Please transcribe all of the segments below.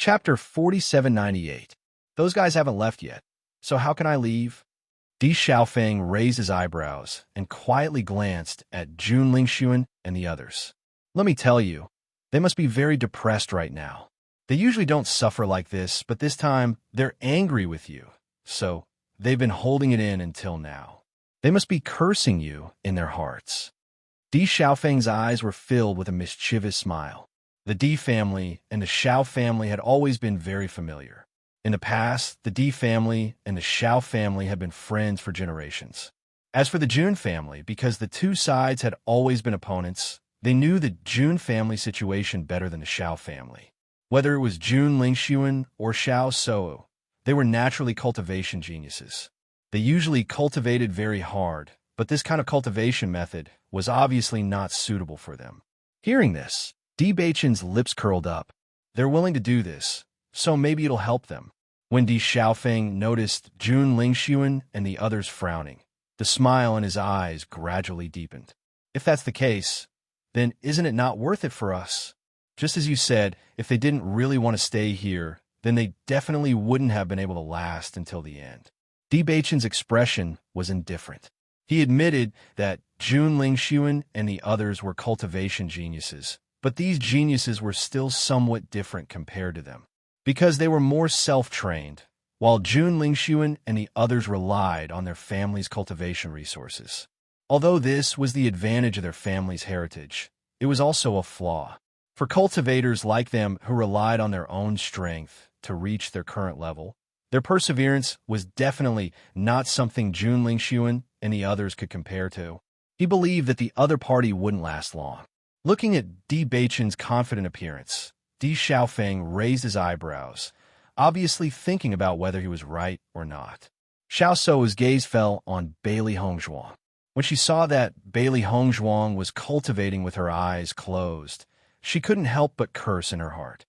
Chapter 4798. Those guys haven't left yet, so how can I leave? Di Xiaofeng raised his eyebrows and quietly glanced at Jun Lingxuan and the others. Let me tell you, they must be very depressed right now. They usually don't suffer like this, but this time they're angry with you, so they've been holding it in until now. They must be cursing you in their hearts. Di Xiaofeng's eyes were filled with a mischievous smile. The Di family and the Xiao family had always been very familiar. In the past, the Di family and the Xiao family had been friends for generations. As for the Jun family, because the two sides had always been opponents, they knew the Jun family situation better than the Xiao family. Whether it was Jun Lingxuan or Xiao Sou, they were naturally cultivation geniuses. They usually cultivated very hard, but this kind of cultivation method was obviously not suitable for them. Hearing this, Di Beichen's lips curled up. They're willing to do this, so maybe it'll help them. When Di Xiaofeng noticed Jun Lingxuan and the others frowning, the smile in his eyes gradually deepened. If that's the case, then isn't it not worth it for us? Just as you said, if they didn't really want to stay here, then they definitely wouldn't have been able to last until the end. Di Beichen's expression was indifferent. He admitted that Jun Lingxuan and the others were cultivation geniuses, but these geniuses were still somewhat different compared to them, because they were more self-trained, while Jun Lingxuan and the others relied on their family's cultivation resources. Although this was the advantage of their family's heritage, it was also a flaw. For cultivators like them who relied on their own strength to reach their current level, their perseverance was definitely not something Jun Lingxuan and the others could compare to. He believed that the other party wouldn't last long. Looking at Di Beichen's confident appearance, Di Xiaofeng raised his eyebrows, obviously thinking about whether he was right or not. Xiao Sou's gaze fell on Bailey Hongzhuang. When she saw that Bailey Hongzhuang was cultivating with her eyes closed, she couldn't help but curse in her heart.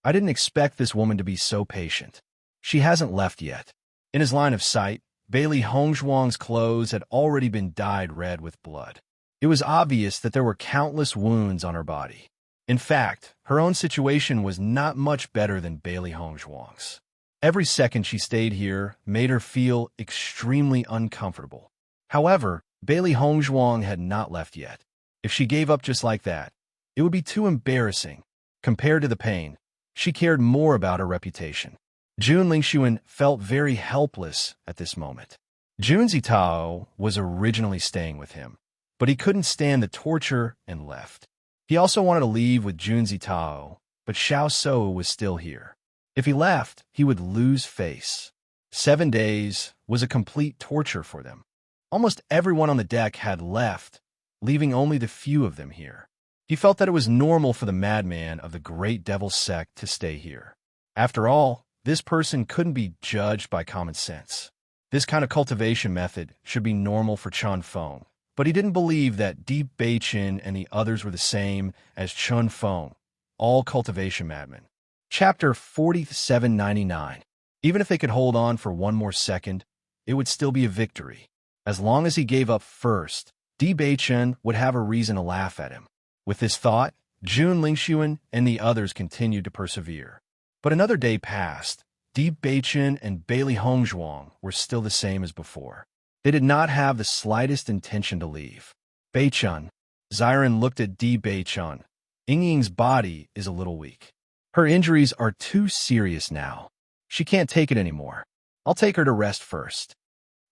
I didn't expect this woman to be so patient. She hasn't left yet. In his line of sight, Bailey Hongzhuang's clothes had already been dyed red with blood. It was obvious that there were countless wounds on her body. In fact, her own situation was not much better than Bailey Hongzhuang's. Every second she stayed here made her feel extremely uncomfortable. However, Bailey Hongzhuang had not left yet. If she gave up just like that, it would be too embarrassing. Compared to the pain, she cared more about her reputation. Jun Lingxuan felt very helpless at this moment. Jun Zitao was originally staying with him, but he couldn't stand the torture and left. He also wanted to leave with Jun Zitao, but Xiao Sou was still here. If he left, he would lose face. 7 days was a complete torture for them. Almost everyone on the deck had left, leaving only the few of them here. He felt that it was normal for the madman of the Great Devil sect to stay here. After all, this person couldn't be judged by common sense. This kind of cultivation method should be normal for Chun Feng, but he didn't believe that Di Beichen and the others were the same as Chun Feng, all cultivation madmen. Chapter 4799. Even if they could hold on for one more second, it would still be a victory. As long as he gave up first, Di Beichen would have a reason to laugh at him. With this thought, Jun Lingxuan and the others continued to persevere. But another day passed. Di Beichen and Bailey Hongzhuang were still the same as before. They did not have the slightest intention to leave. Beichun. Ziren looked at Di Beichun. Yingying's body is a little weak. Her injuries are too serious now. She can't take it anymore. I'll take her to rest first.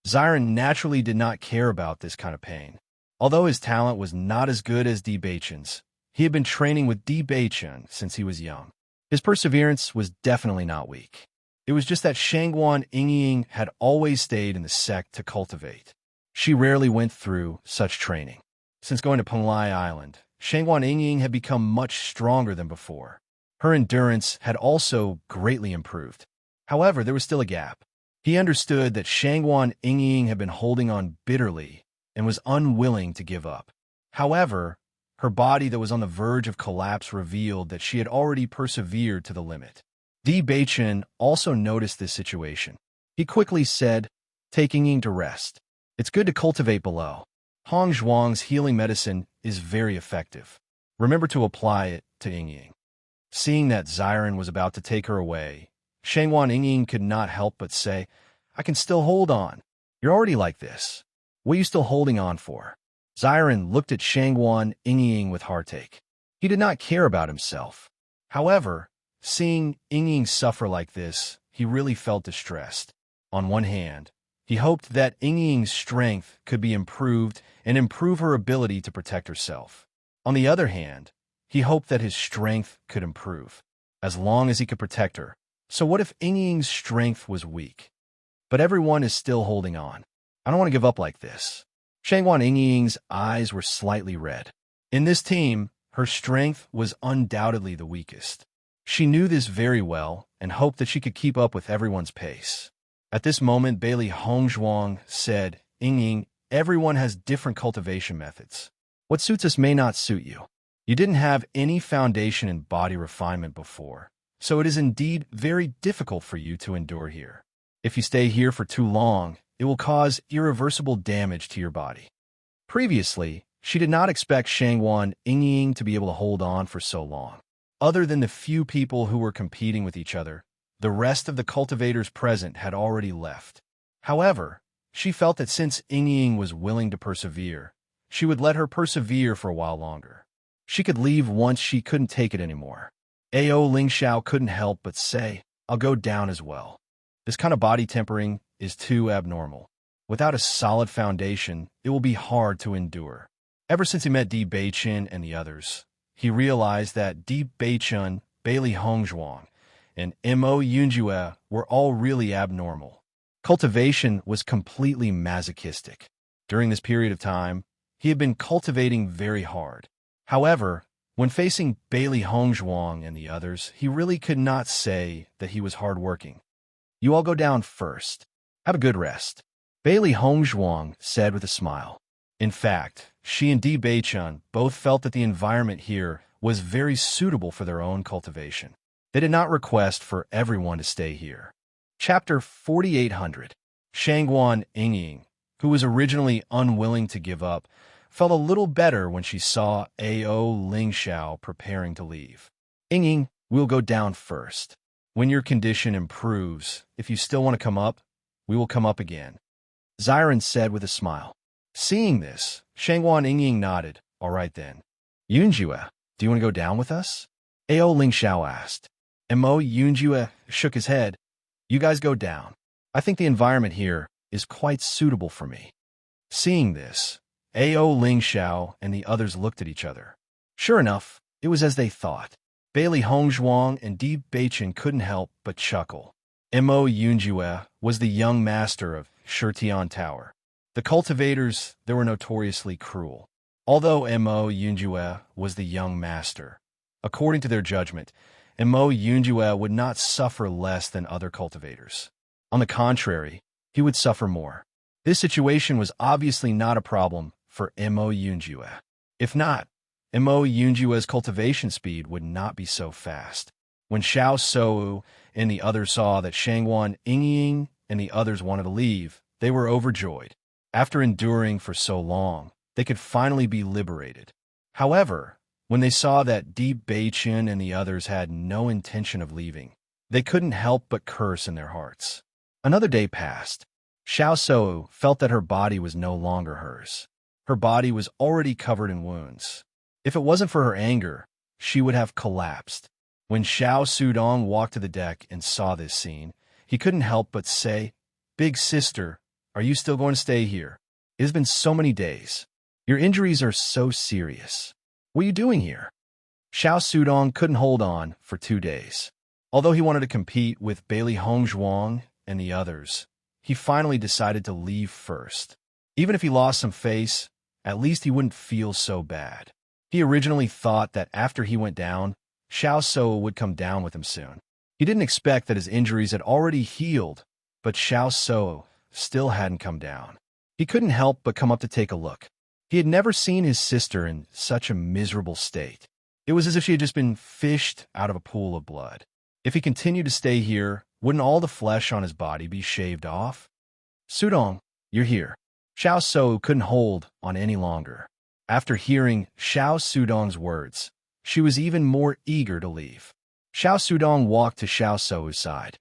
Ziren naturally did not care about this kind of pain. Although his talent was not as good as Di Beichen's, he had been training with Di Beichen since he was young. His perseverance was definitely not weak. It was just that Shangguan Yingying had always stayed in the sect to cultivate. She rarely went through such training. Since going to Penglai Island, Shangguan Yingying had become much stronger than before. Her endurance had also greatly improved. However, there was still a gap. He understood that Shangguan Yingying had been holding on bitterly and was unwilling to give up. However, her body that was on the verge of collapse revealed that she had already persevered to the limit. Di Beichen also noticed this situation. He quickly said, "Take Yingying to rest. It's good to cultivate below. Hong Zhuang's healing medicine is very effective. Remember to apply it to Yingying." Seeing that Xiren was about to take her away, Shangwan Yingying could not help but say, I can still hold on. You're already like this. What are you still holding on for? Xiren looked at Shangwan Yingying with heartache. He did not care about himself. However, seeing Yingying suffer like this, he really felt distressed. On one hand, he hoped that Yingying's strength could be improved and improve her ability to protect herself. On the other hand, he hoped that his strength could improve, as long as he could protect her. So what if Yingying's strength was weak? But everyone is still holding on. I don't want to give up like this. Shangwan Yingying's eyes were slightly red. In this team, her strength was undoubtedly the weakest. She knew this very well and hoped that she could keep up with everyone's pace. At this moment, Bailey Hongzhuang said, Yingying, everyone has different cultivation methods. What suits us may not suit you. You didn't have any foundation in body refinement before, so it is indeed very difficult for you to endure here. If you stay here for too long, it will cause irreversible damage to your body. Previously, she did not expect Shangwan Yingying to be able to hold on for so long. Other than the few people who were competing with each other, the rest of the cultivators present had already left. However, she felt that since Yingying was willing to persevere, she would let her persevere for a while longer. She could leave once she couldn't take it anymore. Ao Lingxiao couldn't help but say, I'll go down as well. This kind of body tempering is too abnormal. Without a solid foundation, it will be hard to endure. Ever since he met Di Beichun and the others, he realized that Di Beichun, Bailey Hongzhuang, and Mo Yunjue were all really abnormal. Cultivation was completely masochistic. During this period of time, he had been cultivating very hard. However, when facing Bailey Hongzhuang and the others, he really could not say that he was hardworking. You all go down first. Have a good rest, Bailey Hongzhuang said with a smile. In fact, she and Di Beichun both felt that the environment here was very suitable for their own cultivation. They did not request for everyone to stay here. Chapter 4800. Shangwan Yingying, who was originally unwilling to give up, felt a little better when she saw Ao Lingxiao preparing to leave. Yingying, we'll go down first. When your condition improves, if you still want to come up, we will come up again, Xiren said with a smile. Seeing this, Shangwan Yingying nodded. All right then. Yunjue, do you want to go down with us? Ao Lingxiao asked. Mo Yunjue shook his head. You guys go down. I think the environment here is quite suitable for me. Seeing this, Ao Lingxiao and the others looked at each other. Sure enough, it was as they thought. Bailey Hongzhuang and Di Beichun couldn't help but chuckle. Mo Yunjue was the young master of Shitian Tower. The cultivators, they were notoriously cruel. Although Mo Yunjue was the young master, according to their judgment, Mo Yunjue would not suffer less than other cultivators. On the contrary, he would suffer more. This situation was obviously not a problem for Mo Yunjue. If not, Mo Yunjue's cultivation speed would not be so fast. When Xiao Sou and the others saw that Shangwan Yingying and the others wanted to leave, they were overjoyed. After enduring for so long, they could finally be liberated. However, when they saw that Di Beichun and the others had no intention of leaving, they couldn't help but curse in their hearts. Another day passed. Xiao Sou felt that her body was no longer hers. Her body was already covered in wounds. If it wasn't for her anger, she would have collapsed. When Xiao Sudong walked to the deck and saw this scene, he couldn't help but say, Big sister, are you still going to stay here? It has been so many days. Your injuries are so serious. What are you doing here? Xiao Sudong couldn't hold on for 2 days. Although he wanted to compete with Bailey Hongzhuang and the others, he finally decided to leave first. Even if he lost some face, at least he wouldn't feel so bad. He originally thought that after he went down, Xiao Sou would come down with him soon. He didn't expect that his injuries had already healed, but Xiao Sou still hadn't come down. He couldn't help but come up to take a look. He had never seen his sister in such a miserable state. It was as if she had just been fished out of a pool of blood. If he continued to stay here, wouldn't all the flesh on his body be shaved off? Sudong, you're here. Xiao Sou couldn't hold on any longer. After hearing Xiao Sudong's words, she was even more eager to leave. Xiao Sudong walked to Xiao Sou's side.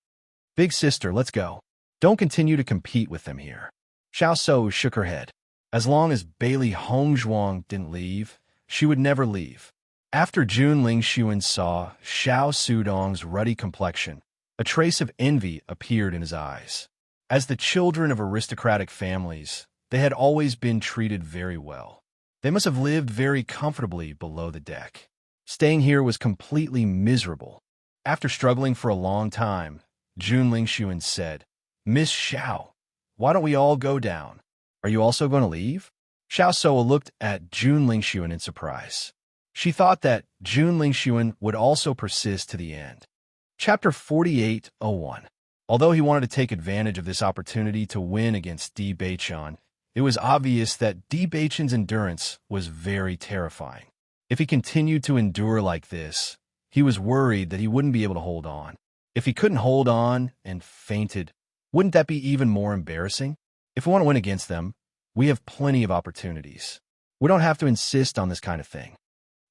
Big sister, let's go. Don't continue to compete with them here. Xiao Sou shook her head. As long as Bailey Hongzhuang didn't leave, she would never leave. After Jun Lingxuan saw Xiao Sudong's ruddy complexion, a trace of envy appeared in his eyes. As the children of aristocratic families, they had always been treated very well. They must have lived very comfortably below the deck. Staying here was completely miserable. After struggling for a long time, Jun Lingxuan said, Miss Xiao, why don't we all go down? Are you also going to leave? Xiao Sou looked at Jun Lingxuan in surprise. She thought that Jun Lingxuan would also persist to the end. Chapter 48:01. Although he wanted to take advantage of this opportunity to win against Di Beichen, it was obvious that Di Beichen's endurance was very terrifying. If he continued to endure like this, he was worried that he wouldn't be able to hold on. If he couldn't hold on and fainted, wouldn't that be even more embarrassing? If we want to win against them, we have plenty of opportunities. We don't have to insist on this kind of thing.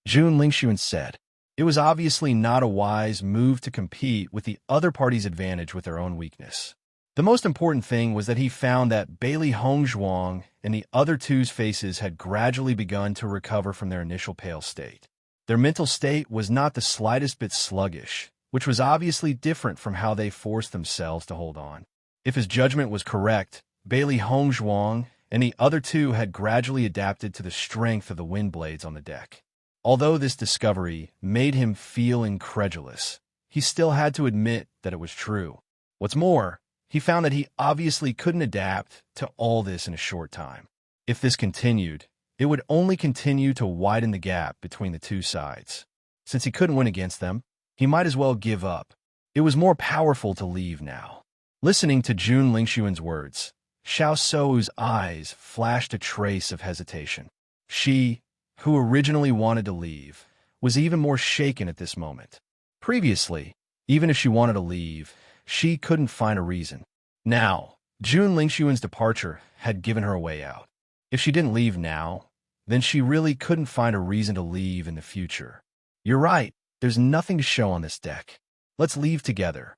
Jun Lingxuan said. It was obviously not a wise move to compete with the other party's advantage with their own weakness. The most important thing was that he found that Bailey Hongzhuang and the other two's faces had gradually begun to recover from their initial pale state. Their mental state was not the slightest bit sluggish, which was obviously different from how they forced themselves to hold on. If his judgment was correct, Bailey Hongzhuang and the other two had gradually adapted to the strength of the wind blades on the deck. Although this discovery made him feel incredulous, he still had to admit that it was true. What's more, he found that he obviously couldn't adapt to all this in a short time. If this continued, it would only continue to widen the gap between the two sides. Since he couldn't win against them, he might as well give up. It was more powerful to leave now. Listening to Jun Lingxuan's words, Xiao Sou's eyes flashed a trace of hesitation. She, who originally wanted to leave, was even more shaken at this moment. Previously, even if she wanted to leave, she couldn't find a reason. Now, Jun Lingxuan's departure had given her a way out. If she didn't leave now, then she really couldn't find a reason to leave in the future. You're right, there's nothing to show on this deck. Let's leave together.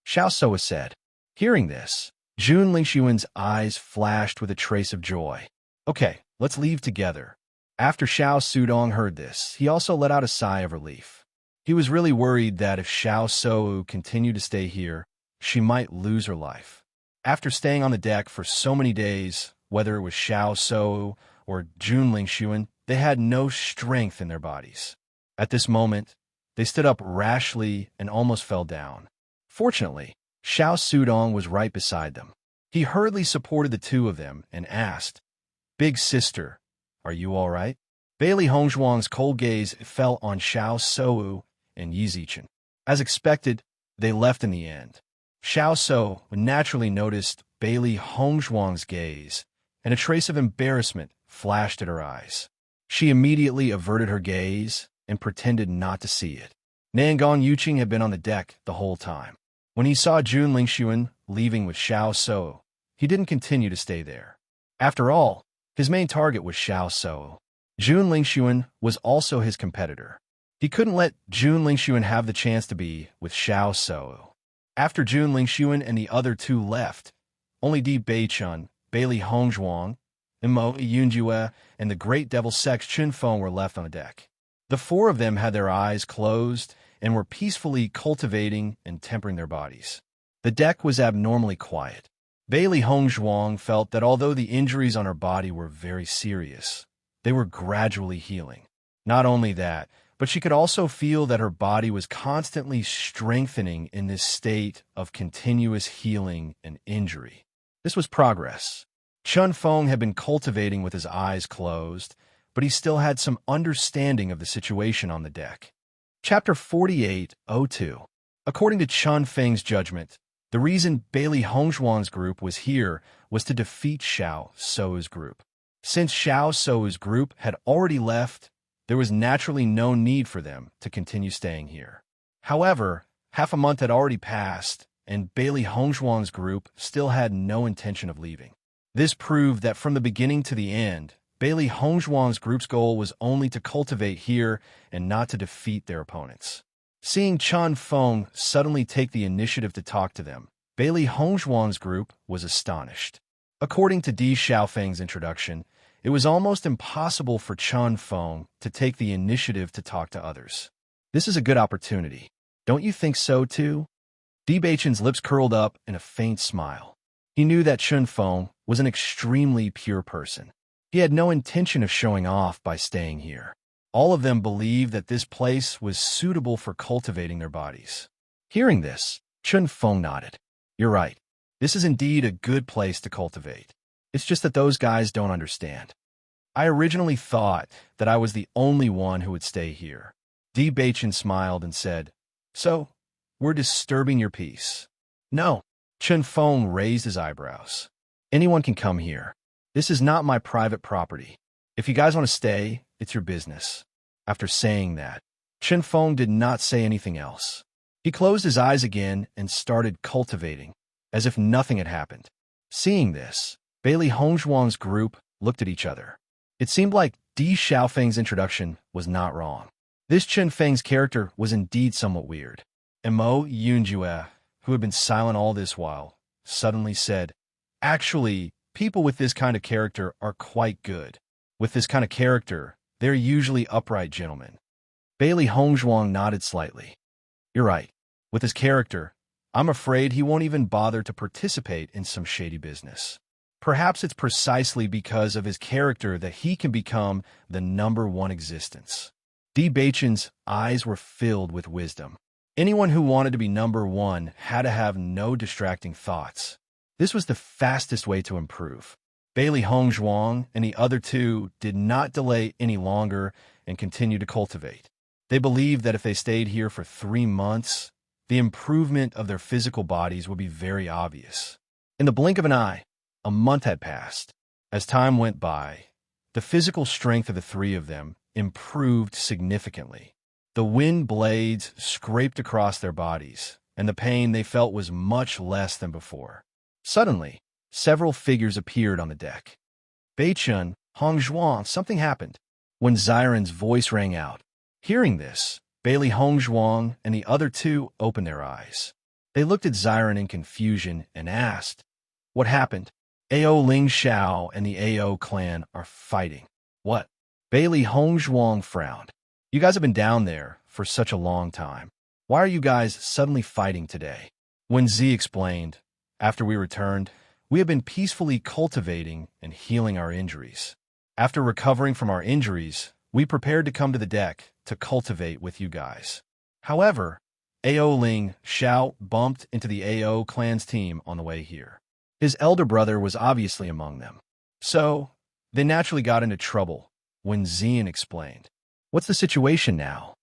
Xiao Sou said. Hearing this, Jun Lingxuan's eyes flashed with a trace of joy. Okay, let's leave together. After Xiao Sudong heard this, he also let out a sigh of relief. He was really worried that if Xiao Sou continued to stay here, she might lose her life. After staying on the deck for so many days, whether it was Xiao Sou or Jun Lingxuan, they had no strength in their bodies. At this moment, they stood up rashly and almost fell down. Fortunately, Xiao Sudong was right beside them. He hurriedly supported the two of them and asked, Big sister, are you all right? Bailey Hongzhuang's cold gaze fell on Xiao Sou and Yi Zichen. As expected, they left in the end. Xiao Sou naturally noticed Bailey Hongzhuang's gaze, and a trace of embarrassment flashed at her eyes. She immediately averted her gaze and pretended not to see it. Nangang Yuqing had been on the deck the whole time. When he saw Jun Lingxuan leaving with Xiao Sou, he didn't continue to stay there. After all, his main target was Xiao Sou. Jun Lingxuan was also his competitor. He couldn't let Jun Lingxuan have the chance to be with Xiao Sou. After Jun Lingxuan and the other two left, only Di Beichen, Bailey Hongzhuang, Mo Yunjue, and the Great Devil Sex Chinfeng were left on the deck. The four of them had their eyes closed and were peacefully cultivating and tempering their bodies. The deck was abnormally quiet. Bailey Hongzhuang felt that although the injuries on her body were very serious, they were gradually healing. Not only that, but she could also feel that her body was constantly strengthening in this state of continuous healing and injury. This was progress. Chun Feng had been cultivating with his eyes closed, but he still had some understanding of the situation on the deck. Chapter 48:02. According to Chun Feng's judgment, the reason Bailey Hongzhuang's group was here was to defeat Xiao Sou's group. Since Xiao Sou's group had already left, there was naturally no need for them to continue staying here. However, half a month had already passed, and Bailey Hongzhuang's group still had no intention of leaving. This proved that from the beginning to the end, Bailey Hongzhuang's group's goal was only to cultivate here and not to defeat their opponents. Seeing Chun Feng suddenly take the initiative to talk to them, Bailey Hongzhuang's group was astonished. According to Di Xiaofeng's introduction, it was almost impossible for Chun Feng to take the initiative to talk to others. This is a good opportunity. Don't you think so, too? Di Beichen's lips curled up in a faint smile. He knew that Chun Feng was an extremely pure person. He had no intention of showing off by staying here. All of them believed that this place was suitable for cultivating their bodies. Hearing this, Chun Feng nodded. You're right. This is indeed a good place to cultivate. It's just that those guys don't understand. I originally thought that I was the only one who would stay here. Di Beichen smiled and said, So, we're disturbing your peace. No. Chun Feng raised his eyebrows. Anyone can come here. This is not my private property. If you guys want to stay, it's your business. After saying that, Chun Feng did not say anything else. He closed his eyes again and started cultivating, as if nothing had happened. Seeing this, Bailey Hongzhuang's group looked at each other. It seemed like Di Xiaofeng's introduction was not wrong. This Chun Feng's character was indeed somewhat weird. And Mo Yunjue, who had been silent all this while, suddenly said, Actually, people with this kind of character are quite good. With this kind of character, they're usually upright gentlemen. Bailey Hongzhuang nodded slightly. You're right. With his character, I'm afraid he won't even bother to participate in some shady business. Perhaps it's precisely because of his character that he can become the number one existence. Di Beichen's eyes were filled with wisdom. Anyone who wanted to be number one had to have no distracting thoughts. This was the fastest way to improve. Bailey Hongzhuang and the other two did not delay any longer and continued to cultivate. They believed that if they stayed here for 3 months, the improvement of their physical bodies would be very obvious. In the blink of an eye, a month had passed. As time went by, the physical strength of the three of them improved significantly. The wind blades scraped across their bodies, and the pain they felt was much less than before. Suddenly, several figures appeared on the deck. Beichun, Hongzhuang, something happened. When Xiren's voice rang out. Hearing this, Bailey Hongzhuang and the other two opened their eyes. They looked at Xiren in confusion and asked, What happened? Ao Ling Xiao and the Ao clan are fighting. What? Bailey Hongzhuang frowned. You guys have been down there for such a long time. Why are you guys suddenly fighting today? When Z explained, after we returned, we have been peacefully cultivating and healing our injuries. After recovering from our injuries, we prepared to come to the deck to cultivate with you guys. However, Ao Ling Xiao bumped into the Ao clan's team on the way here. His elder brother was obviously among them. So, they naturally got into trouble when Xian explained. What's the situation now?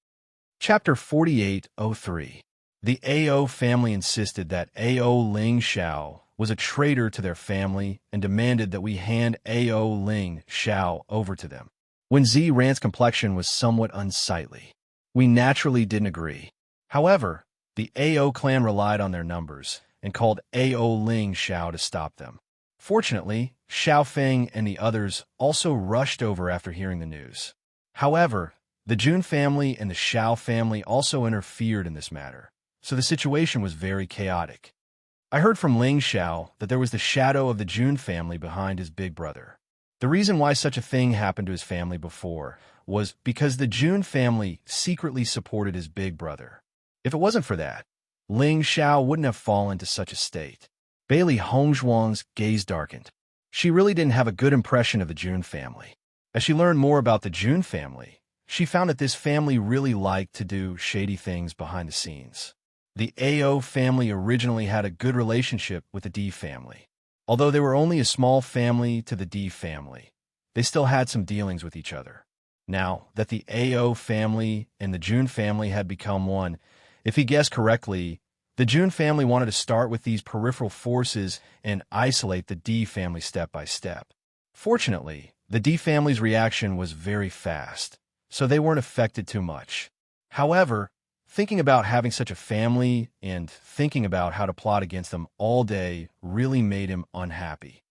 Chapter 4803. The Ao family insisted that Ao Ling Xiao was a traitor to their family and demanded that we hand Ao Ling Xiao over to them. When Rand's complexion was somewhat unsightly, we naturally didn't agree. However, the Ao clan relied on their numbers and called Ao Ling Xiao to stop them. Fortunately, Xiao Feng and the others also rushed over after hearing the news. However, the Jun family and the Xiao family also interfered in this matter, so the situation was very chaotic. I heard from Ling Xiao that there was the shadow of the Jun family behind his big brother. The reason why such a thing happened to his family before was because the Jun family secretly supported his big brother. If it wasn't for that, Ling Xiao wouldn't have fallen to such a state. Bailey Hongzhuang's gaze darkened. She really didn't have a good impression of the Jun family. As she learned more about the Jun family, she found that this family really liked to do shady things behind the scenes. The Ao family originally had a good relationship with the D family. Although they were only a small family to the D family, they still had some dealings with each other. Now that the Ao family and the Jun family had become one, if he guessed correctly, the Jun family wanted to start with these peripheral forces and isolate the D family step by step. Fortunately, the D family's reaction was very fast, so they weren't affected too much. However, thinking about having such a family and thinking about how to plot against them all day really made him unhappy.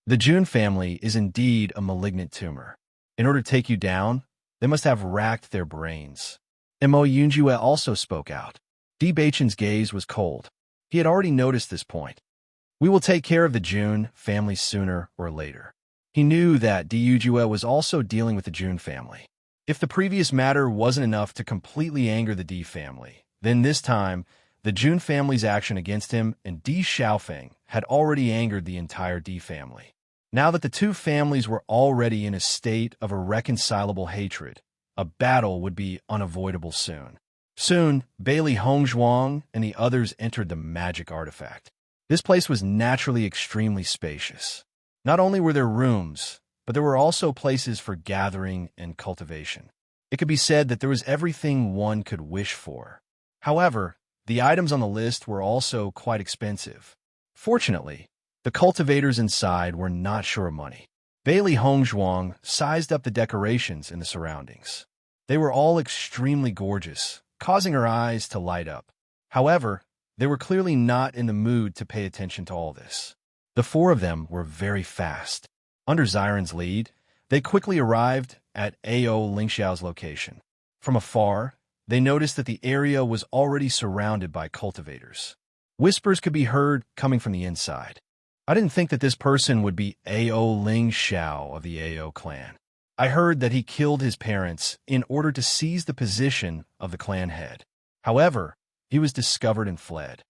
The Jun family is indeed a malignant tumor. In order to take you down, they must have racked their brains. Mo Yunjue also spoke out. Di Beichen's gaze was cold. He had already noticed this point. We will take care of the Jun family sooner or later. He knew that Di Yujue was also dealing with the Jun family. If the previous matter wasn't enough to completely anger the Di family, then this time, the Jun family's action against him and Di Xiaofeng had already angered the entire Di family. Now that the two families were already in a state of irreconcilable hatred, a battle would be unavoidable soon. Soon, Bailey Hongzhuang and the others entered the magic artifact. This place was naturally extremely spacious. Not only were there rooms, but there were also places for gathering and cultivation. It could be said that there was everything one could wish for. However, the items on the list were also quite expensive. Fortunately, the cultivators inside were not short of money. Bailey Hongzhuang sized up the decorations in the surroundings. They were all extremely gorgeous, causing her eyes to light up. However, they were clearly not in the mood to pay attention to all this. The four of them were very fast. Under Xiren's lead, they quickly arrived at Ao Lingxiao's location. From afar, they noticed that the area was already surrounded by cultivators. Whispers could be heard coming from the inside. I didn't think that this person would be Ao Lingxiao of the Ao clan. I heard that he killed his parents in order to seize the position of the clan head. However, he was discovered and fled.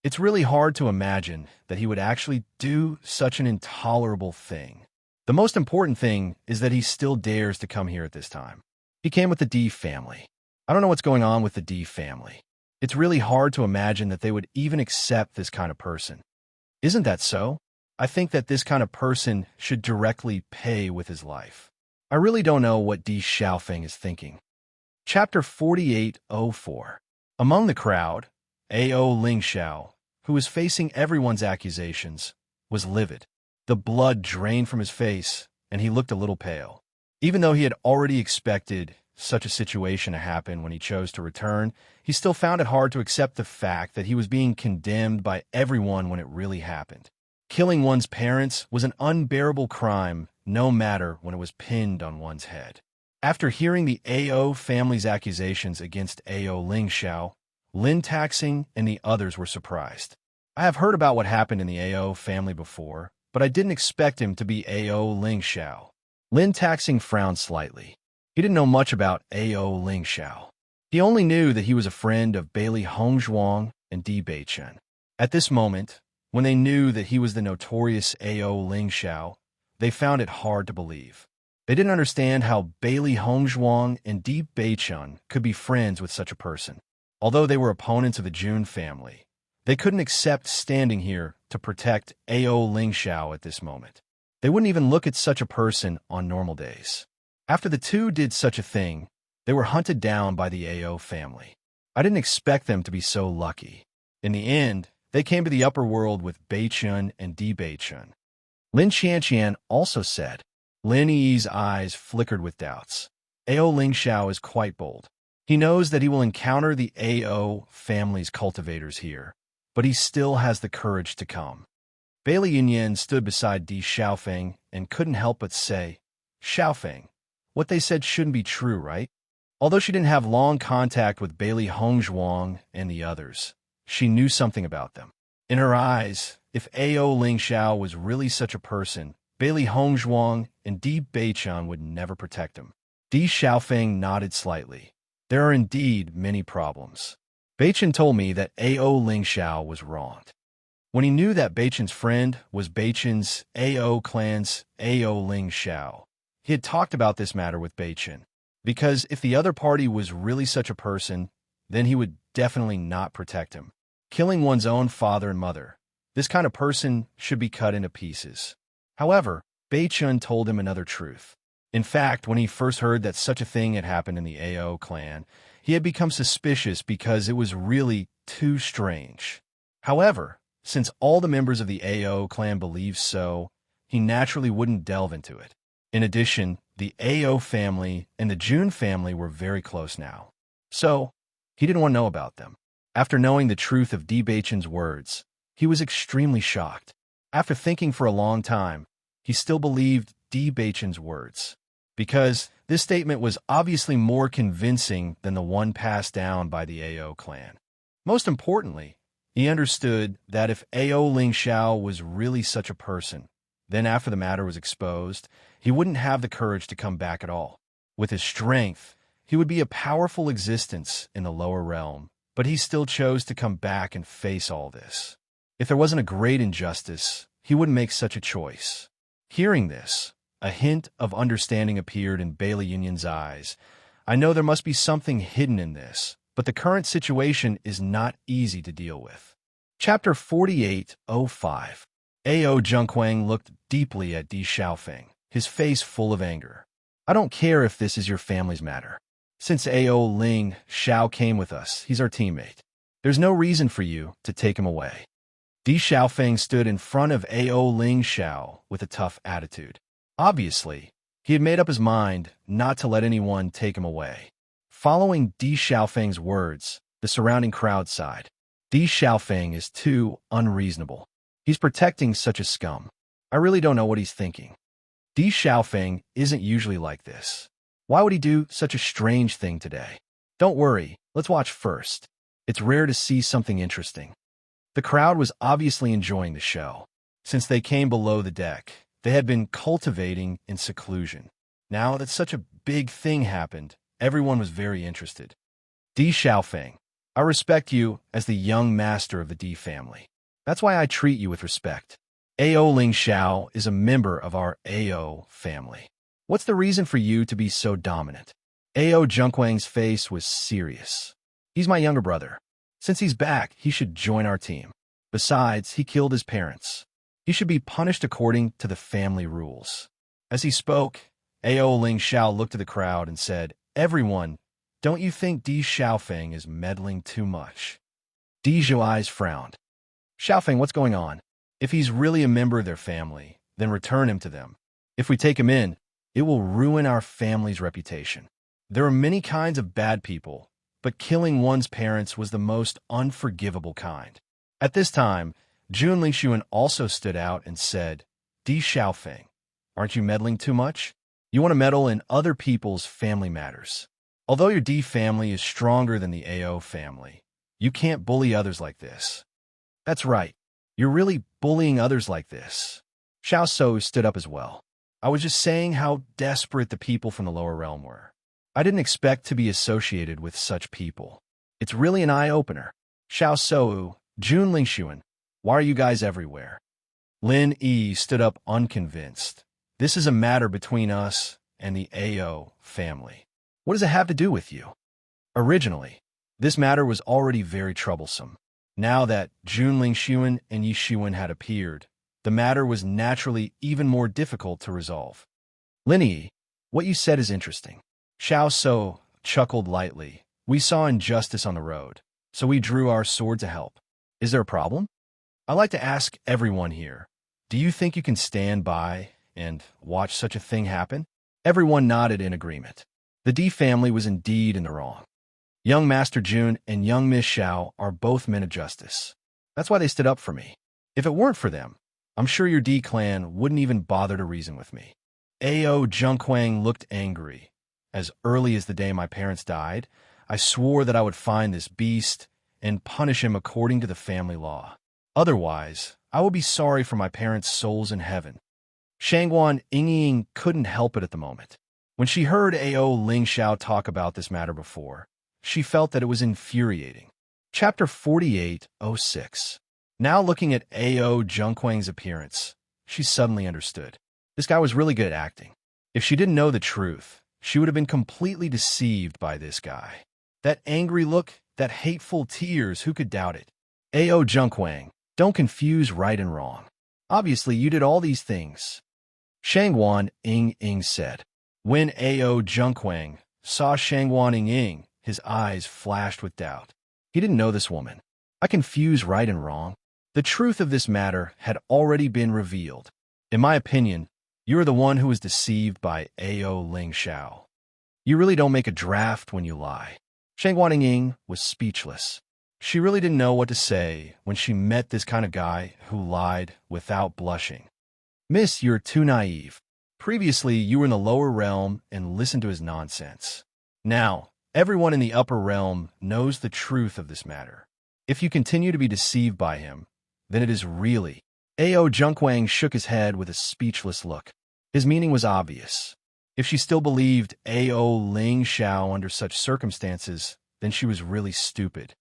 It's really hard to imagine that he would actually do such an intolerable thing. The most important thing is that he still dares to come here at this time. He came with the D family. I don't know what's going on with the D family. It's really hard to imagine that they would even accept this kind of person. Isn't that so? I think that this kind of person should directly pay with his life. I really don't know what Di Xiaofeng is thinking. Chapter 4804. Among the crowd, Ao Lingxiao, who was facing everyone's accusations, was livid. The blood drained from his face, and he looked a little pale. Even though he had already expected such a situation to happen when he chose to return, he still found it hard to accept the fact that he was being condemned by everyone when it really happened. Killing one's parents was an unbearable crime, no matter when it was pinned on one's head. After hearing the Ao family's accusations against Ao Lingxiao, Lin Taxing and the others were surprised. I have heard about what happened in the Ao family before, but I didn't expect him to be Ao Lingxiao. Lin Taxing frowned slightly. He didn't know much about Ao Lingxiao. He only knew that he was a friend of Bailey Hongzhuang and Di Beichen. At this moment, when they knew that he was the notorious Ao Lingxiao, they found it hard to believe. They didn't understand how Bailey Hongzhuang and Di Beichen could be friends with such a person. Although they were opponents of the Jun family, they couldn't accept standing here to protect Ao Lingxiao at this moment. They wouldn't even look at such a person on normal days. After the two did such a thing, they were hunted down by the Ao family. I didn't expect them to be so lucky. In the end, they came to the upper world with Beichun and Di Beichun. Lin Qianqian also said. Lin Yi's eyes flickered with doubts. Ao Lingxiao is quite bold. He knows that he will encounter the Ao family's cultivators here, but he still has the courage to come. Bailey Yunyan stood beside Di Xiaofeng and couldn't help but say, Xiaofeng, what they said shouldn't be true, right? Although she didn't have long contact with Bailey Hongzhuang and the others, she knew something about them. In her eyes, if Ao Lingxiao was really such a person, Bailey Hongzhuang and Di Beichen would never protect him. Di Xiaofeng nodded slightly. There are indeed many problems. Beichen told me that Ao Lingxiao was wronged. When he knew that Beichen's friend was Beichen's Ao clan's Ao Lingxiao, he had talked about this matter with Beichen, because if the other party was really such a person, then he would definitely not protect him. Killing one's own father and mother, this kind of person should be cut into pieces. However, Beichen told him another truth. In fact, when he first heard that such a thing had happened in the Ao clan, he had become suspicious because it was really too strange. However, since all the members of the Ao clan believed so, he naturally wouldn't delve into it. In addition, the Ao family and the Jun family were very close now. So, he didn't want to know about them. After knowing the truth of Di Beichen's words, he was extremely shocked. After thinking for a long time, he still believed Di Beichen's words, because This statement was obviously more convincing than the one passed down by the AO clan. Most importantly, he understood that if AO Ling Xiao was really such a person, then after the matter was exposed, he wouldn't have the courage to come back at all. With his strength, he would be a powerful existence in the lower realm, but he still chose to come back and face all this. If there wasn't a great injustice, he wouldn't make such a choice. Hearing this, a hint of understanding appeared in Bailey Union's eyes. I know there must be something hidden in this, but the current situation is not easy to deal with. Chapter 48:05. A.O. Zhenghuang looked deeply at Di Xiaofeng, his face full of anger. I don't care if this is your family's matter. Since A.O. Ling Xiao came with us, he's our teammate. There's no reason for you to take him away. Di Xiaofeng stood in front of A.O. Ling Xiao with a tough attitude. Obviously, he had made up his mind not to let anyone take him away. Following Di Xiaofeng's words, the surrounding crowd sighed. Di Xiaofeng is too unreasonable. He's protecting such a scum. I really don't know what he's thinking. Di Xiaofeng isn't usually like this. Why would he do such a strange thing today? Don't worry, let's watch first. It's rare to see something interesting. The crowd was obviously enjoying the show. Since they came below the deck, they had been cultivating in seclusion. Now that such a big thing happened, everyone was very interested. Di Xiaofeng, I respect you as the young master of the Di family. That's why I treat you with respect. A.O. Ling Xiao is a member of our A.O. family. What's the reason for you to be so dominant? A.O. Zhenghuang's face was serious. He's my younger brother. Since he's back, he should join our team. Besides, he killed his parents. He should be punished according to the family rules. As he spoke, A.O. Ling Xiao looked at the crowd and said, Everyone, don't you think Di Xiaofeng is meddling too much? Di Zhuai's frowned. Xiaofeng, what's going on? If he's really a member of their family, then return him to them. If we take him in, it will ruin our family's reputation. There are many kinds of bad people, but killing one's parents was the most unforgivable kind. At this time, Jun Lingxuan also stood out and said, Di Xiaofeng, aren't you meddling too much? You want to meddle in other people's family matters. Although your Di family is stronger than the A.O. family, you can't bully others like this. That's right. You're really bullying others like this. Xiao Shou stood up as well. I was just saying how desperate the people from the lower realm were. I didn't expect to be associated with such people. It's really an eye-opener. Xiao Shou, Jun Lingxuan, why are you guys everywhere? Lin Yi stood up unconvinced. This is a matter between us and the A.O. family. What does it have to do with you? Originally, this matter was already very troublesome. Now that Jun Lingxuan and Yi Xuan had appeared, the matter was naturally even more difficult to resolve. Lin Yi, what you said is interesting. Xiao Shou chuckled lightly. We saw injustice on the road, so we drew our sword to help. Is there a problem? I'd like to ask everyone here, do you think you can stand by and watch such a thing happen? Everyone nodded in agreement. The Di family was indeed in the wrong. Young Master Jun and young Miss Xiao are both men of justice. That's why they stood up for me. If it weren't for them, I'm sure your Di clan wouldn't even bother to reason with me. A.O. Zhenghuang looked angry. As early as the day my parents died, I swore that I would find this beast and punish him according to the family law. Otherwise, I would be sorry for my parents' souls in heaven. Shangguan Yingying couldn't help it at the moment. When she heard A.O. Ling Xiao talk about this matter before, she felt that it was infuriating. Chapter 48:06. Now looking at A.O. Zhenghuang's appearance, she suddenly understood. This guy was really good at acting. If she didn't know the truth, she would have been completely deceived by this guy. That angry look, that hateful tears, who could doubt it? A.O. Zhenghuang, don't confuse right and wrong. Obviously, you did all these things. Shangguan Yingying said. When A.O. Zhenghuang saw Shangguan Yingying, his eyes flashed with doubt. He didn't know this woman. I confuse right and wrong. The truth of this matter had already been revealed. In my opinion, you are the one who was deceived by A.O. Ling Xiao. You really don't make a draft when you lie. Shangguan Yingying was speechless. She really didn't know what to say when she met this kind of guy who lied without blushing. Miss, you're too naive. Previously, you were in the lower realm and listened to his nonsense. Now, everyone in the upper realm knows the truth of this matter. If you continue to be deceived by him, then it is really. Ao Junkwang shook his head with a speechless look. His meaning was obvious. If she still believed Ao Ling Xiao under such circumstances, then she was really stupid.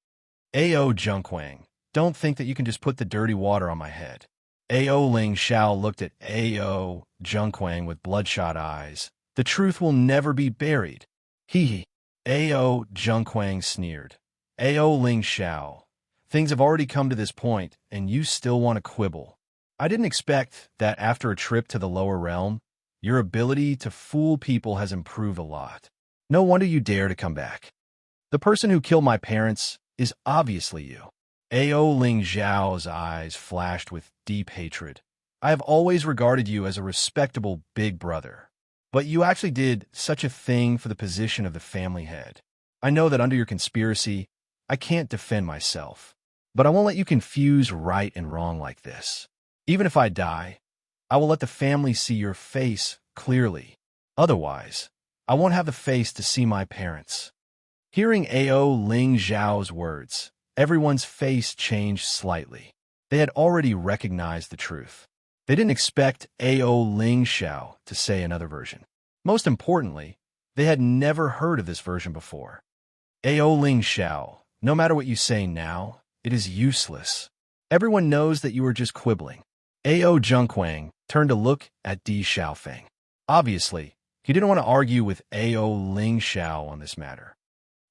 Ao Junkwang, don't think that you can just put the dirty water on my head. Ao Ling Xiao looked at Ao Junkwang with bloodshot eyes. The truth will never be buried. Hee hee. Ao Junkwang sneered. Ao Ling Xiao, things have already come to this point, and you still want to quibble. I didn't expect that after a trip to the lower realm, your ability to fool people has improved a lot. No wonder you dare to come back. The person who killed my parents is obviously you. Ao Ling Xiao's eyes flashed with deep hatred. I have always regarded you as a respectable big brother. But you actually did such a thing for the position of the family head. I know that under your conspiracy, I can't defend myself. But I won't let you confuse right and wrong like this. Even if I die, I will let the family see your face clearly. Otherwise, I won't have the face to see my parents. Hearing Ao Ling Xiao's words, everyone's face changed slightly. They had already recognized the truth. They didn't expect Ao Ling Xiao to say another version. Most importantly, they had never heard of this version before. Ao Ling Xiao, no matter what you say now, it is useless. Everyone knows that you are just quibbling. Ao Junkwang turned to look at Di Xiaofeng. Obviously, he didn't want to argue with Ao Ling Xiao on this matter.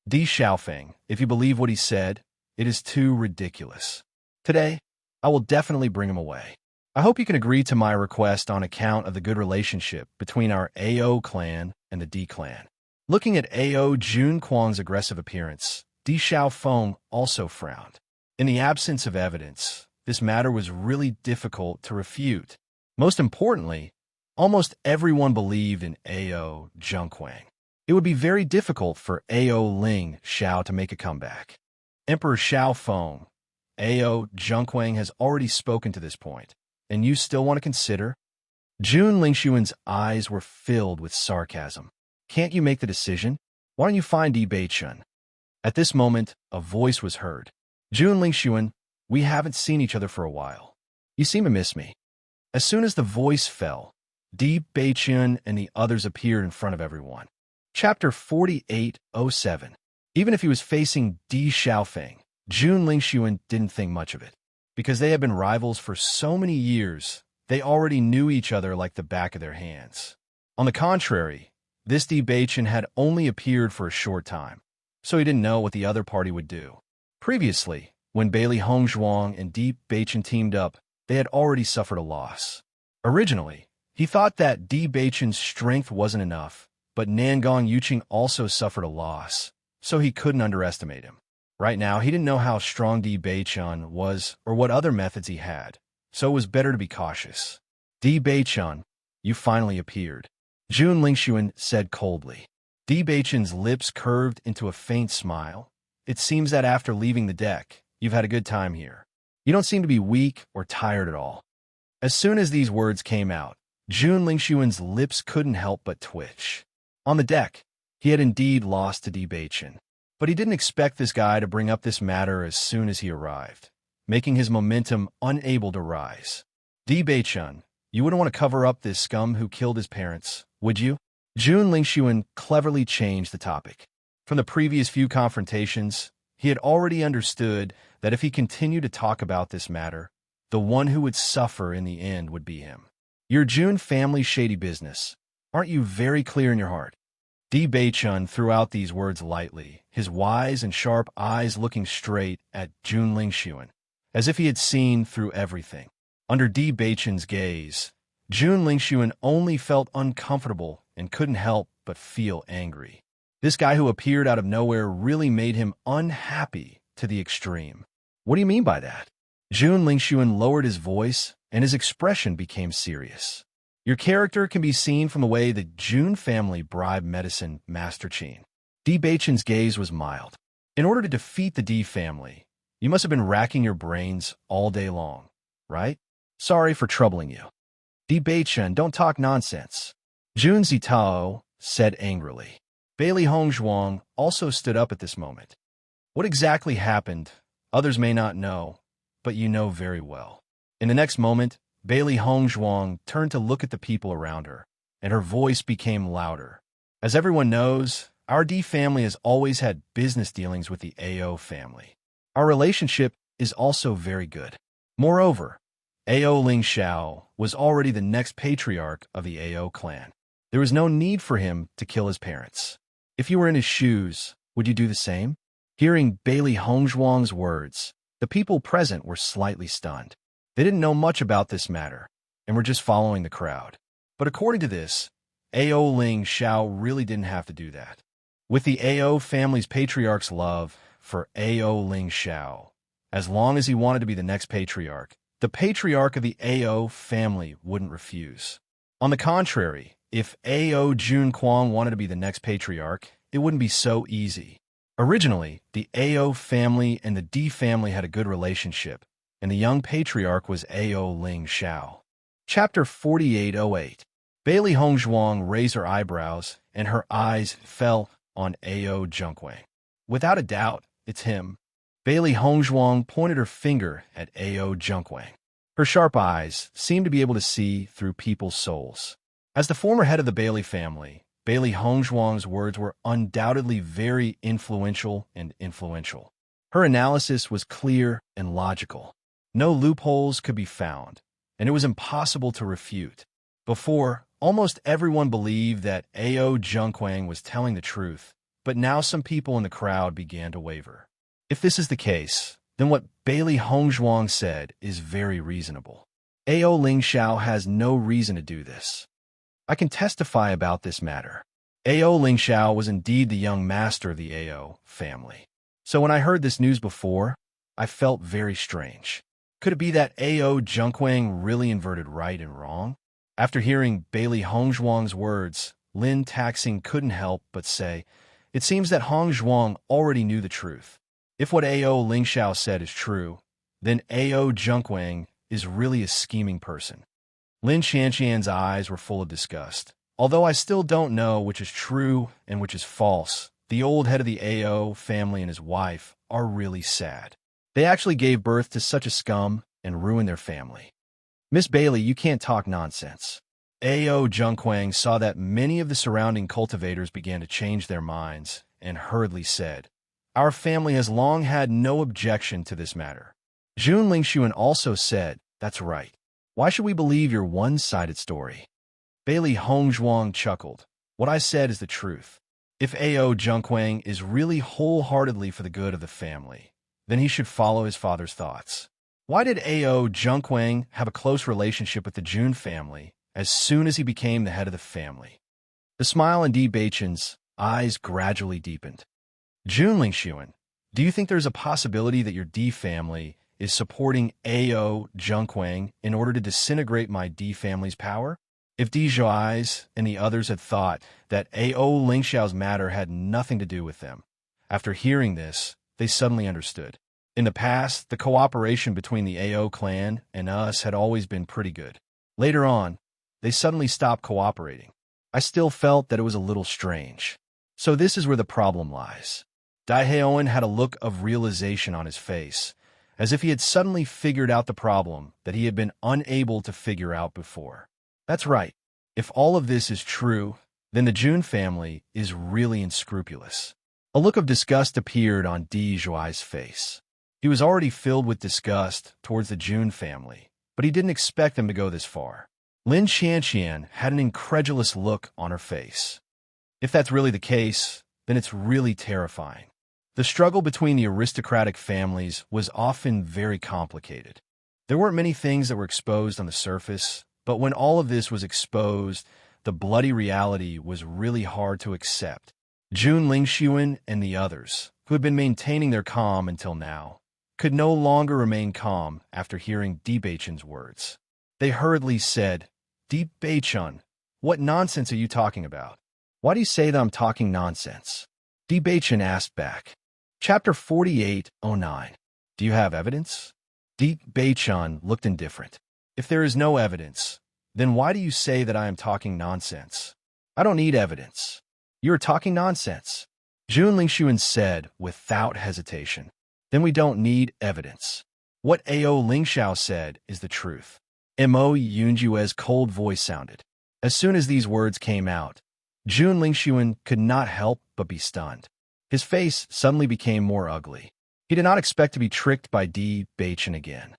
Di Xiaofeng, if you believe what he said, it is too ridiculous. Today, I will definitely bring him away. I hope you can agree to my request on account of the good relationship between our Ao clan and the Di clan. Looking at Ao Junkwang's aggressive appearance, Di Xiaofeng also frowned. In the absence of evidence, this matter was really difficult to refute. Most importantly, almost everyone believed in Ao Junkwang. It would be very difficult for Ao Ling Xiao to make a comeback. Emperor Xiaofeng, Ao Junkwang has already spoken to this point, and you still want to consider? Jun Lingxuan's eyes were filled with sarcasm. Can't you make the decision? Why don't you find Yi Beichun? At this moment, a voice was heard. Jun Lingxuan, we haven't seen each other for a while. You seem to miss me. As soon as the voice fell, Di Beichun and the others appeared in front of everyone. Chapter 4807. Even if he was facing Di Xiaofeng, Jun Lingxuan didn't think much of it. Because they had been rivals for so many years, they already knew each other like the back of their hands. On the contrary, this Di Beichun had only appeared for a short time, so he didn't know what the other party would do. Previously, when Bailey Hongzhuang and Di Beichun teamed up, they had already suffered a loss. Originally, he thought that Di Beichun's strength wasn't enough, but Nangong Yuqing also suffered a loss, so he couldn't underestimate him. Right now, he didn't know how strong Di Beichun was or what other methods he had, so it was better to be cautious. Di Beichun, you finally appeared, Jun Lingxuan said coldly. Di Beichun's lips curved into a faint smile. It seems that after leaving the deck, you've had a good time here. You don't seem to be weak or tired at all. As soon as these words came out, Jun Lingxuan's lips couldn't help but twitch. On the deck, he had indeed lost to Di Beichun, but he didn't expect this guy to bring up this matter as soon as he arrived, making his momentum unable to rise. Di Beichun, you wouldn't want to cover up this scum who killed his parents, would you? Jun Lingxuan cleverly changed the topic. From the previous few confrontations, he had already understood that if he continued to talk about this matter, the one who would suffer in the end would be him. Your Jun family's shady business. Aren't you very clear in your heart? Di Beichun threw out these words lightly, his wise and sharp eyes looking straight at Jun Lingxuan, as if he had seen through everything. Under Di Beichun's gaze, Jun Lingxuan only felt uncomfortable and couldn't help but feel angry. This guy who appeared out of nowhere really made him unhappy to the extreme. What do you mean by that? Jun Lingxuan lowered his voice, and his expression became serious. Your character can be seen from the way the Jun family bribed medicine Master Qin. Di Beichun's gaze was mild. In order to defeat the Di family, you must have been racking your brains all day long, right? Sorry for troubling you. Di Beichun, don't talk nonsense. Jun Zitao said angrily. Bailey Hongzhuang also stood up at this moment. What exactly happened, others may not know, but you know very well. In the next moment, Bailey Hongzhuang turned to look at the people around her, and her voice became louder. As everyone knows, our D family has always had business dealings with the AO family. Our relationship is also very good. Moreover, AO Ling Xiao was already the next patriarch of the AO clan. There was no need for him to kill his parents. If you were in his shoes, would you do the same? Hearing Bailey Hongzhuang's words, the people present were slightly stunned. They didn't know much about this matter, and were just following the crowd. But according to this, AO Ling Xiao really didn't have to do that. With the AO family's patriarch's love for AO Ling Xiao, as long as he wanted to be the next patriarch, the patriarch of the AO family wouldn't refuse. On the contrary, if AO Jun Quan wanted to be the next patriarch, it wouldn't be so easy. Originally, the AO family and the D family had a good relationship, and the young patriarch was AO Ling Xiao. Chapter 4808. Bailey Hongzhuang raised her eyebrows, and her eyes fell on AO Junkwang. Without a doubt, it's him. Bailey Hongzhuang pointed her finger at AO Junkwang. Her sharp eyes seemed to be able to see through people's souls. As the former head of the Bailey family, Bailey Hongzhuang's words were undoubtedly very influential and influential. Her analysis was clear and logical. No loopholes could be found, and it was impossible to refute. Before, almost everyone believed that AO Junkwang was telling the truth, but now some people in the crowd began to waver. If this is the case, then what Bailey Hongzhuang said is very reasonable. AO Ling Xiao has no reason to do this. I can testify about this matter. AO Ling Xiao was indeed the young master of the AO family. So when I heard this news before, I felt very strange. Could it be that AO Junkwang really inverted right and wrong? After hearing Bailey Hongzhuang's words, Lin Taxing couldn't help but say, it seems that Hongzhuang already knew the truth. If what AO Ling Xiao said is true, then AO Junkwang is really a scheming person. Lin Xianxian's eyes were full of disgust. Although I still don't know which is true and which is false, the old head of the AO family and his wife are really sad. They actually gave birth to such a scum and ruined their family. Miss Bailey, you can't talk nonsense. AO Junkwang saw that many of the surrounding cultivators began to change their minds and hurriedly said, our family has long had no objection to this matter. Jun Lingshuan also said, that's right. Why should we believe your one-sided story? Bailey Hongzhuang chuckled. What I said is the truth. If AO Junkwang is really wholeheartedly for the good of the family, then he should follow his father's thoughts. Why did AO Junkwang have a close relationship with the Jun family as soon as he became the head of the family? The smile in Di Beichen's eyes gradually deepened. Jun Lingshuan, do you think there's a possibility that your D family is supporting AO Junkwang in order to disintegrate my D family's power? If Di Zhuai's and the others had thought that AO Lingxiao's matter had nothing to do with them, after hearing this, they suddenly understood. In the past, the cooperation between the AO clan and us had always been pretty good. Later on, they suddenly stopped cooperating. I still felt that it was a little strange. So this is where the problem lies. Dai Heoen had a look of realization on his face, as if he had suddenly figured out the problem that he had been unable to figure out before. That's right. If all of this is true, then the Jun family is really unscrupulous. A look of disgust appeared on Di Zhuai's face. He was already filled with disgust towards the Jun family, but he didn't expect them to go this far. Lin Xianxian had an incredulous look on her face. If that's really the case, then it's really terrifying. The struggle between the aristocratic families was often very complicated. There weren't many things that were exposed on the surface, but when all of this was exposed, the bloody reality was really hard to accept. Jun Lingshuan and the others, who had been maintaining their calm until now, could no longer remain calm after hearing Di Beichen's words. They hurriedly said, Di Beichen, what nonsense are you talking about? Why do you say that I'm talking nonsense? Di Beichen asked back. Chapter 4809. Do you have evidence? Di Beichen looked indifferent. If there is no evidence, then why do you say that I am talking nonsense? I don't need evidence. You are talking nonsense. Jun Lingshuan said without hesitation. Then we don't need evidence. What Ao Lingxiao said is the truth. Mo Yunjue's cold voice sounded. As soon as these words came out, Jun Lingshuan could not help but be stunned. His face suddenly became more ugly. He did not expect to be tricked by Di Beichen again.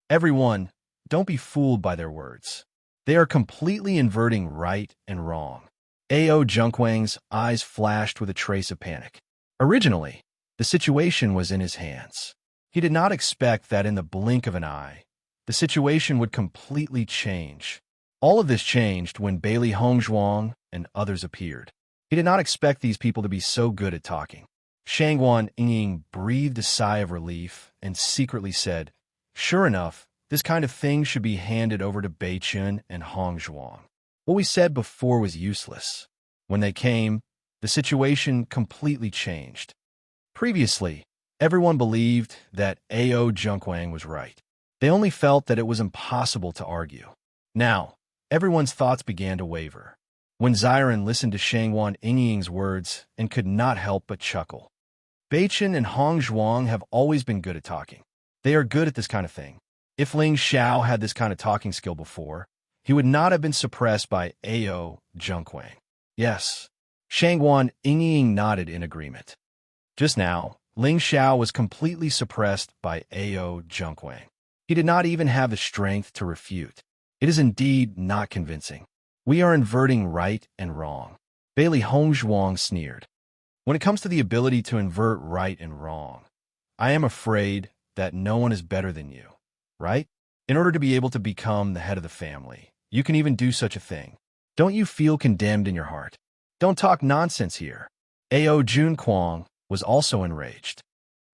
Everyone, don't be fooled by their words. They are completely inverting right and wrong. Ao Junkwang's eyes flashed with a trace of panic. Originally, the situation was in his hands. He did not expect that in the blink of an eye, the situation would completely change. All of this changed when Bailey Hongzhuang and others appeared. He did not expect these people to be so good at talking. Shangguan Ying breathed a sigh of relief and secretly said, "Sure enough, this kind of thing should be handed over to Beichun and Hongzhuang. What we said before was useless. When they came, the situation completely changed. Previously, everyone believed that Ao Junkwang was right. They only felt that it was impossible to argue. Now, everyone's thoughts began to waver. When Ziren listened to Shangguan Ying's words and could not help but chuckle. Beichun and Hongzhuang have always been good at talking. They are good at this kind of thing. If Ling Xiao had this kind of talking skill before, he would not have been suppressed by Ao Junkwang. Yes. Shangguan Ying nodded in agreement. Just now, Ling Xiao was completely suppressed by Ao Junkwang. He did not even have the strength to refute. It is indeed not convincing. We are inverting right and wrong. Bailey Hongzhuang sneered. When it comes to the ability to invert right and wrong, I am afraid that no one is better than you, right? In order to be able to become the head of the family, you can even do such a thing. Don't you feel condemned in your heart? Don't talk nonsense here. Ao Junkwang was also enraged.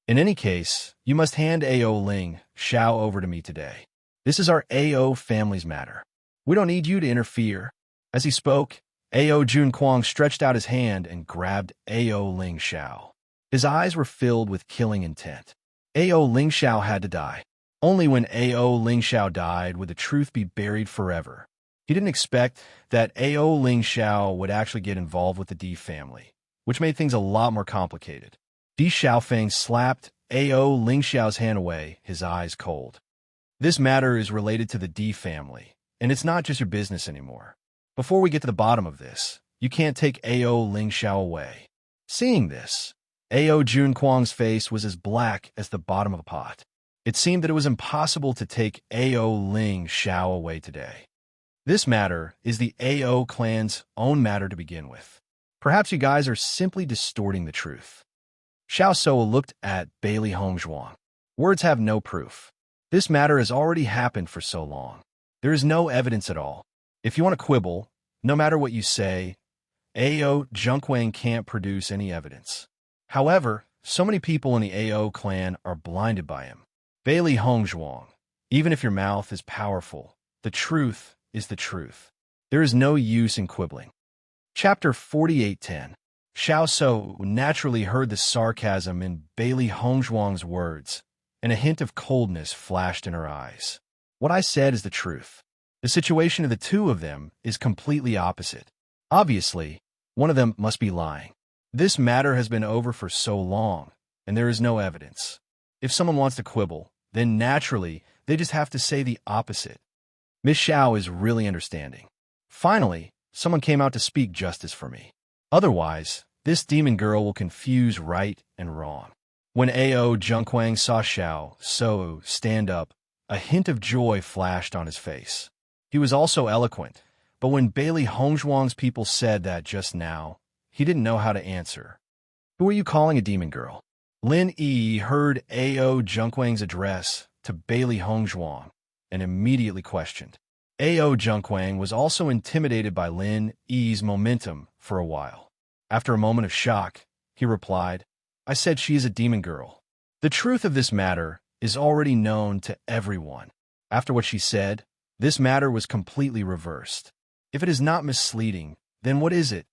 In any case, you must hand Ao Ling Xiao over to me today. This is our Ao family's matter. We don't need you to interfere. As he spoke, Ao Junkwang stretched out his hand and grabbed Ao Ling Xiao. His eyes were filled with killing intent. Ao Ling Xiao had to die. Only when Ao Ling Xiao died would the truth be buried forever. He didn't expect that Ao Ling Xiao would actually get involved with the Di family, which made things a lot more complicated. Di Xiaofeng slapped Ao Ling Xiao's hand away, his eyes cold. This matter is related to the Di family, and it's not just your business anymore. Before we get to the bottom of this, you can't take Ao Ling Xiao away. Seeing this, Ao Junkwang's face was as black as the bottom of a pot. It seemed that it was impossible to take Ao Ling Xiao away today. This matter is the Ao clan's own matter to begin with. Perhaps you guys are simply distorting the truth. Xiao Soa looked at Bailey Hongzhuang. Words have no proof. This matter has already happened for so long. There is no evidence at all. If you want to quibble, no matter what you say, Ao Junkwang can't produce any evidence. However, so many people in the Ao clan are blinded by him. Bailey Hongzhuang, even if your mouth is powerful, the truth is the truth. There is no use in quibbling. Chapter 48:10. Xiao So naturally heard the sarcasm in Bailey Hongzhuang's words, and a hint of coldness flashed in her eyes. What I said is the truth. The situation of the two of them is completely opposite. Obviously, one of them must be lying. This matter has been over for so long, and there is no evidence. If someone wants to quibble, then naturally, they just have to say the opposite. Miss Xiao is really understanding. Finally, someone came out to speak justice for me. Otherwise, this demon girl will confuse right and wrong. When Ao Junkwang saw Xiao So stand up, a hint of joy flashed on his face. He was also eloquent, but when Bailey Hongzhuang's people said that just now, he didn't know how to answer. Who are you calling a demon girl? Lin Yi heard Ao Junkwang's address to Bailey Hongzhuang and immediately questioned. Ao Junkwang was also intimidated by Lin Yi's momentum for a while. After a moment of shock, he replied, I said she is a demon girl. The truth of this matter is already known to everyone. After what she said, this matter was completely reversed. If it is not misleading, then what is it?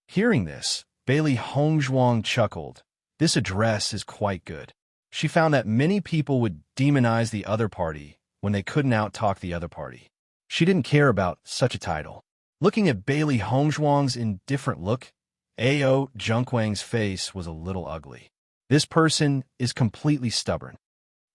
Hearing this, Bailey Hongzhuang chuckled. This address is quite good. She found that many people would demonize the other party when they couldn't out-talk the other party. She didn't care about such a title. Looking at Bailey Hongzhuang's indifferent look, Ao Junquang's face was a little ugly. This person is completely stubborn,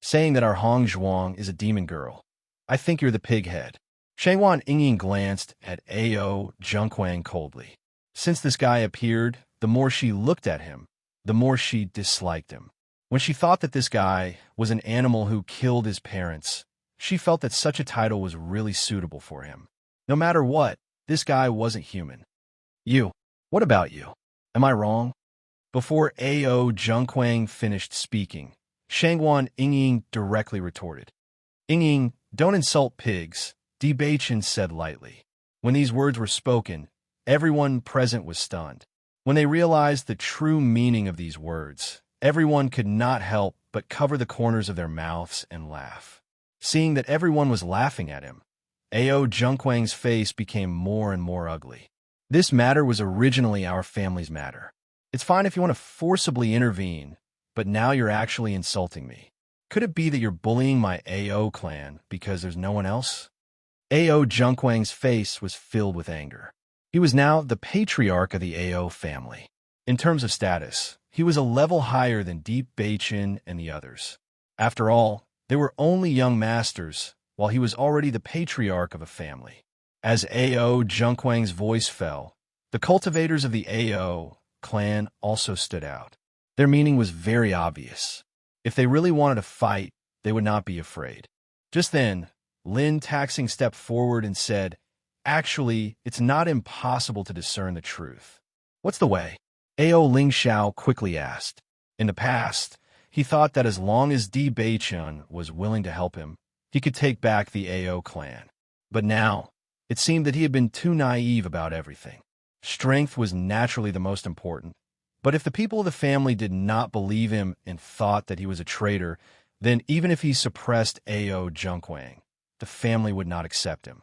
saying that our Hongzhuang is a demon girl. I think you're the pig head. Shangwan Yingying glanced at Ao Junquang coldly. Since this guy appeared, the more she looked at him, the more she disliked him. When she thought that this guy was an animal who killed his parents, she felt that such a title was really suitable for him. No matter what, this guy wasn't human. You. What about you? Am I wrong? Before Ao Junquang finished speaking, Shangwan Yingying directly retorted. Yingying, don't insult pigs, Di Beichen said lightly. When these words were spoken, everyone present was stunned. When they realized the true meaning of these words, everyone could not help but cover the corners of their mouths and laugh. Seeing that everyone was laughing at him, Ao Junquang's face became more and more ugly. This matter was originally our family's matter. It's fine if you want to forcibly intervene, but now you're actually insulting me. Could it be that you're bullying my Ao clan because there's no one else? Ao Junquang's face was filled with anger. He was now the patriarch of the Ao family. In terms of status, he was a level higher than Deep Beichin and the others. After all, they were only young masters, while he was already the patriarch of a family. As Ao Junquang's voice fell, the cultivators of the Ao clan also stood out. Their meaning was very obvious. If they really wanted to fight, they would not be afraid. Just then, Lin Taxing stepped forward and said, "Actually, it's not impossible to discern the truth." "What's the way?" Ao Lingxiao quickly asked. In the past, he thought that as long as Di Beichun was willing to help him, he could take back the Ao clan. But now, it seemed that he had been too naive about everything. Strength was naturally the most important, but if the people of the family did not believe him and thought that he was a traitor, then even if he suppressed Ao Junquang, the family would not accept him.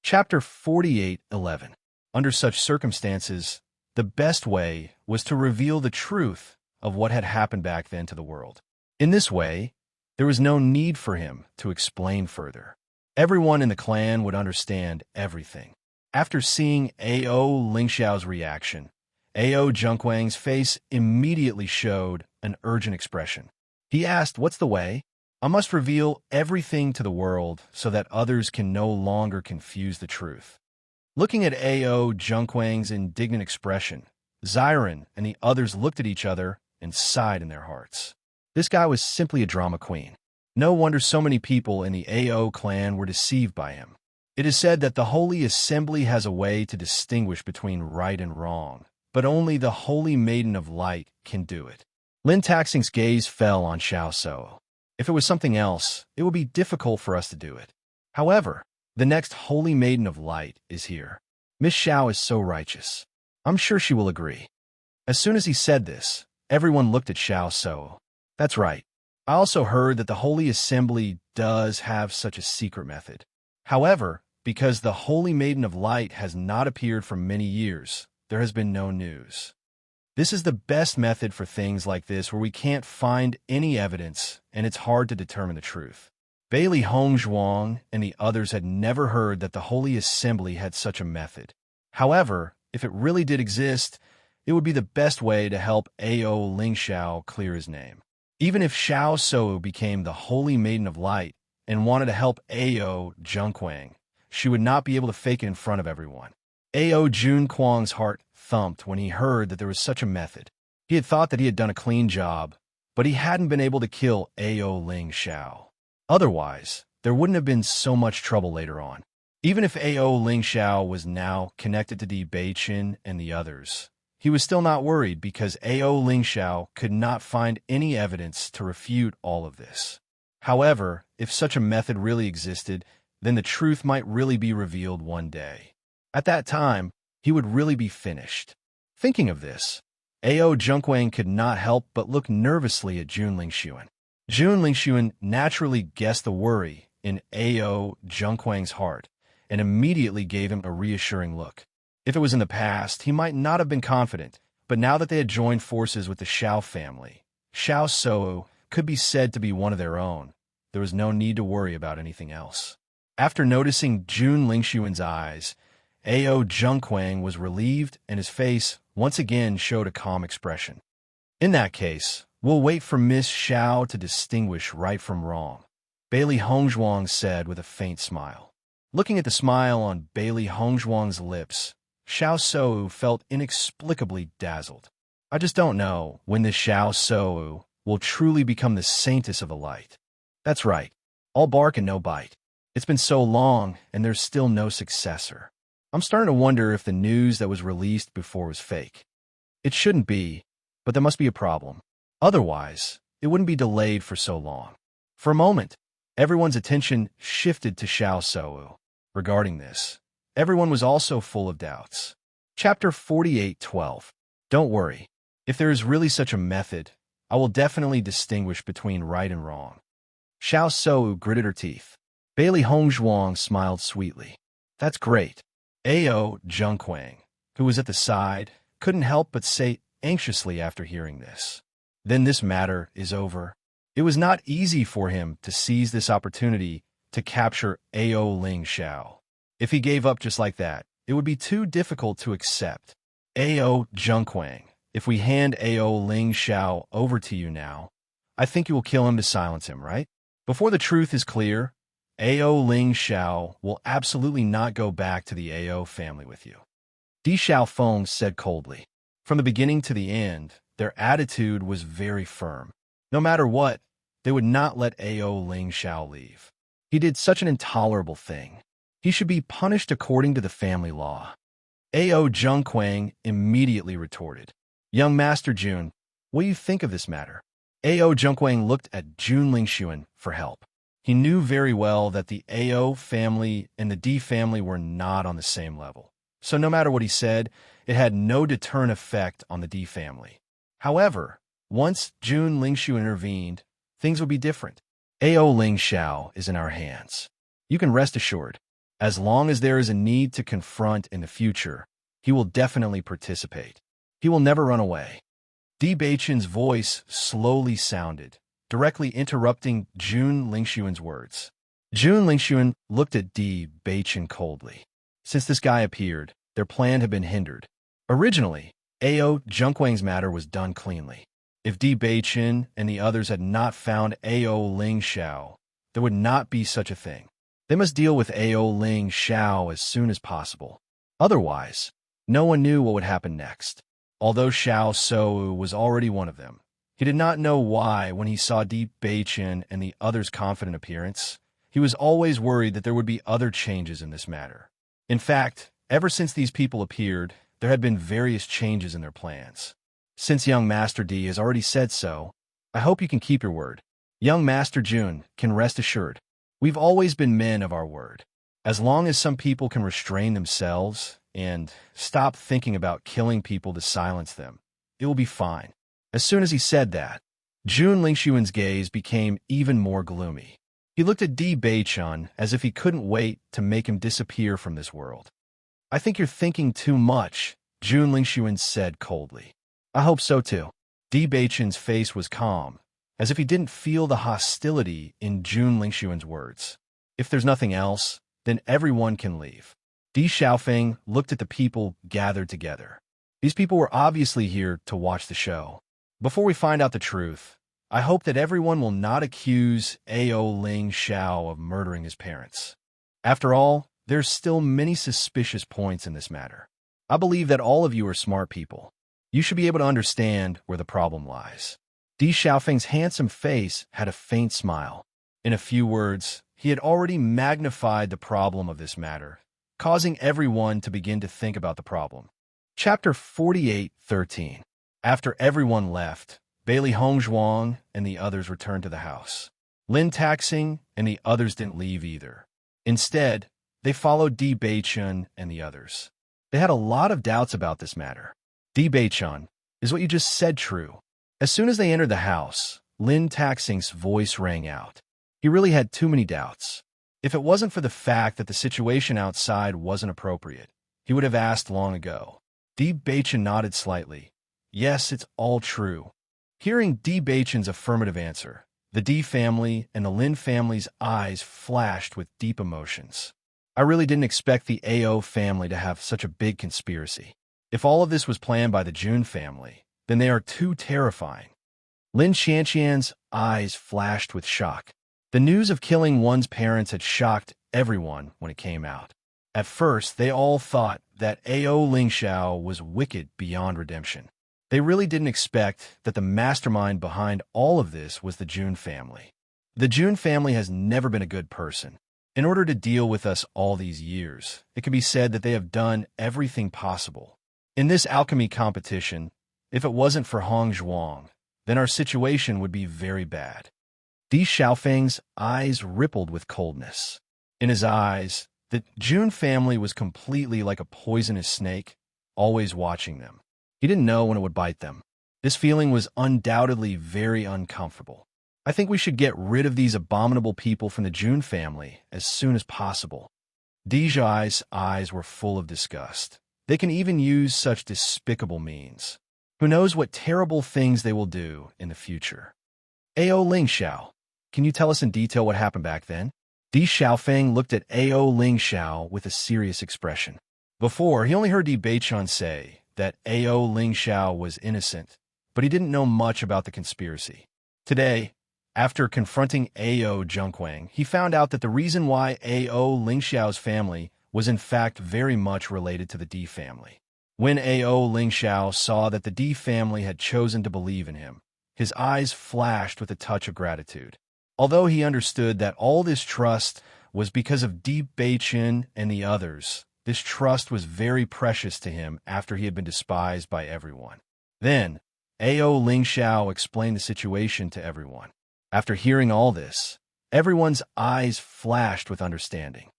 Chapter 48:11. Under such circumstances, the best way was to reveal the truth of what had happened back then to the world. In this way, there was no need for him to explain further. Everyone in the clan would understand everything. After seeing Ao Lingxiao's reaction, Ao Junquang's face immediately showed an urgent expression. He asked, "What's the way?" "I must reveal everything to the world so that others can no longer confuse the truth." Looking at Ao Junquang's indignant expression, Xiren and the others looked at each other and sighed in their hearts. This guy was simply a drama queen. No wonder so many people in the Ao clan were deceived by him. It is said that the Holy Assembly has a way to distinguish between right and wrong, but only the Holy Maiden of Light can do it. Lin Taxing's gaze fell on Xiao Suo. If it was something else, it would be difficult for us to do it. However, the next Holy Maiden of Light is here. Miss Xiao is so righteous. I'm sure she will agree. As soon as he said this, everyone looked at Xiao Suo. That's right. I also heard that the Holy Assembly does have such a secret method. However, because the Holy Maiden of Light has not appeared for many years, there has been no news. This is the best method for things like this where we can't find any evidence and it's hard to determine the truth. Bailey Hongzhuang and the others had never heard that the Holy Assembly had such a method. However, if it really did exist, it would be the best way to help Ao Lingxiao clear his name. Even if Xiao Suo became the Holy Maiden of Light and wanted to help Ao Junquang, she would not be able to fake it in front of everyone. Ao Junquang's heart thumped when he heard that there was such a method. He had thought that he had done a clean job, but he hadn't been able to kill Ao Lingxiao. Otherwise, there wouldn't have been so much trouble later on. Even if Ao Lingxiao was now connected to Di Beichin and the others, he was still not worried because Ao Lingxiao could not find any evidence to refute all of this. However, if such a method really existed, then the truth might really be revealed one day. At that time, he would really be finished. Thinking of this, Ao Junquang could not help but look nervously at Jun Lingxuan. Jun Lingxuan naturally guessed the worry in Ao Junquang's heart and immediately gave him a reassuring look. If it was in the past, he might not have been confident, but now that they had joined forces with the Xiao family, Xiao Suo could be said to be one of their own. There was no need to worry about anything else. After noticing Jun Lingxuan's eyes, Ao Junquang was relieved, and his face once again showed a calm expression. In that case, we'll wait for Miss Xiao to distinguish right from wrong, Bailey Hongzhuang said with a faint smile. Looking at the smile on Bailey Hongzhuang's lips, Xiao Shou felt inexplicably dazzled. I just don't know when this Xiao Shou will truly become the saintess of the light. That's right, all bark and no bite. It's been so long, and there's still no successor. I'm starting to wonder if the news that was released before was fake. It shouldn't be, but there must be a problem. Otherwise, it wouldn't be delayed for so long. For a moment, everyone's attention shifted to Xiao Shou. Regarding this, everyone was also full of doubts. Chapter 48:12. Don't worry. If there is really such a method, I will definitely distinguish between right and wrong. Xiao Shou gritted her teeth. Bailey Hongzhuang smiled sweetly. That's great. Ao Junquang, who was at the side, couldn't help but say anxiously after hearing this. Then this matter is over. It was not easy for him to seize this opportunity to capture Ao Ling Xiao. If he gave up just like that, it would be too difficult to accept. Ao Junquang, if we hand Ao Ling Xiao over to you now, I think you will kill him to silence him, right? Before the truth is clear, Ao Ling Xiao will absolutely not go back to the Ao family with you. Di Xiaofeng said coldly. From the beginning to the end, their attitude was very firm. No matter what, they would not let Ao Ling Xiao leave. He did such an intolerable thing. He should be punished according to the family law. Ao Junquang immediately retorted. Young Master Jun, what do you think of this matter? Ao Junquang looked at Jun Lingxuan for help. He knew very well that the Ao family and the Di family were not on the same level. So no matter what he said, it had no deterrent effect on the Di family. However, once Jun Lingxu intervened, things would be different. Ao Ling Xiao is in our hands. You can rest assured. As long as there is a need to confront in the future, he will definitely participate. He will never run away. Di Beichen's voice slowly sounded, directly interrupting Jun Lingxuan's words. Jun Lingxuan looked at Di Beichen coldly. Since this guy appeared, their plan had been hindered. Originally, Ao Junquang's matter was done cleanly. If Di Beichen and the others had not found Ao Ling Xiao, there would not be such a thing. They must deal with Ao Ling Xiao as soon as possible. Otherwise, no one knew what would happen next. Although Xiao Shou was already one of them, he did not know why when he saw Di Beichen and the others' confident appearance. He was always worried that there would be other changes in this matter. In fact, ever since these people appeared, there had been various changes in their plans. Since young Master Di has already said so, I hope you can keep your word. Young Master Jun can rest assured. We've always been men of our word. As long as some people can restrain themselves and stop thinking about killing people to silence them, it will be fine. As soon as he said that, Jun Lingxuan's gaze became even more gloomy. He looked at Di Beichen as if he couldn't wait to make him disappear from this world. I think you're thinking too much, Jun Lingxuan said coldly. I hope so too. Di Beichen's face was calm, as if he didn't feel the hostility in Jun Lingxuan's words. If there's nothing else, then everyone can leave. Di Xiaofeng looked at the people gathered together. These people were obviously here to watch the show. Before we find out the truth, I hope that everyone will not accuse Ao Ling Xiao of murdering his parents. After all, there's still many suspicious points in this matter. I believe that all of you are smart people. You should be able to understand where the problem lies. Di Xiaofeng's handsome face had a faint smile. In a few words, he had already magnified the problem of this matter, causing everyone to begin to think about the problem. Chapter 48:13. After everyone left, Bailey Hongzhuang and the others returned to the house. Lin Taxing and the others didn't leave either. Instead, they followed Di Beichen and the others. They had a lot of doubts about this matter. Di Beichen, is what you just said true? As soon as they entered the house, Lin Taxing's voice rang out. He really had too many doubts. If it wasn't for the fact that the situation outside wasn't appropriate, he would have asked long ago. Di Beichen nodded slightly. Yes, it's all true. Hearing Di Beichen's affirmative answer, the Di family and the Lin family's eyes flashed with deep emotions. I really didn't expect the AO family to have such a big conspiracy. If all of this was planned by the Jun family, then they are too terrifying. Lin Qianqian's eyes flashed with shock. The news of killing one's parents had shocked everyone when it came out. At first, they all thought that AO Lingxiao was wicked beyond redemption. They really didn't expect that the mastermind behind all of this was the Jun family. The Jun family has never been a good person. In order to deal with us all these years, it can be said that they have done everything possible. In this alchemy competition, if it wasn't for Hong Zhuang, then our situation would be very bad. Di Xiaofeng's eyes rippled with coldness. In his eyes, the Jun family was completely like a poisonous snake, always watching them. He didn't know when it would bite them. This feeling was undoubtedly very uncomfortable. I think we should get rid of these abominable people from the Jun family as soon as possible. Di Zhai's eyes were full of disgust. They can even use such despicable means. Who knows what terrible things they will do in the future? AO Lingxiao, can you tell us in detail what happened back then? Di Xiaofeng looked at AO Lingxiao with a serious expression. Before, he only heard Di Beichun say that AO Lingxiao was innocent, but he didn't know much about the conspiracy. Today, after confronting AO Zhengquang, he found out that the reason why AO Lingxiao's family was in fact very much related to the Di family. When AO Lingxiao saw that the Di family had chosen to believe in him, his eyes flashed with a touch of gratitude. Although he understood that all this trust was because of Di Beichun and the others, this trust was very precious to him after he had been despised by everyone. Then, AO Lingxiao explained the situation to everyone. After hearing all this, everyone's eyes flashed with understanding.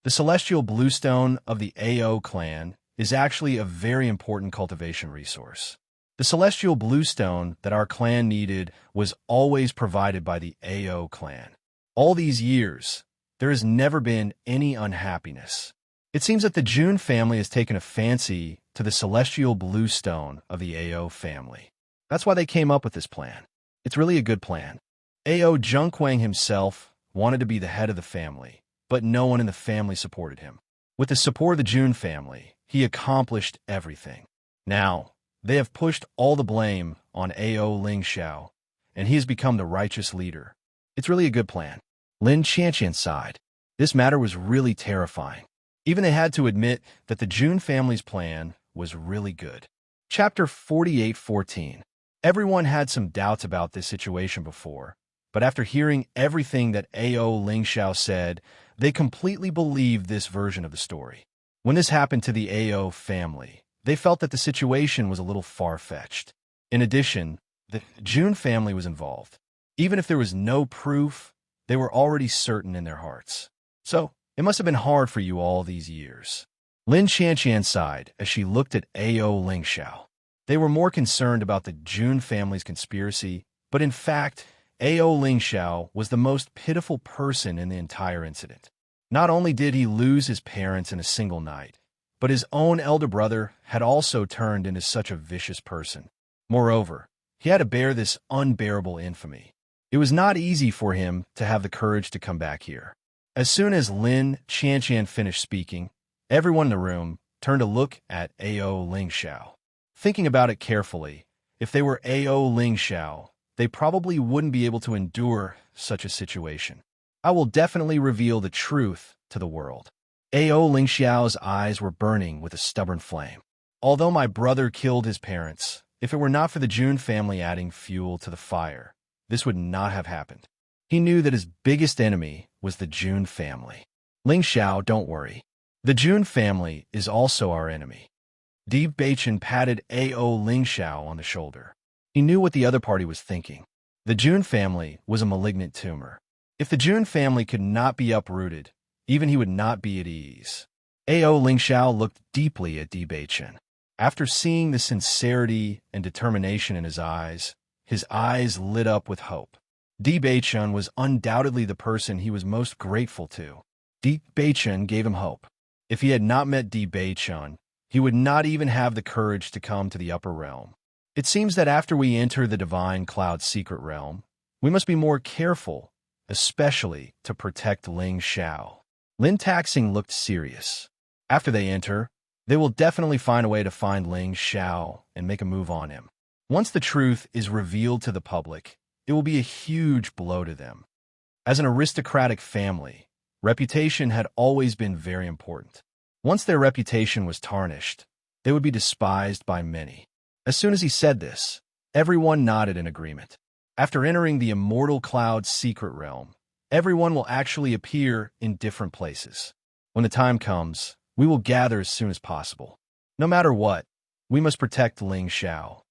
The celestial bluestone of the AO clan is actually a very important cultivation resource. The celestial bluestone that our clan needed was always provided by the AO clan. All these years, there has never been any unhappiness. It seems that the Jun family has taken a fancy to the celestial bluestone of the AO family. That's why they came up with this plan. It's really a good plan. AO Zhengquang himself wanted to be the head of the family, but no one in the family supported him. With the support of the Jun family, he accomplished everything. Now, they have pushed all the blame on AO Lingxiao, and he has become the righteous leader. It's really a good plan. Lin Qianqian sighed. This matter was really terrifying. Even they had to admit that the Jun family's plan was really good. Chapter 48:14. Everyone had some doubts about this situation before, but after hearing everything that AO Lingxiao said, they completely believed this version of the story. When this happened to the AO family, they felt that the situation was a little far-fetched. In addition, the Jun family was involved. Even if there was no proof, they were already certain in their hearts. So, it must have been hard for you all these years. Lin Qianqian sighed as she looked at AO Lingxiao. They were more concerned about the Jun family's conspiracy, but in fact, AO Lingxiao was the most pitiful person in the entire incident. Not only did he lose his parents in a single night, but his own elder brother had also turned into such a vicious person. Moreover, he had to bear this unbearable infamy. It was not easy for him to have the courage to come back here. As soon as Lin Qianqian finished speaking, everyone in the room turned to look at AO Lingxiao. Thinking about it carefully, if they were AO Lingxiao, they probably wouldn't be able to endure such a situation. I will definitely reveal the truth to the world. AO Lingxiao's eyes were burning with a stubborn flame. Although my brother killed his parents, if it were not for the Jun family adding fuel to the fire, this would not have happened. He knew that his biggest enemy was the Jun family. Lingxiao, don't worry. The Jun family is also our enemy. Di Beichun patted AO Lingxiao on the shoulder. He knew what the other party was thinking. The Jun family was a malignant tumor. If the Jun family could not be uprooted, even he would not be at ease. AO Lingxiao looked deeply at Di Beichun. After seeing the sincerity and determination in his eyes lit up with hope. Di Beichun was undoubtedly the person he was most grateful to. Di Beichun gave him hope. If he had not met Di Beichun, he would not even have the courage to come to the upper realm. It seems that after we enter the Divine Cloud's secret realm, we must be more careful, especially to protect Lingxiao. Lin Taxing looked serious. After they enter, they will definitely find a way to find Ling Xiao and make a move on him. Once the truth is revealed to the public, it will be a huge blow to them. As an aristocratic family, reputation had always been very important. Once their reputation was tarnished, they would be despised by many. As soon as he said this, everyone nodded in agreement. After entering the immortal cloud's secret realm, everyone will actually appear in different places. When the time comes, we will gather as soon as possible. No matter what, we must protect Ling Xiao.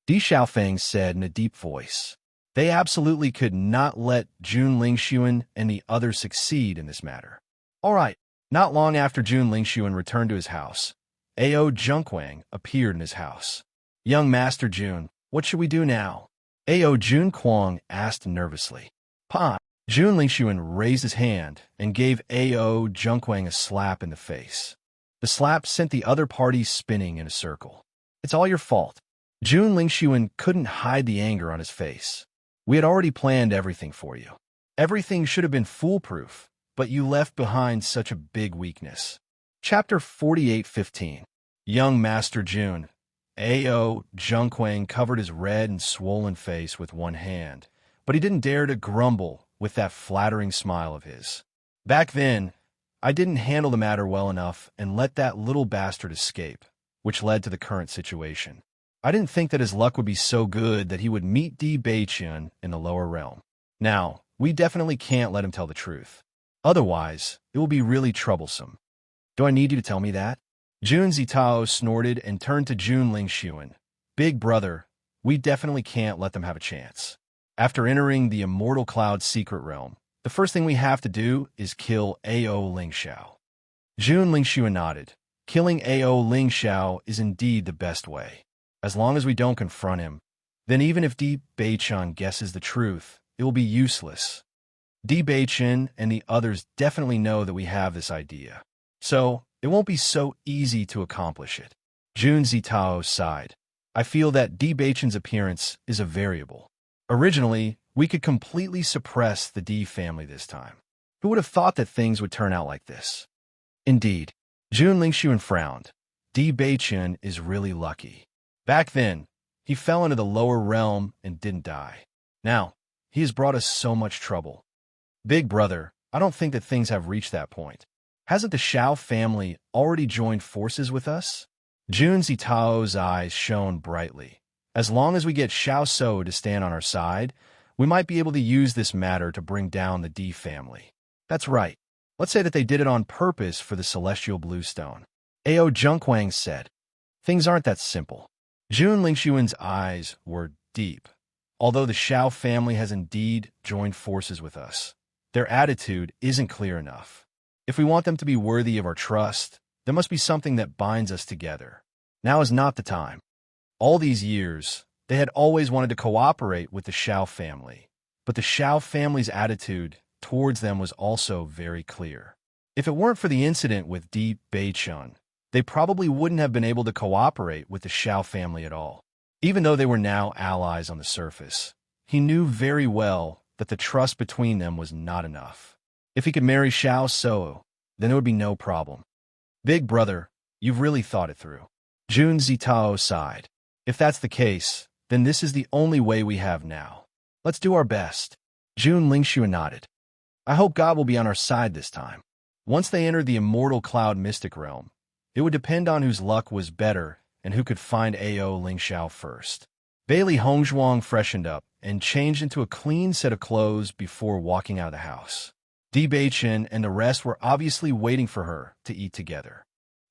Di Xiaofeng said in a deep voice. They absolutely could not let Jun Lingxuan and the others succeed in this matter. All right, not long after Jun Lingxuan returned to his house, Ao Junquang appeared in his house. Young Master Jun, what should we do now? Ao Junquang asked nervously. Pa. Jun Lingxuan raised his hand and gave Ao Junquang a slap in the face. The slap sent the other party spinning in a circle. It's all your fault. Jun Lingxuan couldn't hide the anger on his face. We had already planned everything for you. Everything should have been foolproof, but you left behind such a big weakness. Chapter 48:15. Young Master Jun. Ao Junquang covered his red and swollen face with one hand, but he didn't dare to grumble with that flattering smile of his. Back then, I didn't handle the matter well enough and let that little bastard escape, which led to the current situation. I didn't think that his luck would be so good that he would meet Di Beiqian in the lower realm. Now, we definitely can't let him tell the truth. Otherwise, it will be really troublesome. Do I need you to tell me that? Jun Zitao snorted and turned to Jun Lingxuan. Big brother, we definitely can't let them have a chance. After entering the immortal cloud's secret realm, the first thing we have to do is kill Ao Lingxiao. Jun Lingxuan nodded. Killing Ao Lingxiao is indeed the best way. As long as we don't confront him, then even if Di Beiqian guesses the truth, it will be useless. Di Beiqian and the others definitely know that we have this idea, so it won't be so easy to accomplish it. Jun Zitao sighed. I feel that Di Beiqian's appearance is a variable. Originally, we could completely suppress the Di family this time. Who would have thought that things would turn out like this? Indeed. Jun Lingxuan frowned. Di Beiqian is really lucky. Back then, he fell into the lower realm and didn't die. Now, he has brought us so much trouble. Big brother, I don't think that things have reached that point. Hasn't the Xiao family already joined forces with us? Jun Zitao's eyes shone brightly. As long as we get Xiao So to stand on our side, we might be able to use this matter to bring down the Di family. That's right. Let's say that they did it on purpose for the celestial bluestone. Ao Junquang said. Things aren't that simple. Jun Lingxuan's eyes were deep. Although the Xiao family has indeed joined forces with us, their attitude isn't clear enough. If we want them to be worthy of our trust, there must be something that binds us together. Now is not the time. All these years, they had always wanted to cooperate with the Xiao family, but the Xiao family's attitude towards them was also very clear. If it weren't for the incident with Di Beiqian, they probably wouldn't have been able to cooperate with the Xiao family at all. Even though they were now allies on the surface, he knew very well that the trust between them was not enough. If he could marry Xiao So, then there would be no problem. Big brother, you've really thought it through. Jun Zitao sighed. If that's the case, then this is the only way we have now. Let's do our best. Jun Lingxuan nodded. I hope God will be on our side this time. Once they entered the immortal cloud mystic realm, it would depend on whose luck was better and who could find Ao Lingxiao first. Bailey Hongzhuang freshened up and changed into a clean set of clothes before walking out of the house. Di Beiqian and the rest were obviously waiting for her to eat together.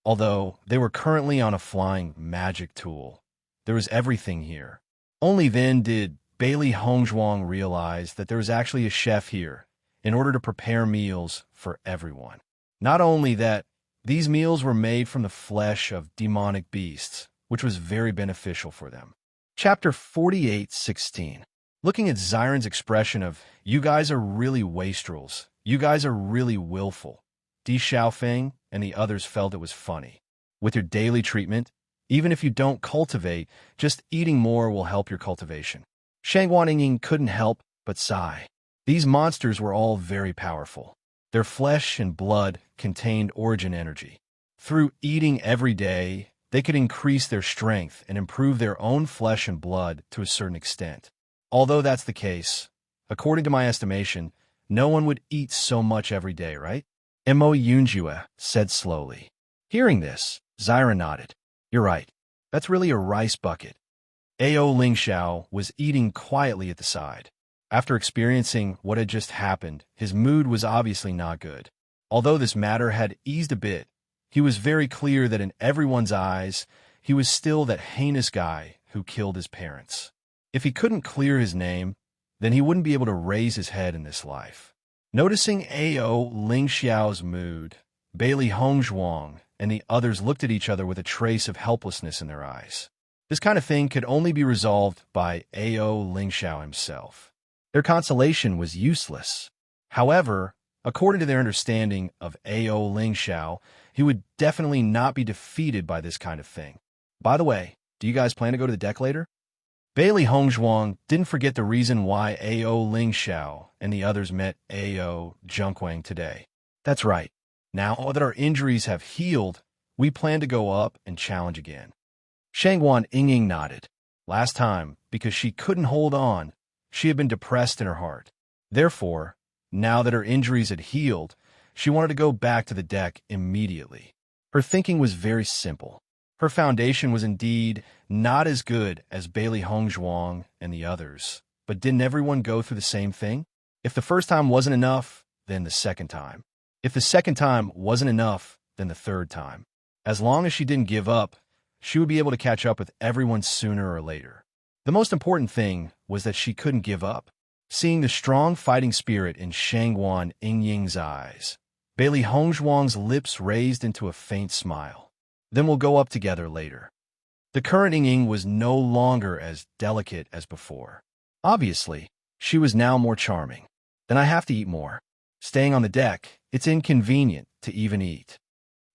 Although they were currently on a flying magic tool, there was everything here. Only then did Bailey Hongzhuang realize that there was actually a chef here in order to prepare meals for everyone. Not only that, these meals were made from the flesh of demonic beasts, which was very beneficial for them. Chapter 48:16. Looking at Xiren's expression of, you guys are really wastrels, you guys are really willful, Di Xiaofeng and the others felt it was funny. With your daily treatment, even if you don't cultivate, just eating more will help your cultivation. Shang Guanying couldn't help but sigh. These monsters were all very powerful. Their flesh and blood contained origin energy. Through eating every day, they could increase their strength and improve their own flesh and blood to a certain extent. Although that's the case, according to my estimation, no one would eat so much every day, right? Mo Yunjue said slowly. Hearing this, Zyra nodded. You're right. That's really a rice bucket. Ao Lingxiao was eating quietly at the side. After experiencing what had just happened, his mood was obviously not good. Although this matter had eased a bit, he was very clear that in everyone's eyes, he was still that heinous guy who killed his parents. If he couldn't clear his name, then he wouldn't be able to raise his head in this life. Noticing Ao Lingxiao's mood, Bailey Hongzhuang and the others looked at each other with a trace of helplessness in their eyes. This kind of thing could only be resolved by Ao Lingxiao himself. Their consolation was useless. However, according to their understanding of Ao Lingxiao, he would definitely not be defeated by this kind of thing. By the way, do you guys plan to go to the deck later? Bailey Hongzhuang didn't forget the reason why Ao Lingxiao and the others met Ao Junquang today. That's right. Now that our injuries have healed, we plan to go up and challenge again. Shangguan Yingying nodded. Last time, because she couldn't hold on, she had been depressed in her heart. Therefore, now that her injuries had healed, she wanted to go back to the deck immediately. Her thinking was very simple. Her foundation was indeed not as good as Bailey Hongzhuang and the others, but didn't everyone go through the same thing? If the first time wasn't enough, then the second time. If the second time wasn't enough, then the third time. As long as she didn't give up, she would be able to catch up with everyone sooner or later. The most important thing was that she couldn't give up. Seeing the strong fighting spirit in Shangguan Yingying's eyes, Bailey Hongzhuang's lips raised into a faint smile. Then we'll go up together later. The current Yingying was no longer as delicate as before. Obviously, she was now more charming. Then I have to eat more. Staying on the deck, it's inconvenient to even eat.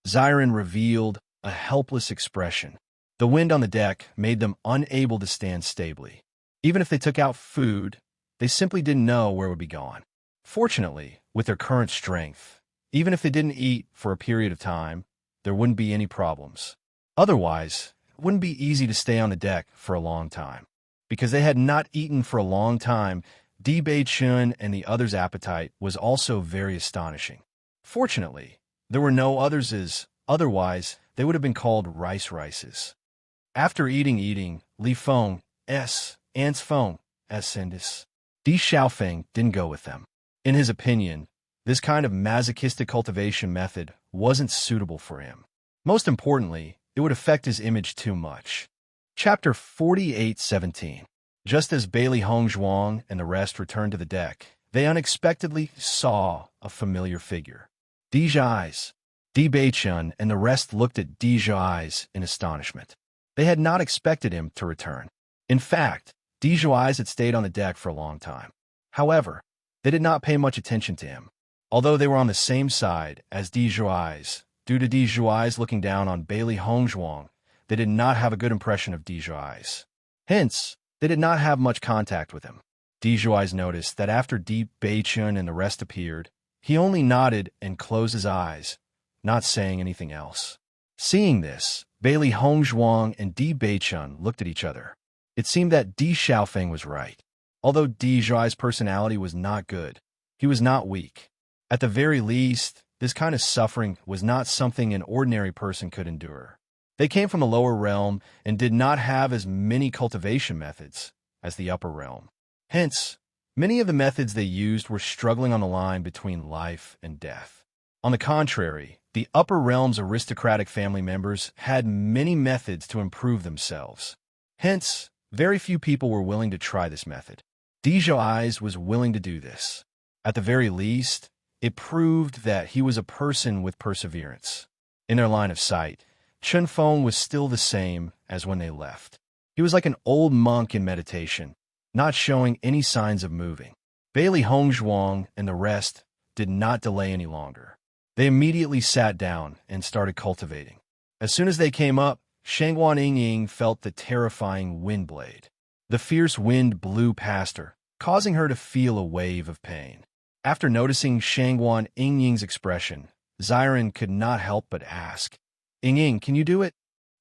Zyron revealed a helpless expression. The wind on the deck made them unable to stand stably. Even if they took out food, they simply didn't know where it would be gone. Fortunately, with their current strength, even if they didn't eat for a period of time, there wouldn't be any problems. Otherwise, it wouldn't be easy to stay on the deck for a long time. Because they had not eaten for a long time, Di Beichun and the others' appetite was also very astonishing. Fortunately, there were no others, otherwise they would have been called rices. After eating, Li Feng, Ants Feng, Sindis. Di Xiaofeng didn't go with them. In his opinion, this kind of masochistic cultivation method wasn't suitable for him. Most importantly, it would affect his image too much. Chapter 48:17. Just as Bailey Hongzhuang and the rest returned to the deck, they unexpectedly saw a familiar figure. Di Zhai's. Di Beichun and the rest looked at Di Zhai's in astonishment. They had not expected him to return. In fact, Di Zhai's had stayed on the deck for a long time. However, they did not pay much attention to him. Although they were on the same side as Di Zhai's, due to Di Zhai's looking down on Bailey Hongzhuang, they did not have a good impression of Di Zhai's. Hence, they did not have much contact with him. Di Zhai's noticed that after Di Beichun and the rest appeared, he only nodded and closed his eyes, not saying anything else. Seeing this, Bailey Hongzhuang and Di Beichun looked at each other. It seemed that Di Xiaofeng was right. Although Di Zhai's personality was not good, he was not weak. At the very least, this kind of suffering was not something an ordinary person could endure. They came from a lower realm and did not have as many cultivation methods as the upper realm. Hence, many of the methods they used were struggling on the line between life and death. On the contrary, the upper realm's aristocratic family members had many methods to improve themselves. Hence, very few people were willing to try this method. Di Zhai's was willing to do this. At the very least, it proved that he was a person with perseverance. In their line of sight, Chen Feng was still the same as when they left. He was like an old monk in meditation, not showing any signs of moving. Bailey Hongzhuang and the rest did not delay any longer. They immediately sat down and started cultivating. As soon as they came up, Shangguan Yingying felt the terrifying wind blade. The fierce wind blew past her, causing her to feel a wave of pain. After noticing Shangguan Yingying's expression, Xiren could not help but ask, Yingying, can you do it?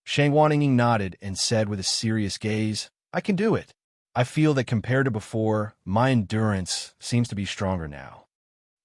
Shangguan Yingying nodded and said with a serious gaze, I can do it. I feel that compared to before, my endurance seems to be stronger now.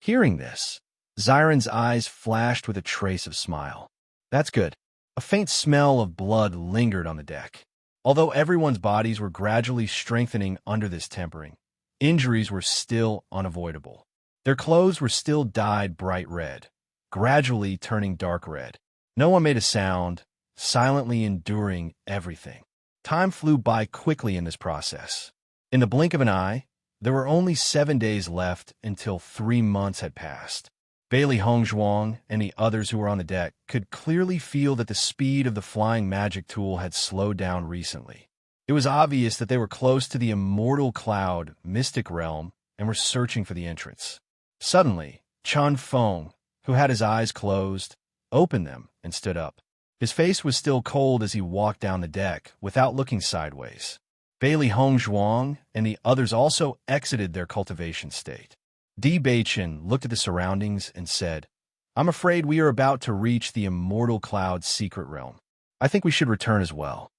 Hearing this, Xiren's eyes flashed with a trace of smile. That's good. A faint smell of blood lingered on the deck. Although everyone's bodies were gradually strengthening under this tempering, injuries were still unavoidable. Their clothes were still dyed bright red, gradually turning dark red. No one made a sound, silently enduring everything. Time flew by quickly in this process. In the blink of an eye, there were only 7 days left until 3 months had passed. Bailey Hongzhuang and the others who were on the deck could clearly feel that the speed of the flying magic tool had slowed down recently. It was obvious that they were close to the immortal cloud, mystic realm, and were searching for the entrance. Suddenly, Chan Feng, who had his eyes closed, opened them and stood up. His face was still cold as he walked down the deck without looking sideways. Bailey Hongzhuang and the others also exited their cultivation state. Di Beichen looked at the surroundings and said, I'm afraid we are about to reach the immortal cloud's secret realm. I think we should return as well.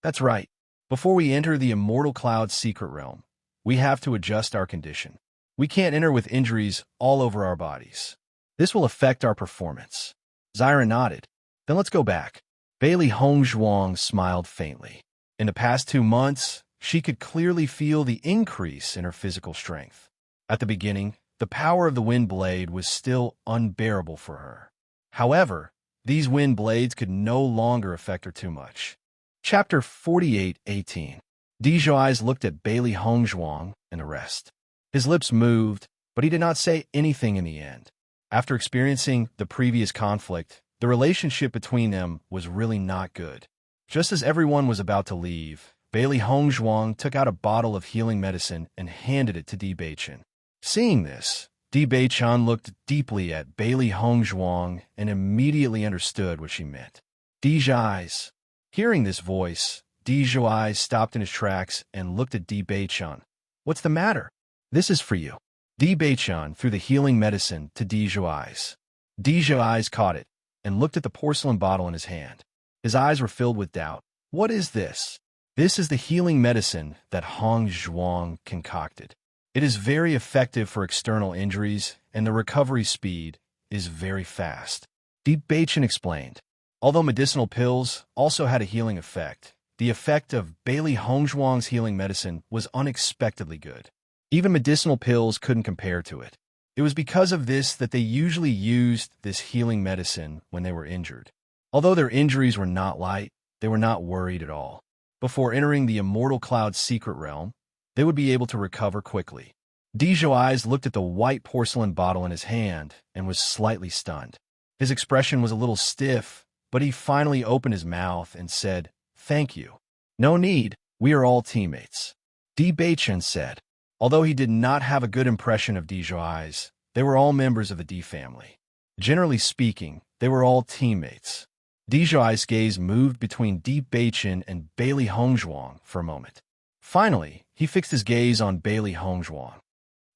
That's right. Before we enter the immortal cloud's secret realm, we have to adjust our condition. We can't enter with injuries all over our bodies. This will affect our performance. Xiren nodded. Then let's go back. Bailey Hongzhuang smiled faintly. In the past 2 months, she could clearly feel the increase in her physical strength. At the beginning, the power of the wind blade was still unbearable for her. However, these wind blades could no longer affect her too much. Chapter 48:18. Di Zhuai's looked at Bailey Hongzhuang and the rest. His lips moved, but he did not say anything in the end. After experiencing the previous conflict, the relationship between them was really not good. Just as everyone was about to leave, Bailey Hongzhuang took out a bottle of healing medicine and handed it to Di Beichen. Seeing this, Di Beichen looked deeply at Bailey Hongzhuang and immediately understood what she meant. Di Zhuai's. Hearing this voice, Di Zhuai stopped in his tracks and looked at Di Beichen. What's the matter? This is for you. Di Beichen threw the healing medicine to Di Zhuai's. Di Zhuai's caught it and looked at the porcelain bottle in his hand. His eyes were filled with doubt. What is this? This is the healing medicine that Hongzhuang concocted. It is very effective for external injuries, and the recovery speed is very fast. Di Beichen explained. Although medicinal pills also had a healing effect, the effect of Bailey Hongzhuang's healing medicine was unexpectedly good. Even medicinal pills couldn't compare to it. It was because of this that they usually used this healing medicine when they were injured. Although their injuries were not light, they were not worried at all. Before entering the immortal cloud's secret realm, they would be able to recover quickly. Di Zhuai's looked at the white porcelain bottle in his hand and was slightly stunned. His expression was a little stiff, but he finally opened his mouth and said, Thank you. No need, we are all teammates. Di Beichen said. Although he did not have a good impression of Di Zhuai's, they were all members of the Di family. Generally speaking, they were all teammates. Di Zhuai's gaze moved between Di Beichen and Bailey Hongzhuang for a moment. Finally, he fixed his gaze on Bailey Hongzhuang.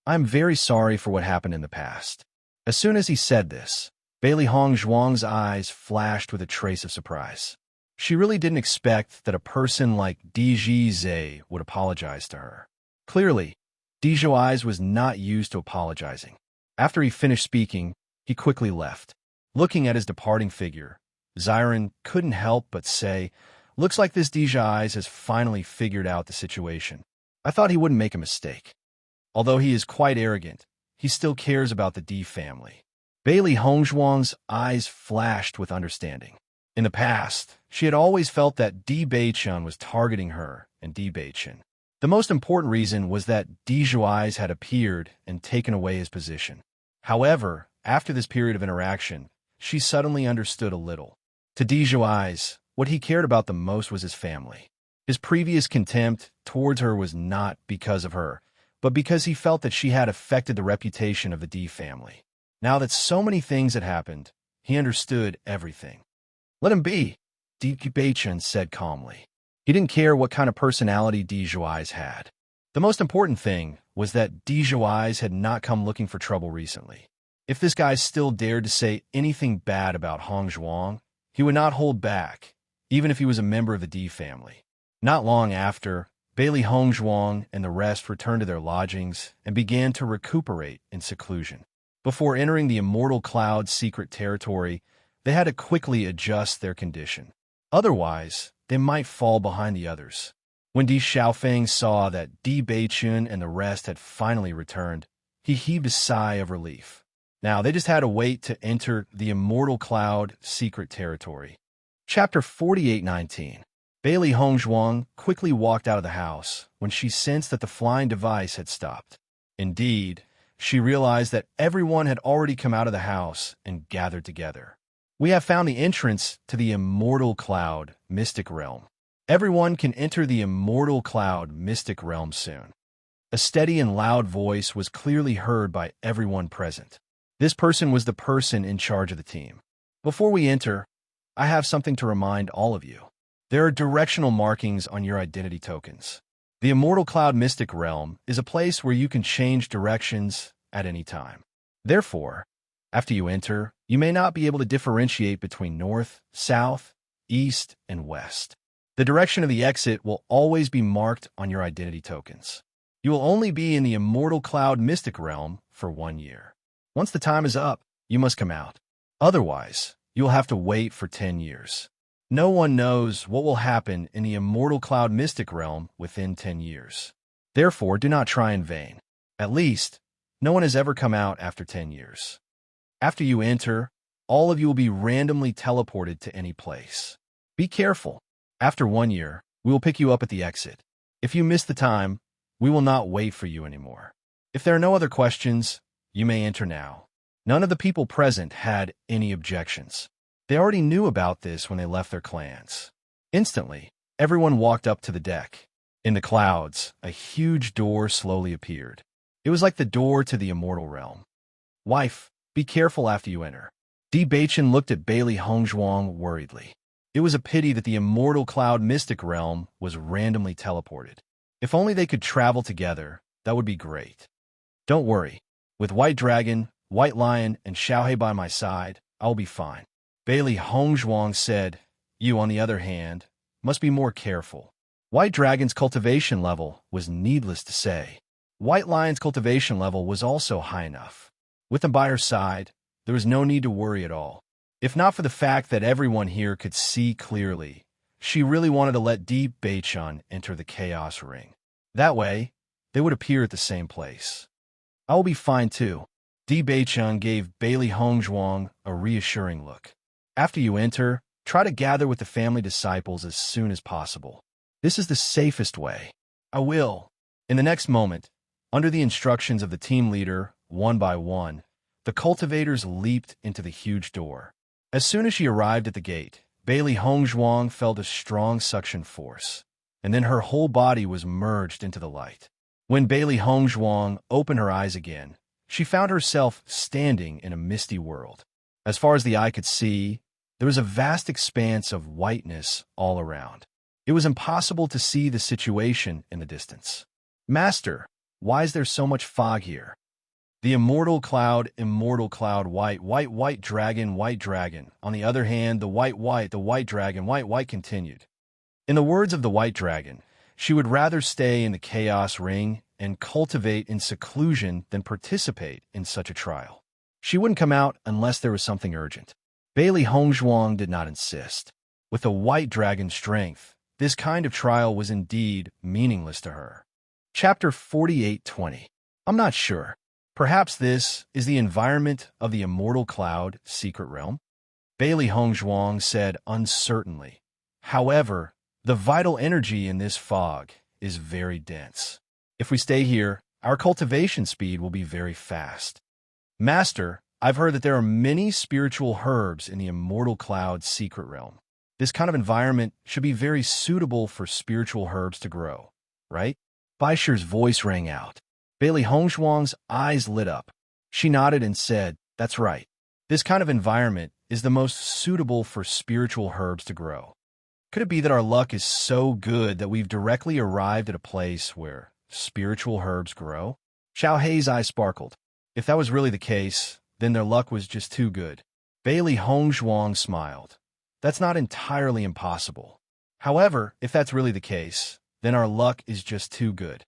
I am very sorry for what happened in the past. As soon as he said this, Bailey Hongzhuang's eyes flashed with a trace of surprise. She really didn't expect that a person like Di Zhi would apologize to her. Clearly, Di Zhuai's was not used to apologizing. After he finished speaking, he quickly left. Looking at his departing figure, Xiren couldn't help but say, Looks like this Di Zhuai's has finally figured out the situation. I thought he wouldn't make a mistake. Although he is quite arrogant, he still cares about the Di family. Bailey Hongzhuang's eyes flashed with understanding. In the past, she had always felt that Di Beichen was targeting her and Di Beichen. The most important reason was that Di Zhuai's had appeared and taken away his position. However, after this period of interaction, she suddenly understood a little. To Di Zhuai's, what he cared about the most was his family. His previous contempt towards her was not because of her, but because he felt that she had affected the reputation of the Di family. Now that so many things had happened, he understood everything. Let him be, Di Beichen said calmly. He didn't care what kind of personality Di Zhuai's had. The most important thing was that Dijouais had not come looking for trouble recently. If this guy still dared to say anything bad about Hong Zhuang, he would not hold back, even if he was a member of the Di family. Not long after, Bailey Hong Zhuang and the rest returned to their lodgings and began to recuperate in seclusion. Before entering the Immortal Cloud's secret territory, they had to quickly adjust their condition. Otherwise, they might fall behind the others. When Di Xiaofeng saw that Di Beichun and the rest had finally returned, he heaved a sigh of relief. Now, they just had to wait to enter the Immortal Cloud secret territory. Chapter 48:19. Bailey Hongzhuang quickly walked out of the house when she sensed that the flying device had stopped. Indeed, she realized that everyone had already come out of the house and gathered together. We have found the entrance to the Immortal Cloud Mystic Realm. Everyone can enter the Immortal Cloud Mystic Realm soon. A steady and loud voice was clearly heard by everyone present. This person was the person in charge of the team. Before we enter, I have something to remind all of you. There are directional markings on your identity tokens. The Immortal Cloud Mystic Realm is a place where you can change directions at any time. Therefore, after you enter, you may not be able to differentiate between north, south, east, and west. The direction of the exit will always be marked on your identity tokens. You will only be in the Immortal Cloud Mystic Realm for 1 year. Once the time is up, you must come out. Otherwise, you will have to wait for 10 years. No one knows what will happen in the Immortal Cloud Mystic Realm within 10 years. Therefore, do not try in vain. At least, no one has ever come out after 10 years. After you enter, all of you will be randomly teleported to any place. Be careful. After 1 year, we will pick you up at the exit. If you miss the time, we will not wait for you anymore. If there are no other questions, you may enter now. None of the people present had any objections. They already knew about this when they left their clans. Instantly, everyone walked up to the deck. In the clouds, a huge door slowly appeared. It was like the door to the Immortal Realm. Wife, be careful after you enter. Di Beichen looked at Bailey Hongzhuang worriedly. It was a pity that the Immortal Cloud Mystic Realm was randomly teleported. If only they could travel together, that would be great. Don't worry. With White Dragon, White Lion, and Xiaohe by my side, I'll be fine. Bailey Hongzhuang said, you, on the other hand, must be more careful. White Dragon's cultivation level was needless to say. White Lion's cultivation level was also high enough. With them by her side, there was no need to worry at all. If not for the fact that everyone here could see clearly, she really wanted to let Di Beichun enter the Chaos Ring. That way, they would appear at the same place. I will be fine too. Di Beichun gave Bailey Hongzhuang a reassuring look. After you enter, try to gather with the family disciples as soon as possible. This is the safest way. I will. In the next moment, under the instructions of the team leader, one by one, the cultivators leaped into the huge door. As soon as she arrived at the gate, Bailey Hongzhuang felt a strong suction force, and then her whole body was merged into the light. When Bailey Hongzhuang opened her eyes again, she found herself standing in a misty world. As far as the eye could see, there was a vast expanse of whiteness all around. It was impossible to see the situation in the distance. Master, why is there so much fog here? The Immortal Cloud, white dragon. On the other hand, the white dragon, white continued. In the words of the white dragon, she would rather stay in the Chaos Ring and cultivate in seclusion than participate in such a trial. She wouldn't come out unless there was something urgent. Bailey Hongzhuang did not insist. With the white dragon's strength, this kind of trial was indeed meaningless to her. Chapter 48:20. I'm not sure. Perhaps this is the environment of the Immortal Cloud secret realm? Bailey Hongzhuang said uncertainly. However, the vital energy in this fog is very dense. If we stay here, our cultivation speed will be very fast. Master, I've heard that there are many spiritual herbs in the Immortal Cloud secret realm. This kind of environment should be very suitable for spiritual herbs to grow, right? Baishir's voice rang out. Bailey Hongzhuang's eyes lit up. She nodded and said, that's right. This kind of environment is the most suitable for spiritual herbs to grow. Could it be that our luck is so good that we've directly arrived at a place where spiritual herbs grow? Xiao Hei's eyes sparkled. If that was really the case, then their luck was just too good. Bailey Hongzhuang smiled. That's not entirely impossible. However, if that's really the case, then our luck is just too good.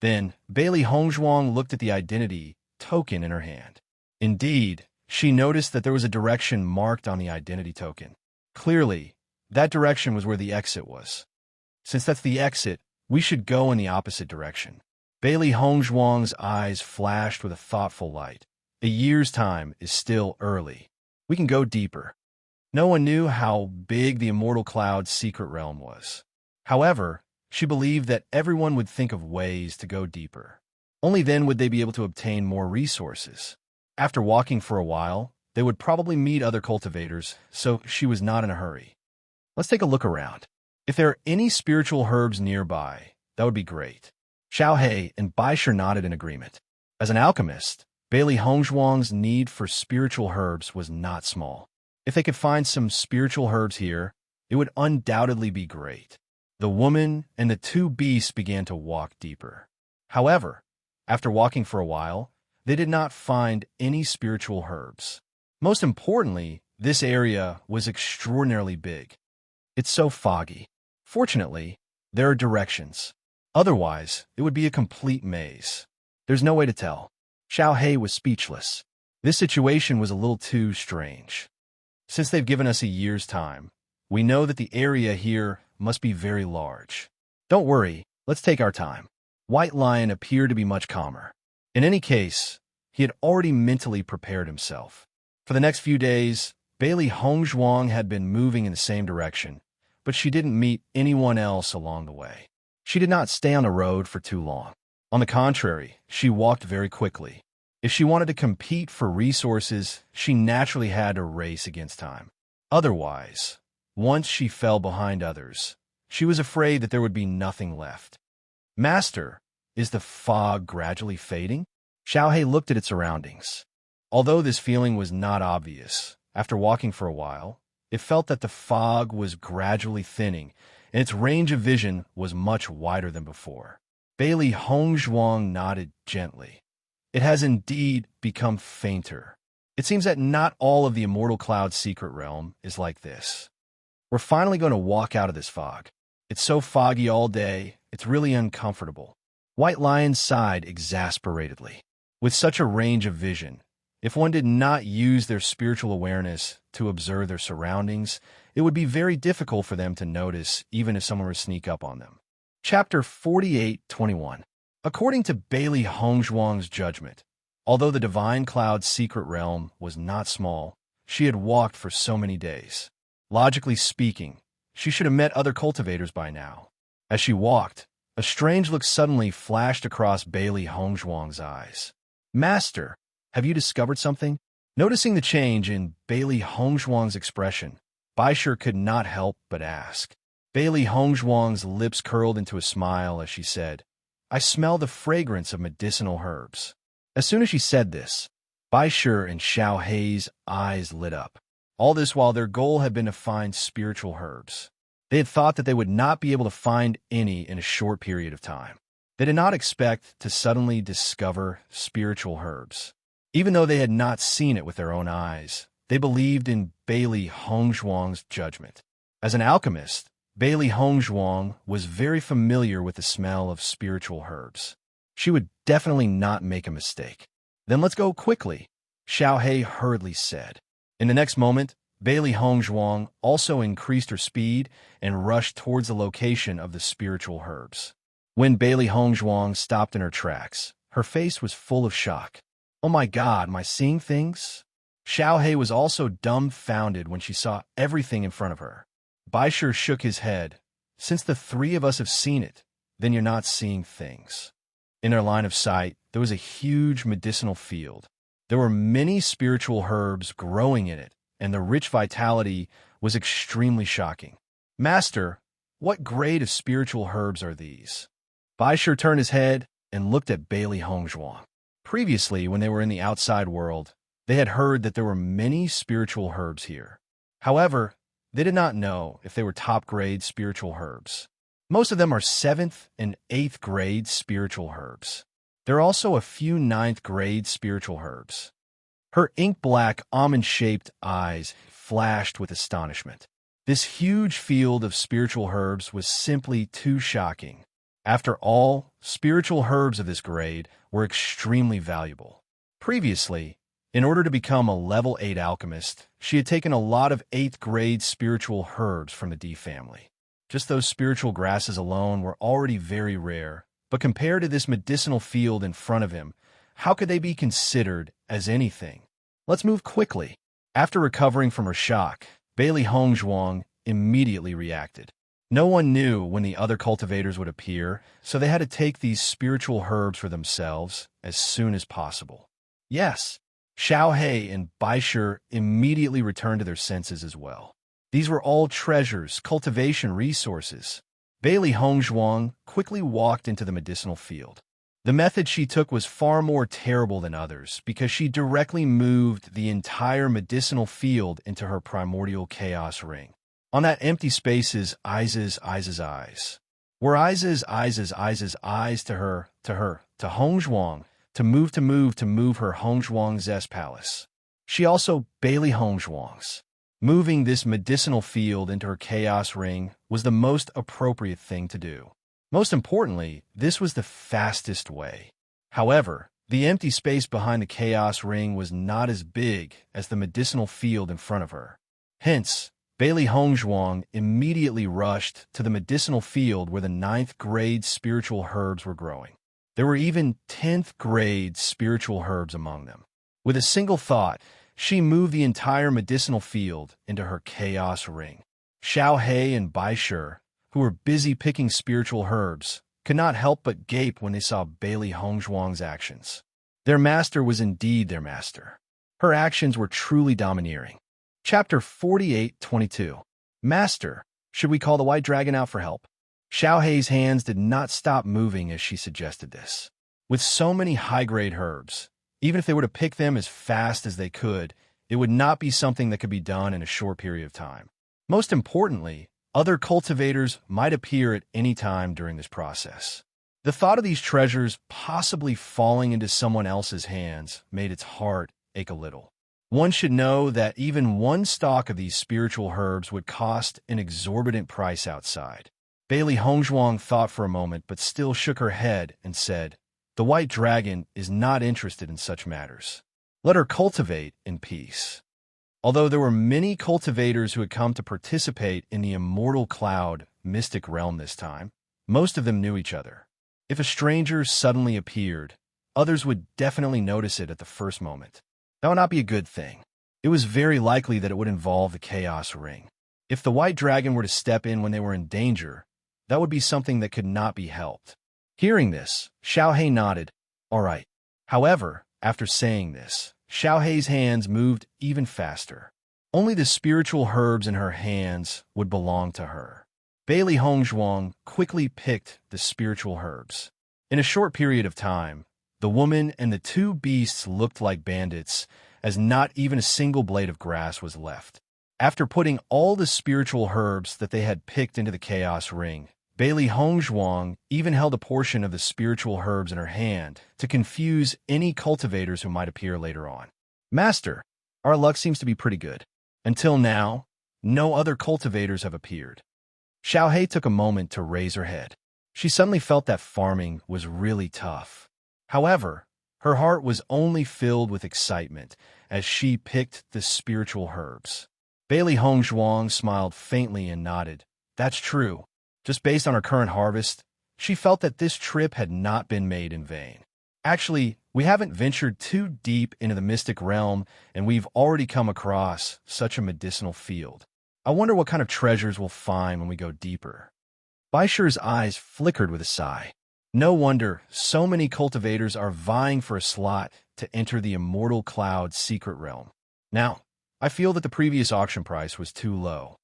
Then, Bailey Hongzhuang looked at the identity token in her hand. Indeed, she noticed that there was a direction marked on the identity token. Clearly, that direction was where the exit was. Since that's the exit, we should go in the opposite direction. Bailey Hongzhuang's eyes flashed with a thoughtful light. A year's time is still early. We can go deeper. No one knew how big the Immortal Cloud's secret realm was. However, she believed that everyone would think of ways to go deeper. Only then would they be able to obtain more resources. After walking for a while, they would probably meet other cultivators, so she was not in a hurry. Let's take a look around. If there are any spiritual herbs nearby, that would be great. Xiao Hei and Bai Shi nodded in agreement. As an alchemist, Bailey Hongzhuang's need for spiritual herbs was not small. If they could find some spiritual herbs here, it would undoubtedly be great. The woman and the two beasts began to walk deeper. However, after walking for a while, they did not find any spiritual herbs. Most importantly, this area was extraordinarily big. It's so foggy. Fortunately, there are directions. Otherwise, it would be a complete maze. There's no way to tell. Xiao Hei was speechless. This situation was a little too strange. Since they've given us a year's time, we know that the area here must be very large. Don't worry, let's take our time. White Lion appeared to be much calmer. In any case, he had already mentally prepared himself. For the next few days, Bailey Hongzhuang had been moving in the same direction, but she didn't meet anyone else along the way. She did not stay on the road for too long. On the contrary, she walked very quickly. If she wanted to compete for resources, she naturally had to race against time. Otherwise, once she fell behind others, she was afraid that there would be nothing left. Master, is the fog gradually fading? Xiao Hei looked at its surroundings. Although this feeling was not obvious, after walking for a while, it felt that the fog was gradually thinning, and its range of vision was much wider than before. Bailey Hongzhuang nodded gently. It has indeed become fainter. It seems that not all of the Immortal Cloud's secret realm is like this. We're finally going to walk out of this fog. It's so foggy all day, it's really uncomfortable. White Lion sighed exasperatedly. With such a range of vision, if one did not use their spiritual awareness to observe their surroundings, it would be very difficult for them to notice, even if someone were to sneak up on them. Chapter 48:21. According to Bailey Hongzhuang's judgment, although the Divine Cloud's secret realm was not small, she had walked for so many days. Logically speaking, she should have met other cultivators by now. As she walked, a strange look suddenly flashed across Bailey Hongzhuang's eyes. Master, have you discovered something? Noticing the change in Bailey Hongzhuang's expression, Bai Shi could not help but ask. Bailey Hongzhuang's lips curled into a smile as she said, I smell the fragrance of medicinal herbs. As soon as she said this, Bai Shi and Xiao Hei's eyes lit up. All this while their goal had been to find spiritual herbs. They had thought that they would not be able to find any in a short period of time. They did not expect to suddenly discover spiritual herbs. Even though they had not seen it with their own eyes, they believed in Bailey Hongzhuang's judgment. As an alchemist, Bailey Hongzhuang was very familiar with the smell of spiritual herbs. She would definitely not make a mistake. Then let's go quickly, Xiao Hei hurriedly said. In the next moment, Bailey Hongzhuang also increased her speed and rushed towards the location of the spiritual herbs. When Bailey Hongzhuang stopped in her tracks, her face was full of shock. Oh my God, am I seeing things? Xiao Hei was also dumbfounded when she saw everything in front of her. Bai Shi shook his head. Since the three of us have seen it, then you're not seeing things. In their line of sight, there was a huge medicinal field. There were many spiritual herbs growing in it, and the rich vitality was extremely shocking. Master, what grade of spiritual herbs are these? Bai Shi turned his head and looked at Bailey Hongzhuang. Previously, when they were in the outside world, they had heard that there were many spiritual herbs here. However, they did not know if they were top-grade spiritual herbs. Most of them are 7th and 8th grade spiritual herbs. There are also a few ninth-grade spiritual herbs. Her ink-black, almond-shaped eyes flashed with astonishment. This huge field of spiritual herbs was simply too shocking. After all, spiritual herbs of this grade were extremely valuable. Previously, in order to become a level 8 alchemist, she had taken a lot of 8th grade spiritual herbs from the D family. Just those spiritual grasses alone were already very rare, but compared to this medicinal field in front of him, how could they be considered as anything? Let's move quickly. After recovering from her shock, Bailey Hongzhuang immediately reacted. No one knew when the other cultivators would appear, so they had to take these spiritual herbs for themselves as soon as possible. Yes, Xiao He and Bai Shi immediately returned to their senses as well. These were all treasures, cultivation resources. Bailey Hongzhuang quickly walked into the medicinal field. The method she took was far more terrible than others because she directly moved the entire medicinal field into her primordial chaos ring. On that empty space's eyes were eyes to her, to Hongzhuang, to move her Hongzhuang's S palace. She also Bailey Hongzhuang's. Moving this medicinal field into her chaos ring was the most appropriate thing to do. Most importantly, this was the fastest way. However, the empty space behind the chaos ring was not as big as the medicinal field in front of her. Hence, Bailey Hongzhuang immediately rushed to the medicinal field where the 9th grade spiritual herbs were growing. There were even 10th grade spiritual herbs among them. With a single thought, she moved the entire medicinal field into her chaos ring. Xiao He and Bai Shi, who were busy picking spiritual herbs, could not help but gape when they saw Bailey Hongzhuang's actions. Their master was indeed their master. Her actions were truly domineering. Chapter 48:22. Master, should we call the white dragon out for help? Xiao Hei's hands did not stop moving as she suggested this. With so many high-grade herbs, even if they were to pick them as fast as they could, it would not be something that could be done in a short period of time. Most importantly, other cultivators might appear at any time during this process. The thought of these treasures possibly falling into someone else's hands made its heart ache a little. One should know that even one stalk of these spiritual herbs would cost an exorbitant price outside. Bailey Hongzhuang thought for a moment but still shook her head and said, "The white dragon is not interested in such matters. Let her cultivate in peace." Although there were many cultivators who had come to participate in the immortal cloud mystic realm this time, most of them knew each other. If a stranger suddenly appeared, others would definitely notice it at the first moment. That would not be a good thing. It was very likely that it would involve the Chaos Ring. If the white dragon were to step in when they were in danger, that would be something that could not be helped. Hearing this, Xiao He nodded. All right. However, after saying this, Xiao Hei's hands moved even faster. Only the spiritual herbs in her hands would belong to her. Bailey Hongzhuang quickly picked the spiritual herbs. In a short period of time, the woman and the two beasts looked like bandits, as not even a single blade of grass was left. After putting all the spiritual herbs that they had picked into the Chaos Ring, Bailey Hongzhuang even held a portion of the spiritual herbs in her hand to confuse any cultivators who might appear later on. Master, our luck seems to be pretty good. Until now, no other cultivators have appeared. Xiao He took a moment to raise her head. She suddenly felt that farming was really tough. However, her heart was only filled with excitement as she picked the spiritual herbs. Bailey Hongzhuang smiled faintly and nodded. That's true. Just based on her current harvest, she felt that this trip had not been made in vain. Actually, we haven't ventured too deep into the mystic realm, and we've already come across such a medicinal field. I wonder what kind of treasures we'll find when we go deeper. Bai Shi's eyes flickered with a sigh. No wonder so many cultivators are vying for a slot to enter the immortal cloud's secret realm. Now, I feel that the previous auction price was too low.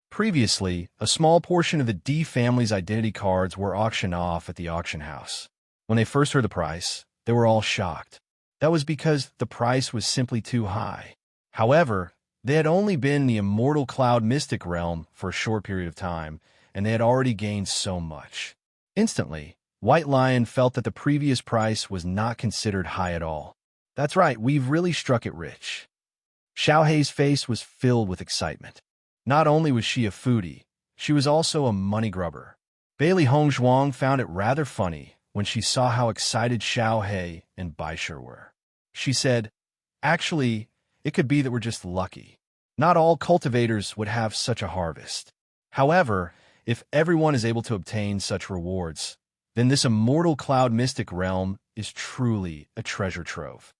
Previously, a small portion of the D family's identity cards were auctioned off at the auction house. When they first heard the price, they were all shocked. That was because the price was simply too high. However, they had only been in the immortal cloud mystic realm for a short period of time, and they had already gained so much. Instantly, White Lion felt that the previous price was not considered high at all. That's right, we've really struck it rich. Xiaohei's face was filled with excitement. Not only was she a foodie, she was also a money grubber. Bailey Hongzhuang found it rather funny when she saw how excited Xiaohei and Baisher were. She said, "Actually, it could be that we're just lucky. Not all cultivators would have such a harvest. However, if everyone is able to obtain such rewards, then this immortal cloud mystic realm is truly a treasure trove."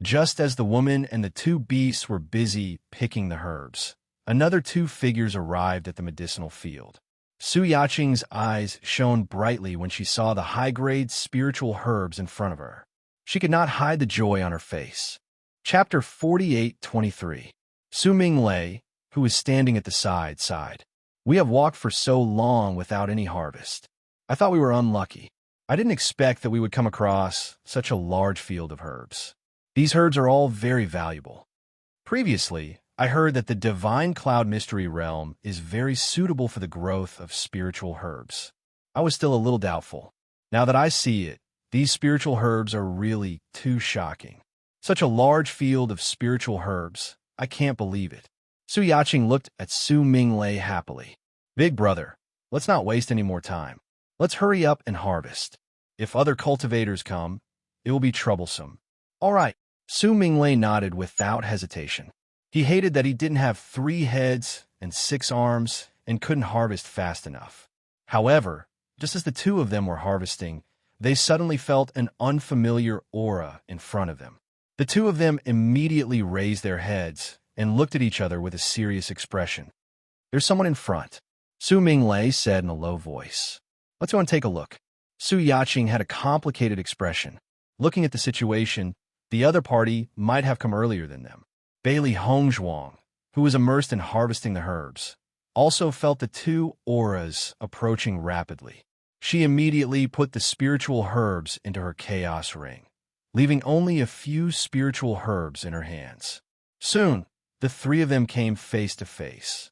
Just as the woman and the two beasts were busy picking the herbs, another two figures arrived at the medicinal field. Su Yaqing's eyes shone brightly when she saw the high-grade spiritual herbs in front of her. She could not hide the joy on her face. Chapter 48:23. Su Minglei, who was standing at the side, sighed. "We have walked for so long without any harvest. I thought we were unlucky. I didn't expect that we would come across such a large field of herbs. These herbs are all very valuable. Previously, I heard that the divine cloud mystery realm is very suitable for the growth of spiritual herbs. I was still a little doubtful. Now that I see it, these spiritual herbs are really too shocking. Such a large field of spiritual herbs, I can't believe it." Su Yaqing looked at Su Minglei happily. "Big brother, let's not waste any more time. Let's hurry up and harvest. If other cultivators come, it will be troublesome." "All right." Su Minglei nodded without hesitation. He hated that he didn't have 3 heads and 6 arms and couldn't harvest fast enough. However, just as the two of them were harvesting, they suddenly felt an unfamiliar aura in front of them. The two of them immediately raised their heads and looked at each other with a serious expression. "There's someone in front," Su Minglei said in a low voice. "Let's go and take a look." Su Yaqing had a complicated expression. Looking at the situation, the other party might have come earlier than them. Bailey Hongzhuang, who was immersed in harvesting the herbs, also felt the two auras approaching rapidly. She immediately put the spiritual herbs into her chaos ring, leaving only a few spiritual herbs in her hands. Soon, the three of them came face to face.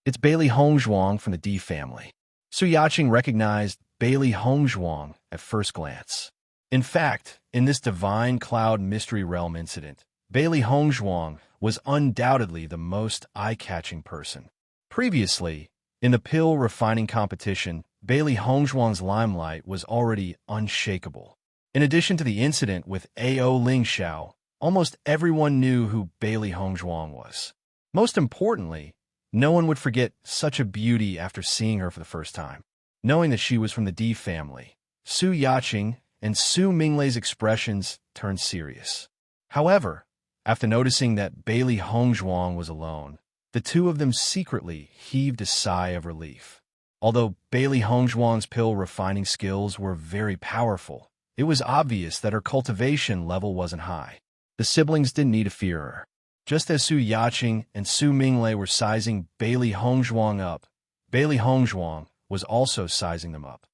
"It's Bailey Hongzhuang from the D family." Su Yaqing recognized Bailey Hongzhuang at first glance. In fact, in this divine cloud mystery realm incident, Bailey Hongzhuang was undoubtedly the most eye-catching person. Previously, in the pill refining competition, Bailey Hongzhuang's limelight was already unshakable. In addition to the incident with A.O. Lingxiao, almost everyone knew who Bailey Hongzhuang was. Most importantly, no one would forget such a beauty after seeing her for the first time. Knowing that she was from the D family, Su Yaqing and Su Minglei's expressions turned serious. However, after noticing that Bailey Hongzhuang was alone, the two of them secretly heaved a sigh of relief. Although Bailey Hongzhuang's pill refining skills were very powerful, it was obvious that her cultivation level wasn't high. The siblings didn't need to fear her. Just as Su Yaqing and Su Minglei were sizing Bailey Hongzhuang up, Bailey Hongzhuang was also sizing them up.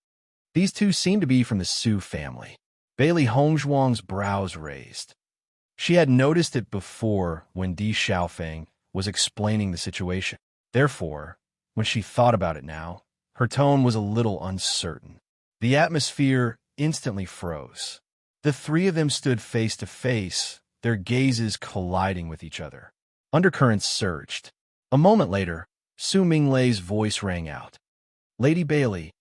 These two seemed to be from the Su family. Bailey Hongzhuang's brows raised. She had noticed it before when Di Xiaofeng was explaining the situation. Therefore, when she thought about it now, her tone was a little uncertain. The atmosphere instantly froze. The three of them stood face to face, their gazes colliding with each other. Undercurrents surged. A moment later, Su Minglei's voice rang out. "Lady Bailey."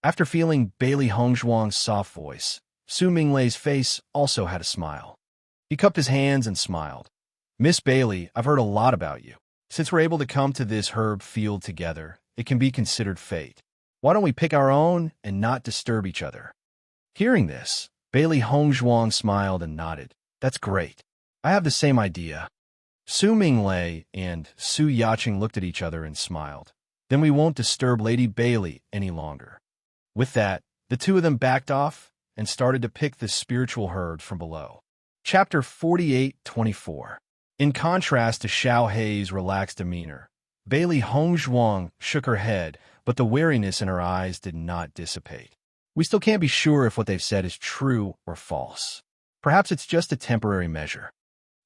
After feeling Bailey Hongzhuang's soft voice, Su Minglei's face also had a smile. He cupped his hands and smiled. "Miss Bailey, I've heard a lot about you. Since we're able to come to this herb field together, it can be considered fate. Why don't we pick our own and not disturb each other?" Hearing this, Bailey Hongzhuang smiled and nodded. "That's great. I have the same idea." Su Minglei and Su Yaqing looked at each other and smiled. "Then we won't disturb Lady Bailey any longer." With that, the two of them backed off and started to pick the spiritual herbs from below. Chapter 48:24. In contrast to Xiaohei's relaxed demeanor, Bailey Hongzhuang shook her head, but the wariness in her eyes did not dissipate. "We still can't be sure if what they've said is true or false. Perhaps it's just a temporary measure."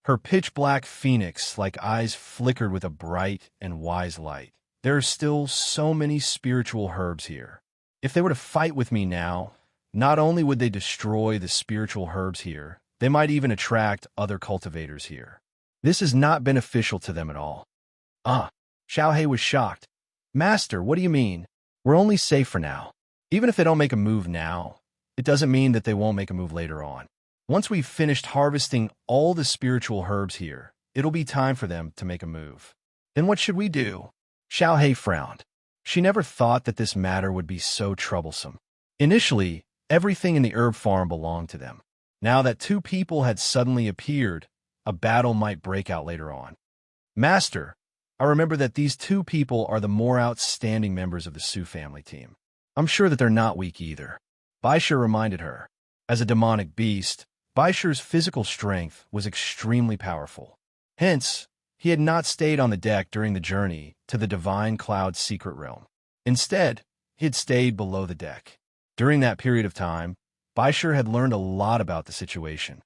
Her pitch-black phoenix-like eyes flickered with a bright and wise light. "There are still so many spiritual herbs here. If they were to fight with me now, Not only would they destroy the spiritual herbs here, they might even attract other cultivators here. This is not beneficial to them at all. Xiaohei was shocked. Master, what do you mean? We're only safe for now. Even if they don't make a move now, it doesn't mean that they won't make a move later on. Once we've finished harvesting all the spiritual herbs here, it'll be time for them to make a move. Then what should we do? Xiaohei frowned. She never thought that this matter would be so troublesome. Initially, everything in the herb farm belonged to them. Now that two people had suddenly appeared, a battle might break out later on. Master, I remember that these two people are the more outstanding members of the Su family team. I'm sure that they're not weak either. Baisha reminded her. As a demonic beast, Baisha's physical strength was extremely powerful. Hence, he had not stayed on the deck during the journey to the Divine Cloud's secret realm. Instead, he had stayed below the deck. During that period of time, Baisha had learned a lot about the situation.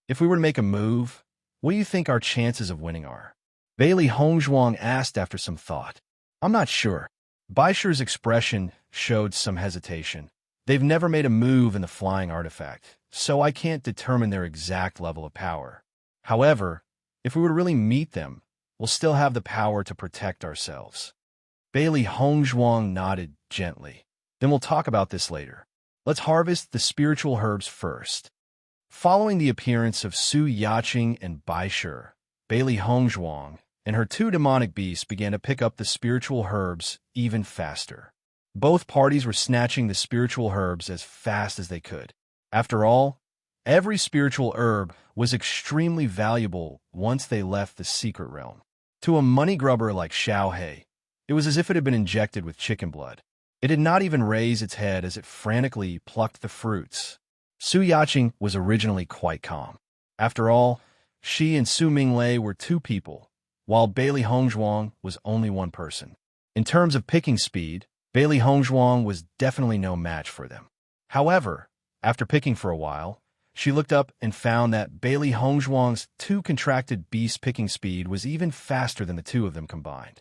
If we were to make a move, what do you think our chances of winning are? Bailey Hongzhuang asked after some thought. I'm not sure. Baisha's expression showed some hesitation. They've never made a move in the flying artifact, so I can't determine their exact level of power. However, if we were to really meet them, we'll still have the power to protect ourselves. Bailey Hongzhuang nodded gently. Then we'll talk about this later. Let's harvest the spiritual herbs first. Following the appearance of Su Yaqing and Baisha, Bailey Hongzhuang and her two demonic beasts began to pick up the spiritual herbs even faster. Both parties were snatching the spiritual herbs as fast as they could. After all, every spiritual herb was extremely valuable once they left the secret realm. To a money grubber like Xiaohei, it was as if it had been injected with chicken blood. It did not even raise its head as it frantically plucked the fruits. Su Yaqing was originally quite calm. After all, she and Su Minglei were two people, while Bailey Hongzhuang was only one person. In terms of picking speed, Bailey Hongzhuang was definitely no match for them. However, after picking for a while, she looked up and found that Bailey Hongzhuang's two contracted beast picking speed was even faster than the two of them combined.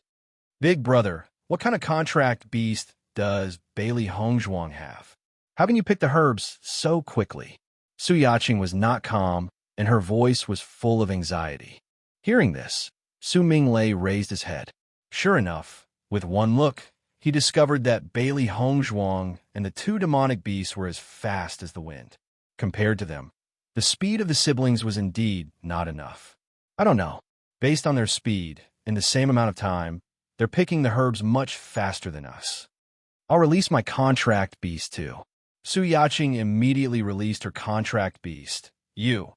Big brother, what kind of contract beast does Bailey Hongzhuang have? How can you pick the herbs so quickly? Su Yaqing was not calm, and her voice was full of anxiety. Hearing this, Su Minglei raised his head. Sure enough, with one look, he discovered that Bailey Hongzhuang and the two demonic beasts were as fast as the wind. Compared to them, the speed of the siblings was indeed not enough. I don't know. Based on their speed, in the same amount of time, they're picking the herbs much faster than us. I'll release my contract beast too. Su Yaqing immediately released her contract beast. You,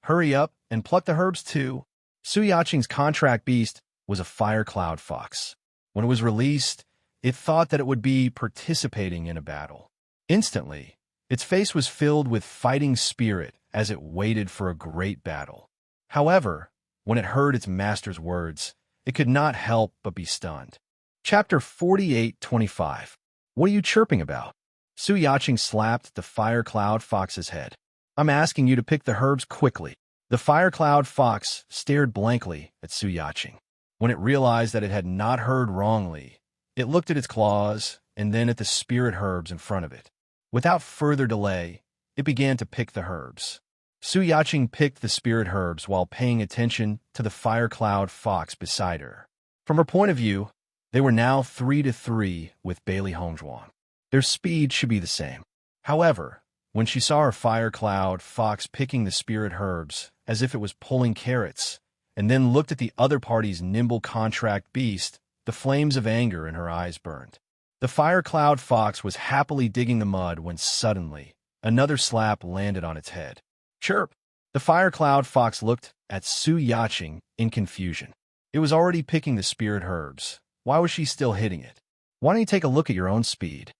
hurry up and pluck the herbs too. Su Yaqing's contract beast was a fire cloud fox. When it was released, it thought that it would be participating in a battle. Instantly, its face was filled with fighting spirit as it waited for a great battle. However, when it heard its master's words, it could not help but be stunned. Chapter 48:25. What are you chirping about? Su Yaqing slapped the fire cloud fox's head. I'm asking you to pick the herbs quickly. The fire cloud fox stared blankly at Su Yaqing. When it realized that it had not heard wrongly, it looked at its claws and then at the spirit herbs in front of it. Without further delay, it began to pick the herbs. Su Yaqing picked the spirit herbs while paying attention to the fire cloud fox beside her. From her point of view, they were now 3-3 with Bailey Hongzhuang. Their speed should be the same. However, when she saw her fire cloud fox picking the spirit herbs as if it was pulling carrots, and then looked at the other party's nimble contract beast, the flames of anger in her eyes burned. The fire cloud fox was happily digging the mud when suddenly another slap landed on its head. Chirp! The fire cloud fox looked at Su Yaqing in confusion. It was already picking the spirit herbs. Why was she still hitting it? Why don't you take a look at your own speed?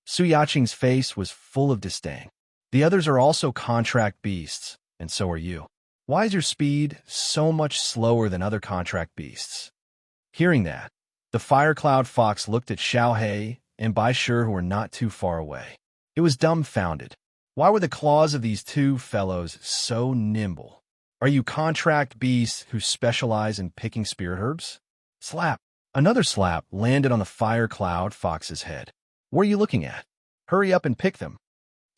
Su Yaqing's face was full of disdain. The others are also contract beasts, and so are you. Why is your speed so much slower than other contract beasts? Hearing that, the fire cloud fox looked at Xiaohei and Baisha, who were not too far away. It was dumbfounded. Why were the claws of these two fellows so nimble? Are you contract beasts who specialize in picking spirit herbs? Slap! Another slap landed on the fire cloud fox's head. What are you looking at? Hurry up and pick them.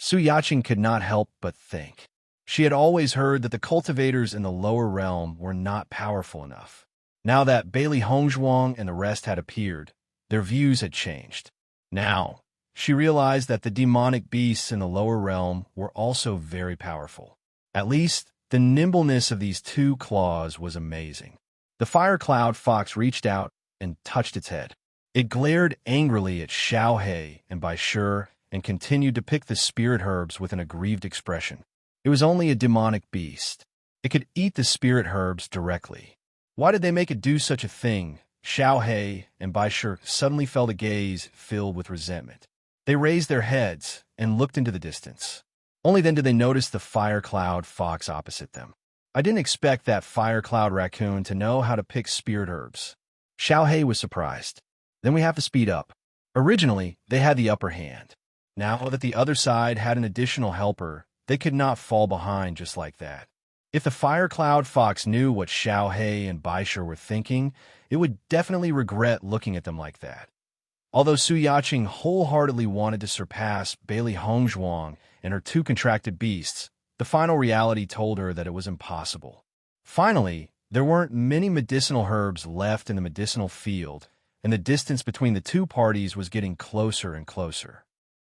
Su Yaqing could not help but think. She had always heard that the cultivators in the lower realm were not powerful enough. Now that Bailey Hongzhuang and the rest had appeared, their views had changed. Now, she realized that the demonic beasts in the lower realm were also very powerful. At least, the nimbleness of these two claws was amazing. The fire cloud fox reached out and touched its head. It glared angrily at Xiao He and Bai Shi and continued to pick the spirit herbs with an aggrieved expression. It was only a demonic beast. It could eat the spirit herbs directly. Why did they make it do such a thing? Xiao He and Bai Shi suddenly felt a gaze filled with resentment. They raised their heads and looked into the distance. Only then did they notice the fire cloud fox opposite them. I didn't expect that fire cloud raccoon to know how to pick spirit herbs. Xiao He was surprised. Then we have to speed up. Originally, they had the upper hand. Now that the other side had an additional helper, they could not fall behind just like that. If the fire cloud fox knew what Xiao He and Bai Shi were thinking, it would definitely regret looking at them like that. Although Su Yaqing wholeheartedly wanted to surpass Bailey Hongzhuang and her two contracted beasts, the final reality told her that it was impossible. Finally, there weren't many medicinal herbs left in the medicinal field, and the distance between the two parties was getting closer and closer.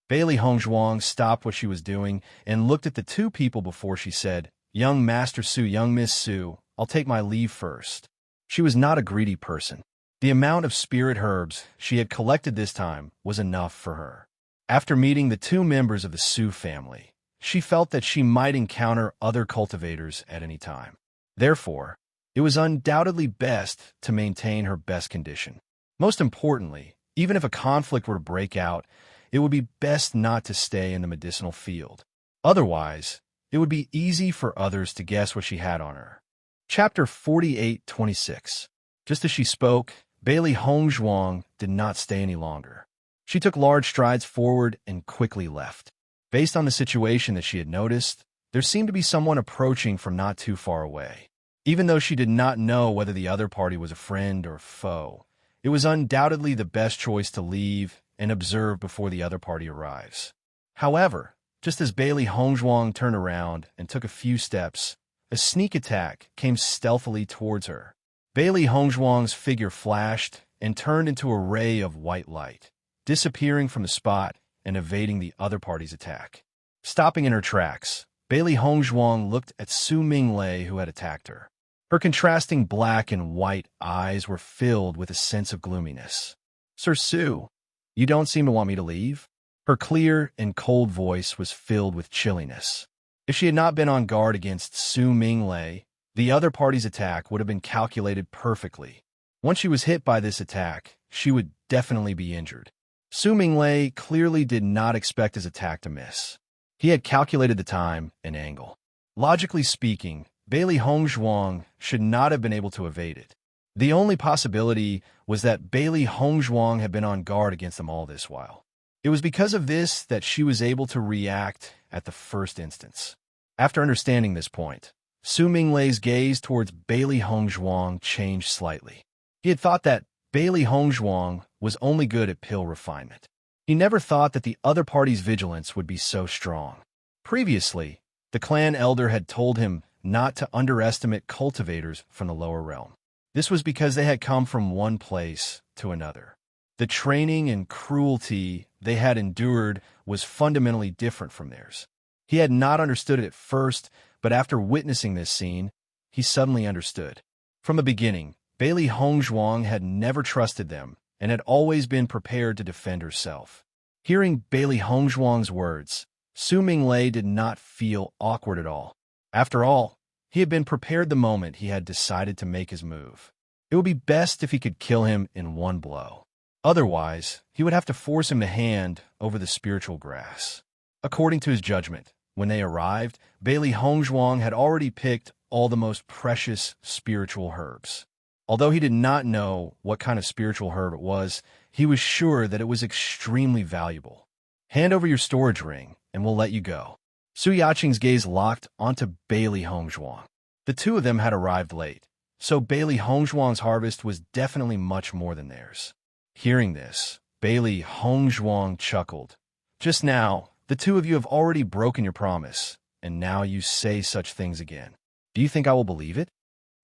Bailey Hongzhuang stopped what she was doing and looked at the two people before she said, "Young Master Su, young Miss Su, I'll take my leave first." She was not a greedy person. The amount of spirit herbs she had collected this time was enough for her. After meeting the two members of the Su family, she felt that she might encounter other cultivators at any time. Therefore, it was undoubtedly best to maintain her best condition. Most importantly, even if a conflict were to break out, it would be best not to stay in the medicinal field. Otherwise, it would be easy for others to guess what she had on her. Chapter 48:26. Just as she spoke, Bailey Hongzhuang did not stay any longer. She took large strides forward and quickly left. Based on the situation that she had noticed, there seemed to be someone approaching from not too far away. Even though she did not know whether the other party was a friend or foe, it was undoubtedly the best choice to leave and observe before the other party arrives. However, just as Bailey Hongzhuang turned around and took a few steps, a sneak attack came stealthily towards her. Bailey Hongzhuang's figure flashed and turned into a ray of white light, disappearing from the spot and evading the other party's attack. Stopping in her tracks, Bailey Hongzhuang looked at Su Minglei, who had attacked her. Her contrasting black and white eyes were filled with a sense of gloominess. "Sir Su, you don't seem to want me to leave?" Her clear and cold voice was filled with chilliness. If she had not been on guard against Su Minglei, the other party's attack would have been calculated perfectly. Once she was hit by this attack, she would definitely be injured. Su Minglei clearly did not expect his attack to miss. He had calculated the time and angle. Logically speaking, Bailey Hongzhuang should not have been able to evade it. The only possibility was that Bailey Hongzhuang had been on guard against them all this while. It was because of this that she was able to react at the first instance. After understanding this point, Su Minglei's gaze towards Bailey Hongzhuang changed slightly. He had thought that Bailey Hongzhuang was only good at pill refinement. He never thought that the other party's vigilance would be so strong. Previously, the clan elder had told him not to underestimate cultivators from the lower realm. This was because they had come from one place to another. The training and cruelty they had endured was fundamentally different from theirs. He had not understood it at first, but after witnessing this scene, he suddenly understood. From the beginning, Bailey Hongzhuang had never trusted them and had always been prepared to defend herself. Hearing Bailey Hongzhuang's words, Su Minglei did not feel awkward at all. After all, he had been prepared the moment he had decided to make his move. It would be best if he could kill him in one blow. Otherwise, he would have to force him to hand over the spiritual grass. According to his judgment, when they arrived, Bailey Hongzhuang had already picked all the most precious spiritual herbs. Although he did not know what kind of spiritual herb it was, he was sure that it was extremely valuable. "Hand over your storage ring, and we'll let you go." Su Yaqing's gaze locked onto Bailey Hongzhuang. The two of them had arrived late, so Bailey Hongzhuang's harvest was definitely much more than theirs. Hearing this, Bailey Hongzhuang chuckled. Just now, The two of you have already broken your promise, and now you say such things again. Do you think I will believe it?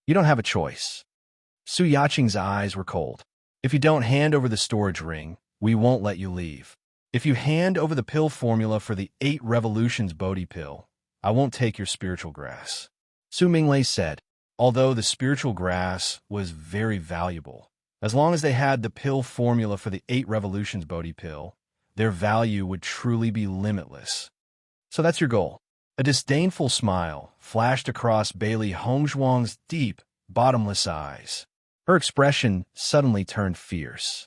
You don't have a choice. Su Yaqing's eyes were cold. If you don't hand over the storage ring, we won't let you leave. If you hand over the pill formula for the 8 Revolutions Bodhi pill, I won't take your spiritual grass. Su Minglei said, although the spiritual grass was very valuable, as long as they had the pill formula for the 8 Revolutions Bodhi pill, their value would truly be limitless. So that's your goal. A disdainful smile flashed across Bailey Hongzhuang's deep, bottomless eyes. Her expression suddenly turned fierce.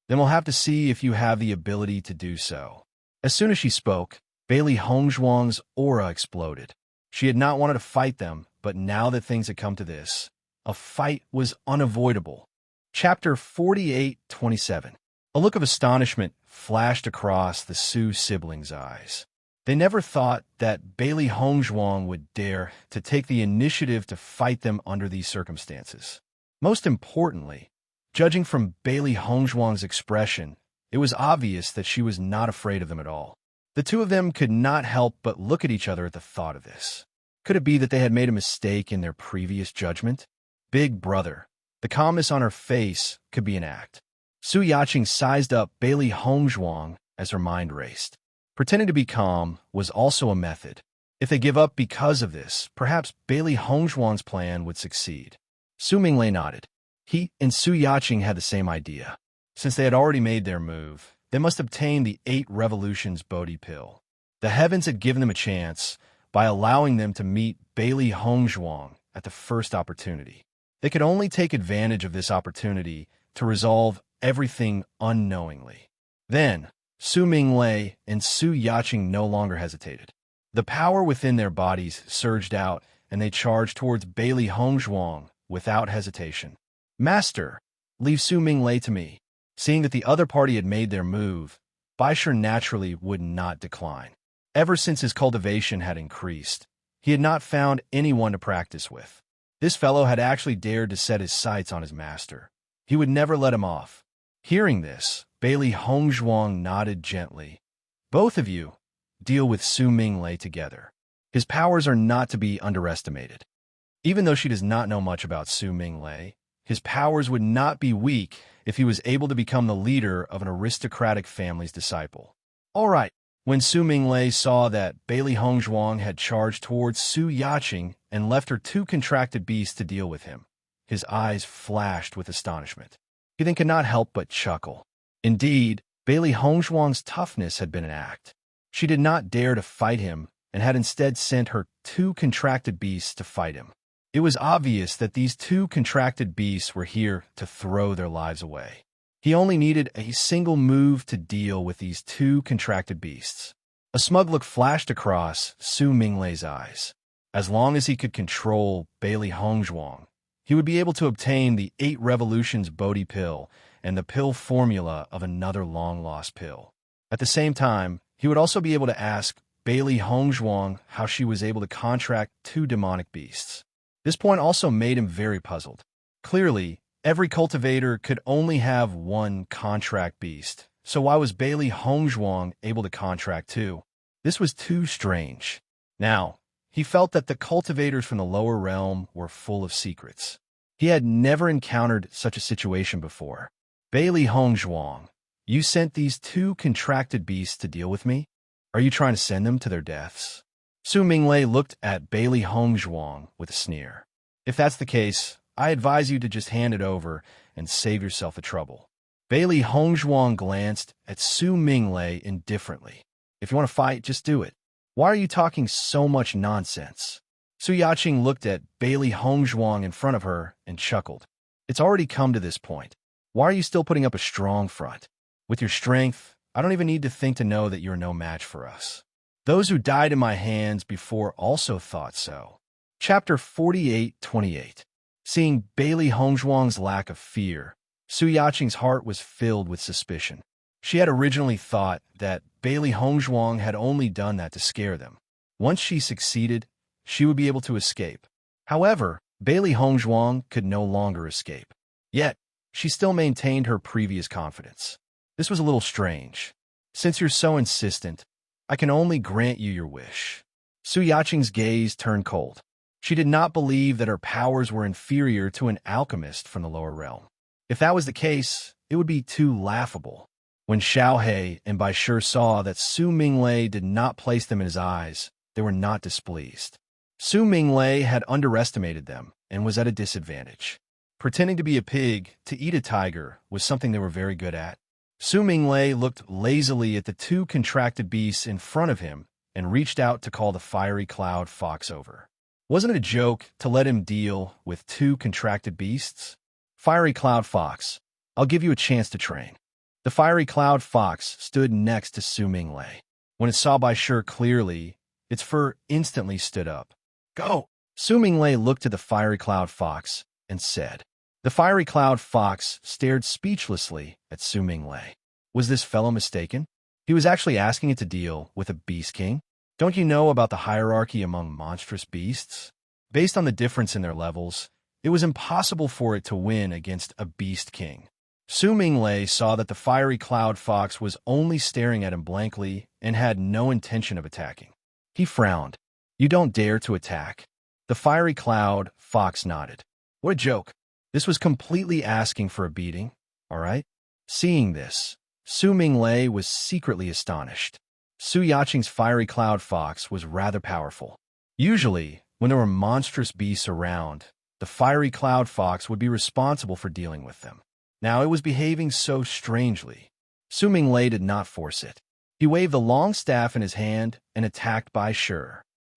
Then we'll have to see if you have the ability to do so. As soon as she spoke, Bailey Hongzhuang's aura exploded. She had not wanted to fight them, but now that things had come to this, a fight was unavoidable. Chapter 48:27. A look of astonishment flashed across the Su siblings' eyes. They never thought that Bailey Hongzhuang would dare to take the initiative to fight them under these circumstances. Most importantly, judging from Bailey Hongzhuang's expression, it was obvious that she was not afraid of them at all. The two of them could not help but look at each other at the thought of this. Could it be that they had made a mistake in their previous judgment? Big brother. The calmness on her face could be an act. Su Yaqing sized up Bailey Hongzhuang as her mind raced. Pretending to be calm was also a method. If they give up because of this, perhaps Bailey Hongzhuang's plan would succeed. Su Minglei nodded. He and Su Yaqing had the same idea. Since they had already made their move, they must obtain the 8 Revolutions Bodhi pill. The heavens had given them a chance by allowing them to meet Bailey Hongzhuang at the first opportunity. They could only take advantage of this opportunity to resolve everything unknowingly. Then, Su Minglei and Su Yaqing no longer hesitated. The power within their bodies surged out, and they charged towards Bailey Hongzhuang without hesitation. Master, leave Su Minglei to me. Seeing that the other party had made their move, Baisher naturally would not decline. Ever since his cultivation had increased, he had not found anyone to practice with. This fellow had actually dared to set his sights on his master. He would never let him off. Hearing this, Bailey Hongzhuang nodded gently. Both of you, deal with Su Minglei together. His powers are not to be underestimated. Even though she does not know much about Su Minglei, his powers would not be weak if he was able to become the leader of an aristocratic family's disciple. All right. When Su Minglei saw that Bailey Hongzhuang had charged towards Su Yaqing and left her 2 contracted beasts to deal with him, his eyes flashed with astonishment. He then could not help but chuckle. Indeed, Bailey Hongzhuang's toughness had been an act. She did not dare to fight him and had instead sent her 2 contracted beasts to fight him. It was obvious that these 2 contracted beasts were here to throw their lives away. He only needed a single move to deal with these 2 contracted beasts. A smug look flashed across Su Minglei's eyes. As long as he could control Bailey Hongzhuang, he would be able to obtain the 8 Revolutions Bodhi pill and the pill formula of another long-lost pill. At the same time, he would also be able to ask Bailey Hongzhuang how she was able to contract 2 demonic beasts. This point also made him very puzzled. Clearly, every cultivator could only have 1 contract beast, so why was Bailey Hongzhuang able to contract 2? This was too strange. Now, he felt that the cultivators from the lower realm were full of secrets. He had never encountered such a situation before. Bailey Hongzhuang, you sent these 2 contracted beasts to deal with me? Are you trying to send them to their deaths? Su Minglei looked at Bailey Hongzhuang with a sneer. If that's the case, I advise you to just hand it over and save yourself the trouble. Bailey Hongzhuang glanced at Su Minglei indifferently. If you want to fight, just do it. Why are you talking so much nonsense? Su Yaqing looked at Bailey Hongzhuang in front of her and chuckled. It's already come to this point. Why are you still putting up a strong front? With your strength, I don't even need to think to know that you're no match for us. Those who died in my hands before also thought so. Chapter 48:28. Seeing Bailey Hongzhuang's lack of fear, Su Yaqing's heart was filled with suspicion. She had originally thought that Bailey Hongzhuang had only done that to scare them. Once she succeeded, she would be able to escape. However, Bailey Hongzhuang could no longer escape. Yet, she still maintained her previous confidence. This was a little strange. Since you're so insistent, I can only grant you your wish. Su Yaqing's gaze turned cold. She did not believe that her powers were inferior to an alchemist from the lower realm. If that was the case, it would be too laughable. When Xiaohe and Bai Shi saw that Su Minglei did not place them in his eyes, they were not displeased. Su Minglei had underestimated them and was at a disadvantage. Pretending to be a pig to eat a tiger was something they were very good at. Su Minglei looked lazily at the two contracted beasts in front of him and reached out to call the fiery cloud fox over. Wasn't it a joke to let him deal with two contracted beasts? Fiery cloud fox, I'll give you a chance to train. The fiery cloud fox stood next to Su Minglei. When it saw Bai Shi clearly, its fur instantly stood up. Go! Su Minglei looked at the fiery cloud fox and said. The fiery cloud fox stared speechlessly at Su Minglei. Was this fellow mistaken? He was actually asking it to deal with a beast king? Don't you know about the hierarchy among monstrous beasts? Based on the difference in their levels, it was impossible for it to win against a beast king. Su Minglei saw that the fiery cloud fox was only staring at him blankly and had no intention of attacking. He frowned. You don't dare to attack. The fiery cloud fox nodded. What a joke. This was completely asking for a beating, all right? Seeing this, Su Minglei was secretly astonished. Su Yaqing's fiery cloud fox was rather powerful. Usually, when there were monstrous beasts around, the fiery cloud fox would be responsible for dealing with them. Now it was behaving so strangely. Su Minglei did not force it. He waved the long staff in his hand and attacked Bai Shi.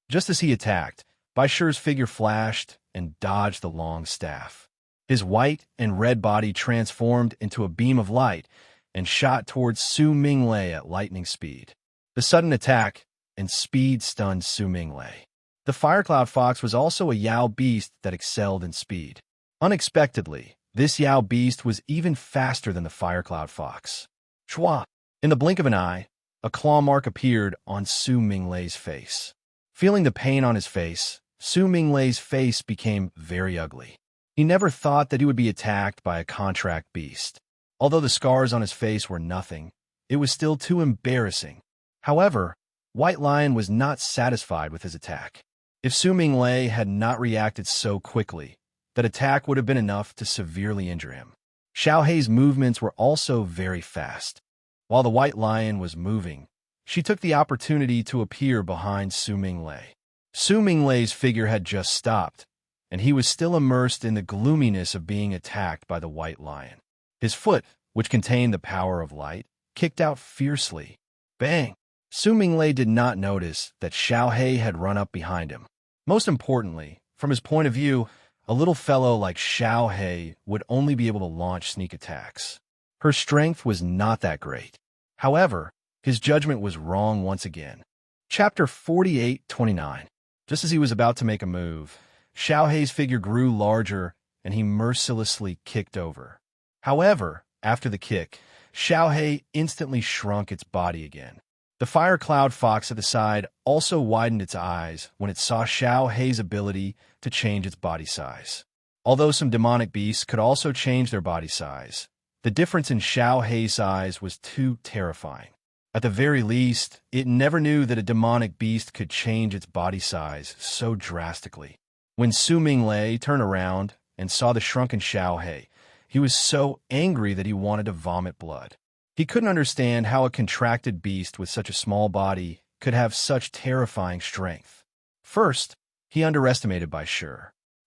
Just as he attacked, Bai Shi's figure flashed and dodged the long staff. His white and red body transformed into a beam of light and shot towards Su Minglei at lightning speed. The sudden attack and speed stunned Su Minglei. The Fire Cloud Fox was also a Yao beast that excelled in speed. Unexpectedly, this Yao beast was even faster than the Fire Cloud Fox. Chua! In the blink of an eye, a claw mark appeared on Su Minglei's face. Feeling the pain on his face, Su Minglei's face became very ugly. He never thought that he would be attacked by a contract beast. Although the scars on his face were nothing, it was still too embarrassing. However, White Lion was not satisfied with his attack. If Su Minglei had not reacted so quickly, that attack would have been enough to severely injure him. Xiaohei's movements were also very fast. While the White Lion was moving, she took the opportunity to appear behind Su Minglei. Su Minglei's figure had just stopped, and he was still immersed in the gloominess of being attacked by the White Lion. His foot, which contained the power of light, kicked out fiercely. Bang! Su Minglei did not notice that Xiaohei had run up behind him. Most importantly, from his point of view, a little fellow like Xiaohei would only be able to launch sneak attacks. Her strength was not that great. However, his judgment was wrong once again. Chapter 48:29. Just as he was about to make a move, Xiaohei's figure grew larger and he mercilessly kicked over. However, after the kick, Xiaohei instantly shrunk its body again. The Fire Cloud Fox at the side also widened its eyes when it saw Xiaohei's ability to change its body size. Although some demonic beasts could also change their body size, the difference in Xiaohei's size was too terrifying. At the very least, it never knew that a demonic beast could change its body size so drastically. When Su Minglei turned around and saw the shrunken Xiaohei, he was so angry that he wanted to vomit blood. He couldn't understand how a contracted beast with such a small body could have such terrifying strength. First, he underestimated Bai Shi.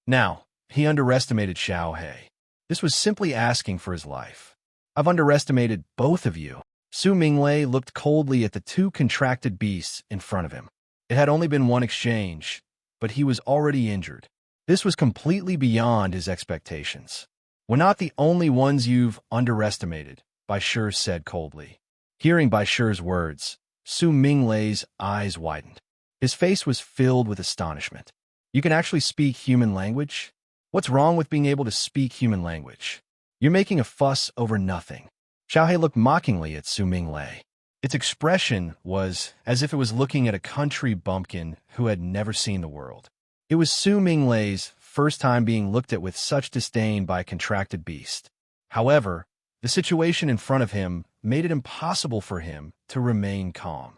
Now, he underestimated Xiaohei. This was simply asking for his life. I've underestimated both of you. Su Minglei looked coldly at the two contracted beasts in front of him. It had only been one exchange, but he was already injured. This was completely beyond his expectations. We're not the only ones you've underestimated, Bai Shi said coldly. Hearing Bai Shi's words, Su Minglei's eyes widened. His face was filled with astonishment. You can actually speak human language? What's wrong with being able to speak human language? You're making a fuss over nothing. Xiaohei looked mockingly at Su Minglei. Its expression was as if it was looking at a country bumpkin who had never seen the world. It was Su Minglei's first time being looked at with such disdain by a contracted beast. However, the situation in front of him made it impossible for him to remain calm.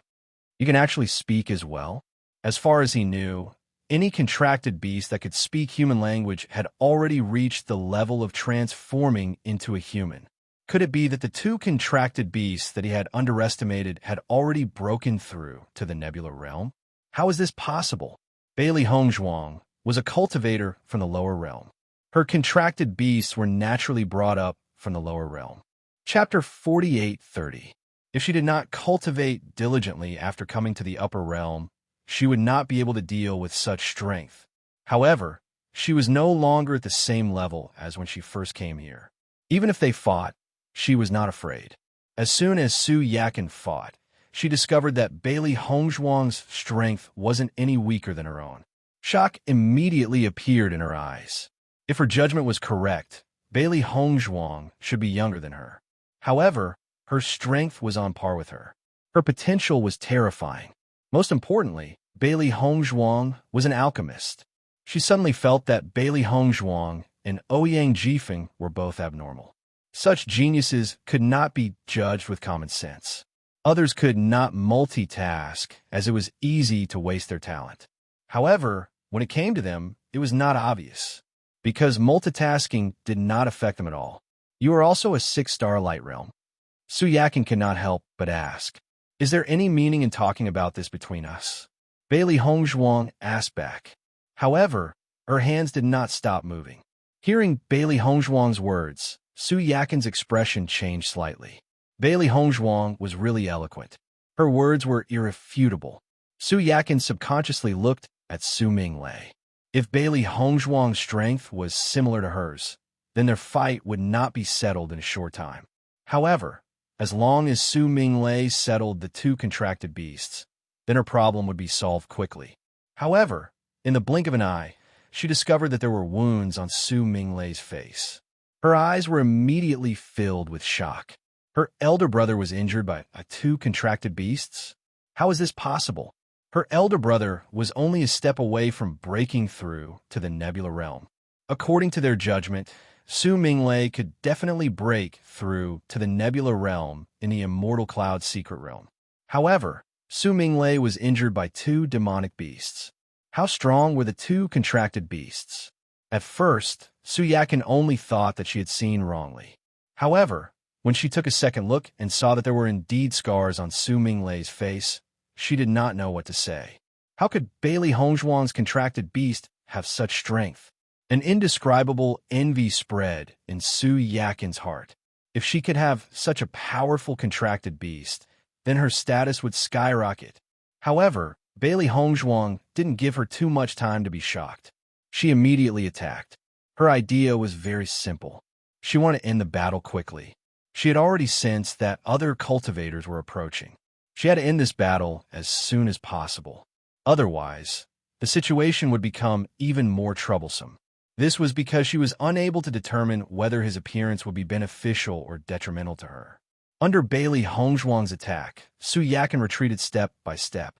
You can actually speak as well. As far as he knew, any contracted beast that could speak human language had already reached the level of transforming into a human. Could it be that the two contracted beasts that he had underestimated had already broken through to the nebula realm? How is this possible? Bailey Hongzhuang was a cultivator from the lower realm. Her contracted beasts were naturally brought up from the lower realm. Chapter 48:30. If she did not cultivate diligently after coming to the upper realm, she would not be able to deal with such strength. However, she was no longer at the same level as when she first came here. Even if they fought, she was not afraid. As soon as Su Yakin fought, she discovered that Bailey Hongzhuang's strength wasn't any weaker than her own. Shock immediately appeared in her eyes. If her judgment was correct, Bailey Hongzhuang should be younger than her. However, her strength was on par with her. Her potential was terrifying. Most importantly, Bailey Hongzhuang was an alchemist. She suddenly felt that Bailey Hongzhuang and Ouyang Jifeng were both abnormal. Such geniuses could not be judged with common sense. Others could not multitask, as it was easy to waste their talent. However, when it came to them, it was not obvious, because multitasking did not affect them at all. You are also a 6-star light realm. Su Yakin cannot help but ask, "Is there any meaning in talking about this between us?" Bailey Hongzhuang asked back. However, her hands did not stop moving. Hearing Bailey Hongzhuang's words, Su Yakin's expression changed slightly. Bailey Hongzhuang was really eloquent. Her words were irrefutable. Su Yakin subconsciously looked at Su Minglei. If Bailey Hongzhuang's strength was similar to hers, then their fight would not be settled in a short time. However, as long as Su Minglei settled the two contracted beasts, then her problem would be solved quickly. However, in the blink of an eye, she discovered that there were wounds on Su Minglei's face. Her eyes were immediately filled with shock. Her elder brother was injured by two contracted beasts? How is this possible? Her elder brother was only a step away from breaking through to the nebula realm. According to their judgment, Su Minglei could definitely break through to the nebula realm in the immortal cloud secret realm. However, Su Minglei was injured by two demonic beasts. How strong were the two contracted beasts? At first, Su Yakin only thought that she had seen wrongly. However, when she took a second look and saw that there were indeed scars on Su Minglei's face, she did not know what to say. How could Bailey Hongzhuang's contracted beast have such strength? An indescribable envy spread in Su Yakin's heart. If she could have such a powerful contracted beast, then her status would skyrocket. However, Bailey Hongzhuang didn't give her too much time to be shocked. She immediately attacked. Her idea was very simple. She wanted to end the battle quickly. She had already sensed that other cultivators were approaching. She had to end this battle as soon as possible. Otherwise, the situation would become even more troublesome. This was because she was unable to determine whether his appearance would be beneficial or detrimental to her. Under Bailey Hongzhuang's attack, Su Yakin retreated step by step.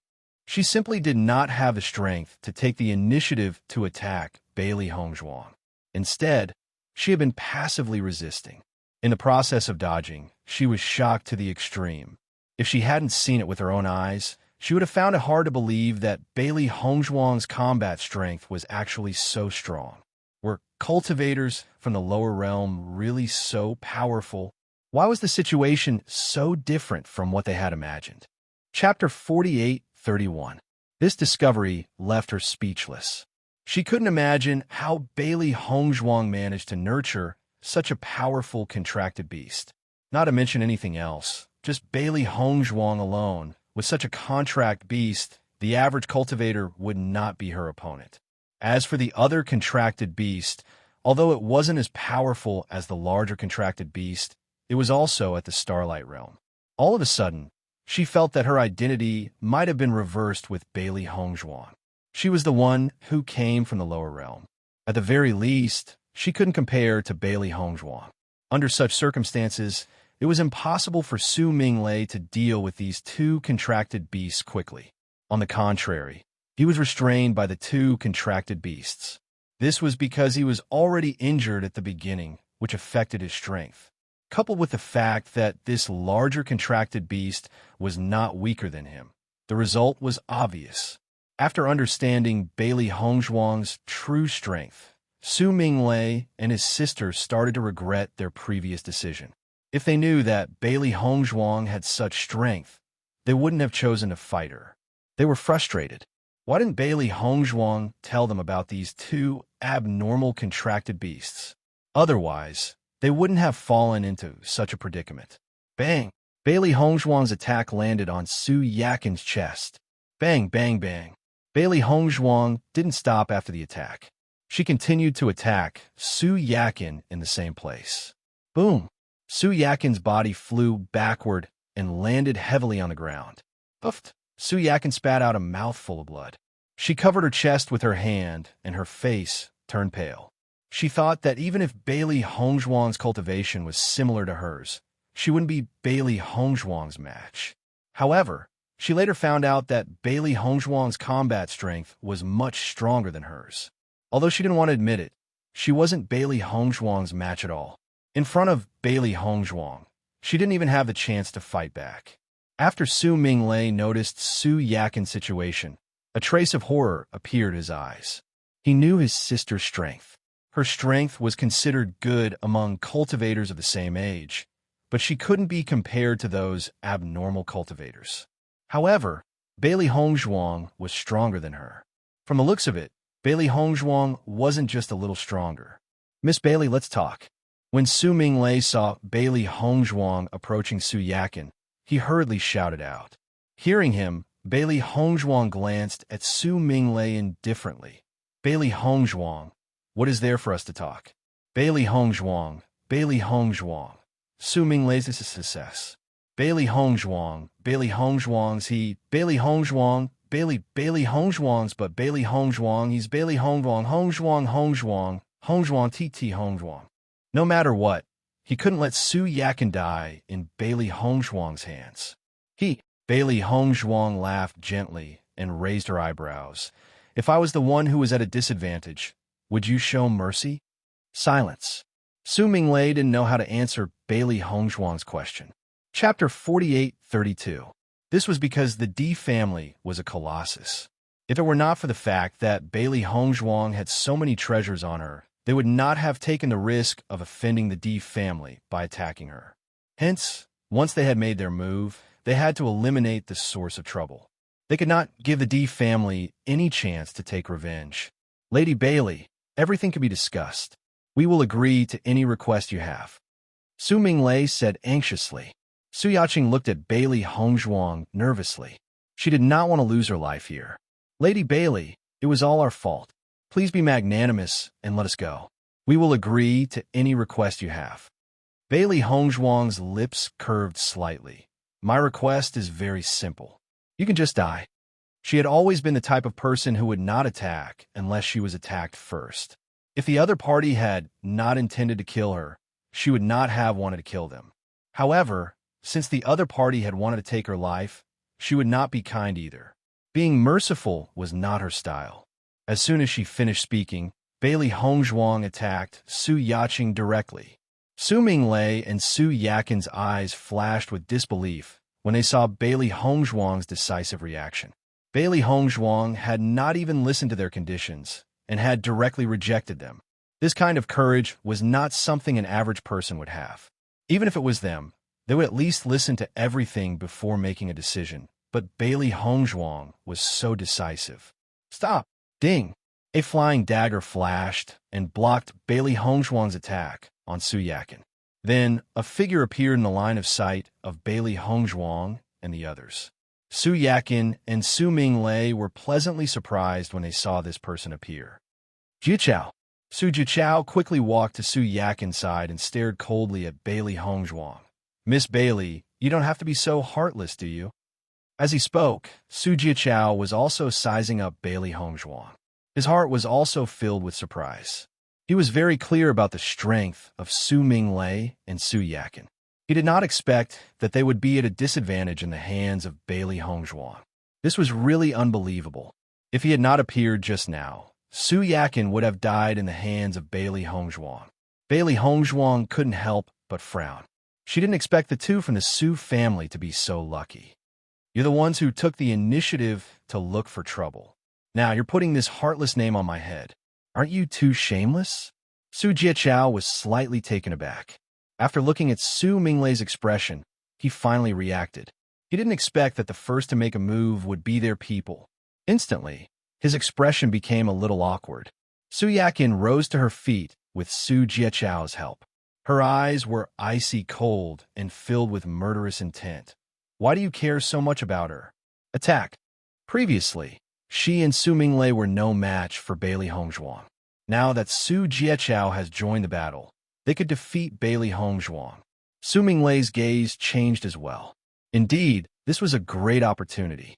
She simply did not have the strength to take the initiative to attack Bailey Hongzhuang. Instead, she had been passively resisting. In the process of dodging, she was shocked to the extreme. If she hadn't seen it with her own eyes, she would have found it hard to believe that Bailey Hongzhuang's combat strength was actually so strong. Were cultivators from the lower realm really so powerful? Why was the situation so different from what they had imagined? Chapter 48:31. This discovery left her speechless. She couldn't imagine how Bailey Hongzhuang managed to nurture such a powerful contracted beast. Not to mention anything else, just Bailey Hongzhuang alone, with such a contract beast, the average cultivator would not be her opponent. As for the other contracted beast, although it wasn't as powerful as the larger contracted beast, it was also at the Starlight Realm. All of a sudden, she felt that her identity might have been reversed with Bailey Hongzhuang. She was the one who came from the lower realm. At the very least, she couldn't compare to Bailey Hongzhuang. Under such circumstances, it was impossible for Su Minglei to deal with these two contracted beasts quickly. On the contrary, he was restrained by the two contracted beasts. This was because he was already injured at the beginning, which affected his strength. Coupled with the fact that this larger contracted beast was not weaker than him, The result was obvious. After understanding Bailey Hongzhuang's true strength, Su Minglei and his sister started to regret their previous decision. If they knew that Bailey Hongzhuang had such strength, they wouldn't have chosen to fight her. They were frustrated. Why didn't Bailey Hongzhuang tell them about these two abnormal contracted beasts? Otherwise, they wouldn't have fallen into such a predicament. Bang! Bailey Hongzhuang's attack landed on Su Yakin's chest. Bang, bang, bang. Bailey Hongzhuang didn't stop after the attack. She continued to attack Su Yakin in the same place. Boom! Su Yakin's body flew backward and landed heavily on the ground. Puffed! Su Yakin spat out a mouthful of blood. She covered her chest with her hand, and her face turned pale. She thought that even if Bailey Hongzhuang's cultivation was similar to hers, she wouldn't be Bailey Hongzhuang's match. However, she later found out that Bailey Hongzhuang's combat strength was much stronger than hers. Although she didn't want to admit it, she wasn't Bailey Hongzhuang's match at all. In front of Bailey Hongzhuang, she didn't even have the chance to fight back. After Su Minglei noticed Su Yakin's situation, a trace of horror appeared in his eyes. He knew his sister's strength. Her strength was considered good among cultivators of the same age, but she couldn't be compared to those abnormal cultivators. However, Bailey Hongzhuang was stronger than her. From the looks of it, Bailey Hongzhuang wasn't just a little stronger. Miss Bailey, let's talk. When Su Minglei saw Bailey Hongzhuang approaching Su Yakin, he hurriedly shouted out. Hearing him, Bailey Hongzhuang glanced at Su Minglei indifferently. Bailey Hongzhuang, what is there for us to talk? Bailey Hongzhuang, Bailey Hongzhuang. Su Minglei's success. Bailey Hongzhuang, Bailey Hongzhuang's he, Bailey Hongzhuang, Bailey Hongzhuang's but Bailey Hongzhuang, he's Bailey Hongzhuang, Hongzhuang TT Hongzhuang. No matter what, he couldn't let Su Yakin die in Bailey Hongzhuang's hands. Bailey Hongzhuang laughed gently and raised her eyebrows. If I was the one who was at a disadvantage, would you show mercy? Silence. Su Minglei didn't know how to answer Bailey Hongzhuang's question. Chapter 48:32. This was because the D family was a colossus. If it were not for the fact that Bailey Hongzhuang had so many treasures on her, they would not have taken the risk of offending the D family by attacking her. Hence, once they had made their move, they had to eliminate the source of trouble. They could not give the D family any chance to take revenge. Lady Bailey, everything can be discussed. We will agree to any request you have. Su Minglei said anxiously. Su Yaqing looked at Bailey Hongzhuang nervously. She did not want to lose her life here. Lady Bailey, it was all our fault. Please be magnanimous and let us go. We will agree to any request you have. Bailey Hongzhuang's lips curved slightly. My request is very simple. You can just die. She had always been the type of person who would not attack unless she was attacked first. If the other party had not intended to kill her, she would not have wanted to kill them. However, since the other party had wanted to take her life, she would not be kind either. Being merciful was not her style. As soon as she finished speaking, Bailey Hongzhuang attacked Su Yaqing directly. Su Minglei and Su Yakin's eyes flashed with disbelief when they saw Bailey Hongzhuang's decisive reaction. Bailey Hongzhuang had not even listened to their conditions and had directly rejected them. This kind of courage was not something an average person would have. Even if it was them, they would at least listen to everything before making a decision. But Bailey Hongzhuang was so decisive. Stop! Ding! A flying dagger flashed and blocked Bailey Hongzhuang's attack on Su Yakin. Then, a figure appeared in the line of sight of Bailey Hongzhuang and the others. Su Yakin and Su Minglei were pleasantly surprised when they saw this person appear. Jichao. Su Jichao quickly walked to Su Yakin's side and stared coldly at Bailey Hongzhuang. Miss Bailey, you don't have to be so heartless, do you? As he spoke, Su Jichao was also sizing up Bailey Hongzhuang. His heart was also filled with surprise. He was very clear about the strength of Su Minglei and Su Yakin. He did not expect that they would be at a disadvantage in the hands of Bailey Hongzhuang. This was really unbelievable. If he had not appeared just now, Su Yakin would have died in the hands of Bailey Hongzhuang. Bailey Hongzhuang couldn't help but frown. She didn't expect the two from the Su family to be so lucky. You're the ones who took the initiative to look for trouble. Now you're putting this heartless name on my head. Aren't you too shameless? Su Jiaqiao was slightly taken aback. After looking at Su Minglei's expression, he finally reacted. He didn't expect that the first to make a move would be their people. Instantly, his expression became a little awkward. Su Yakin rose to her feet with Su Jiaqiao's help. Her eyes were icy cold and filled with murderous intent. Why do you care so much about her? Attack. Previously, she and Su Minglei were no match for Bailey Hongzhuang. Now that Su Jiaqiao has joined the battle, they could defeat Bailey Hongzhuang. Su Minglei's gaze changed as well. Indeed, this was a great opportunity.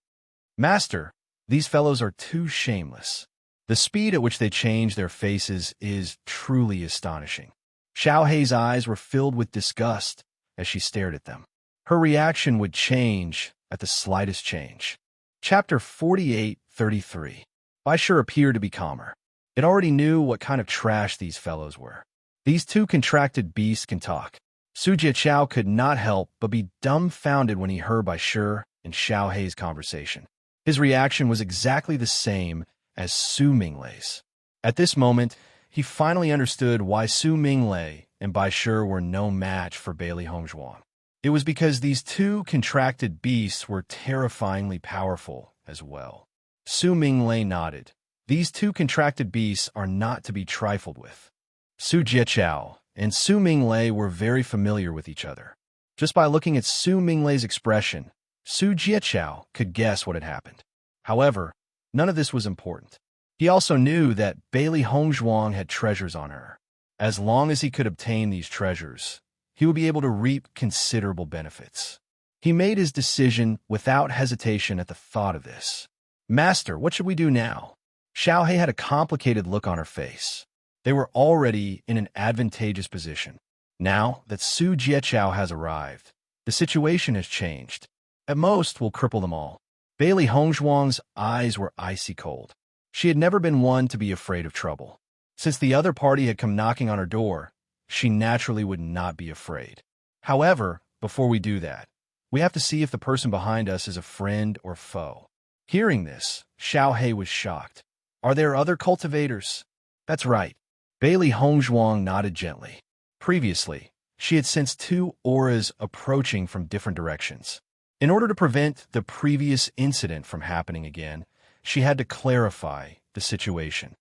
Master, these fellows are too shameless. The speed at which they change their faces is truly astonishing. Xiao Hei's eyes were filled with disgust as she stared at them. Her reaction would change at the slightest change. Chapter 48:33. Bai Shi appeared to be calmer. It already knew what kind of trash these fellows were. These two contracted beasts can talk. Su Jiaqiao could not help but be dumbfounded when he heard Bai Shi and Xiao Hei's conversation. His reaction was exactly the same as Su Minglei's. At this moment, he finally understood why Su Minglei and Bai Shi were no match for Bailey Hongzhuang. It was because these two contracted beasts were terrifyingly powerful as well. Su Minglei nodded. These two contracted beasts are not to be trifled with. Su Jiaqiao and Su Minglei were very familiar with each other. Just by looking at Su Minglei's expression, Su Jiaqiao could guess what had happened. However, none of this was important. He also knew that Bailey Hongzhuang had treasures on her. As long as he could obtain these treasures, he would be able to reap considerable benefits. He made his decision without hesitation at the thought of this. Master, what should we do now? Xiao Hei had a complicated look on her face. They were already in an advantageous position. Now that Su Jiaqiao has arrived, the situation has changed. At most, we'll cripple them all. Bailey Hongzhuang's eyes were icy cold. She had never been one to be afraid of trouble. Since the other party had come knocking on her door, she naturally would not be afraid. However, before we do that, we have to see if the person behind us is a friend or foe. Hearing this, Xiao Hei was shocked. Are there other cultivators? That's right. Bailey Hongzhuang nodded gently. Previously, she had sensed two auras approaching from different directions. In order to prevent the previous incident from happening again, she had to clarify the situation.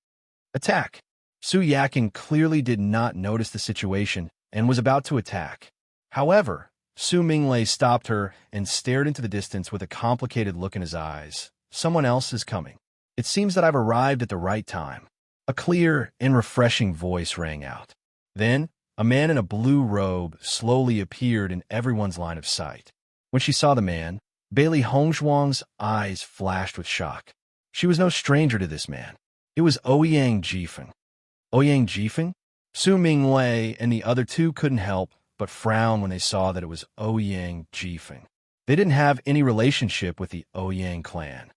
Attack! Su Yakin clearly did not notice the situation and was about to attack. However, Su Minglei stopped her and stared into the distance with a complicated look in his eyes. Someone else is coming. It seems that I've arrived at the right time. A clear and refreshing voice rang out. Then, a man in a blue robe slowly appeared in everyone's line of sight. When she saw the man, Bailey Hongzhuang's eyes flashed with shock. She was no stranger to this man. It was Ouyang Jifeng. Ouyang Jifeng? Su Minglei and the other two couldn't help but frown when they saw that it was Ouyang Jifeng. They didn't have any relationship with the Ouyang clan.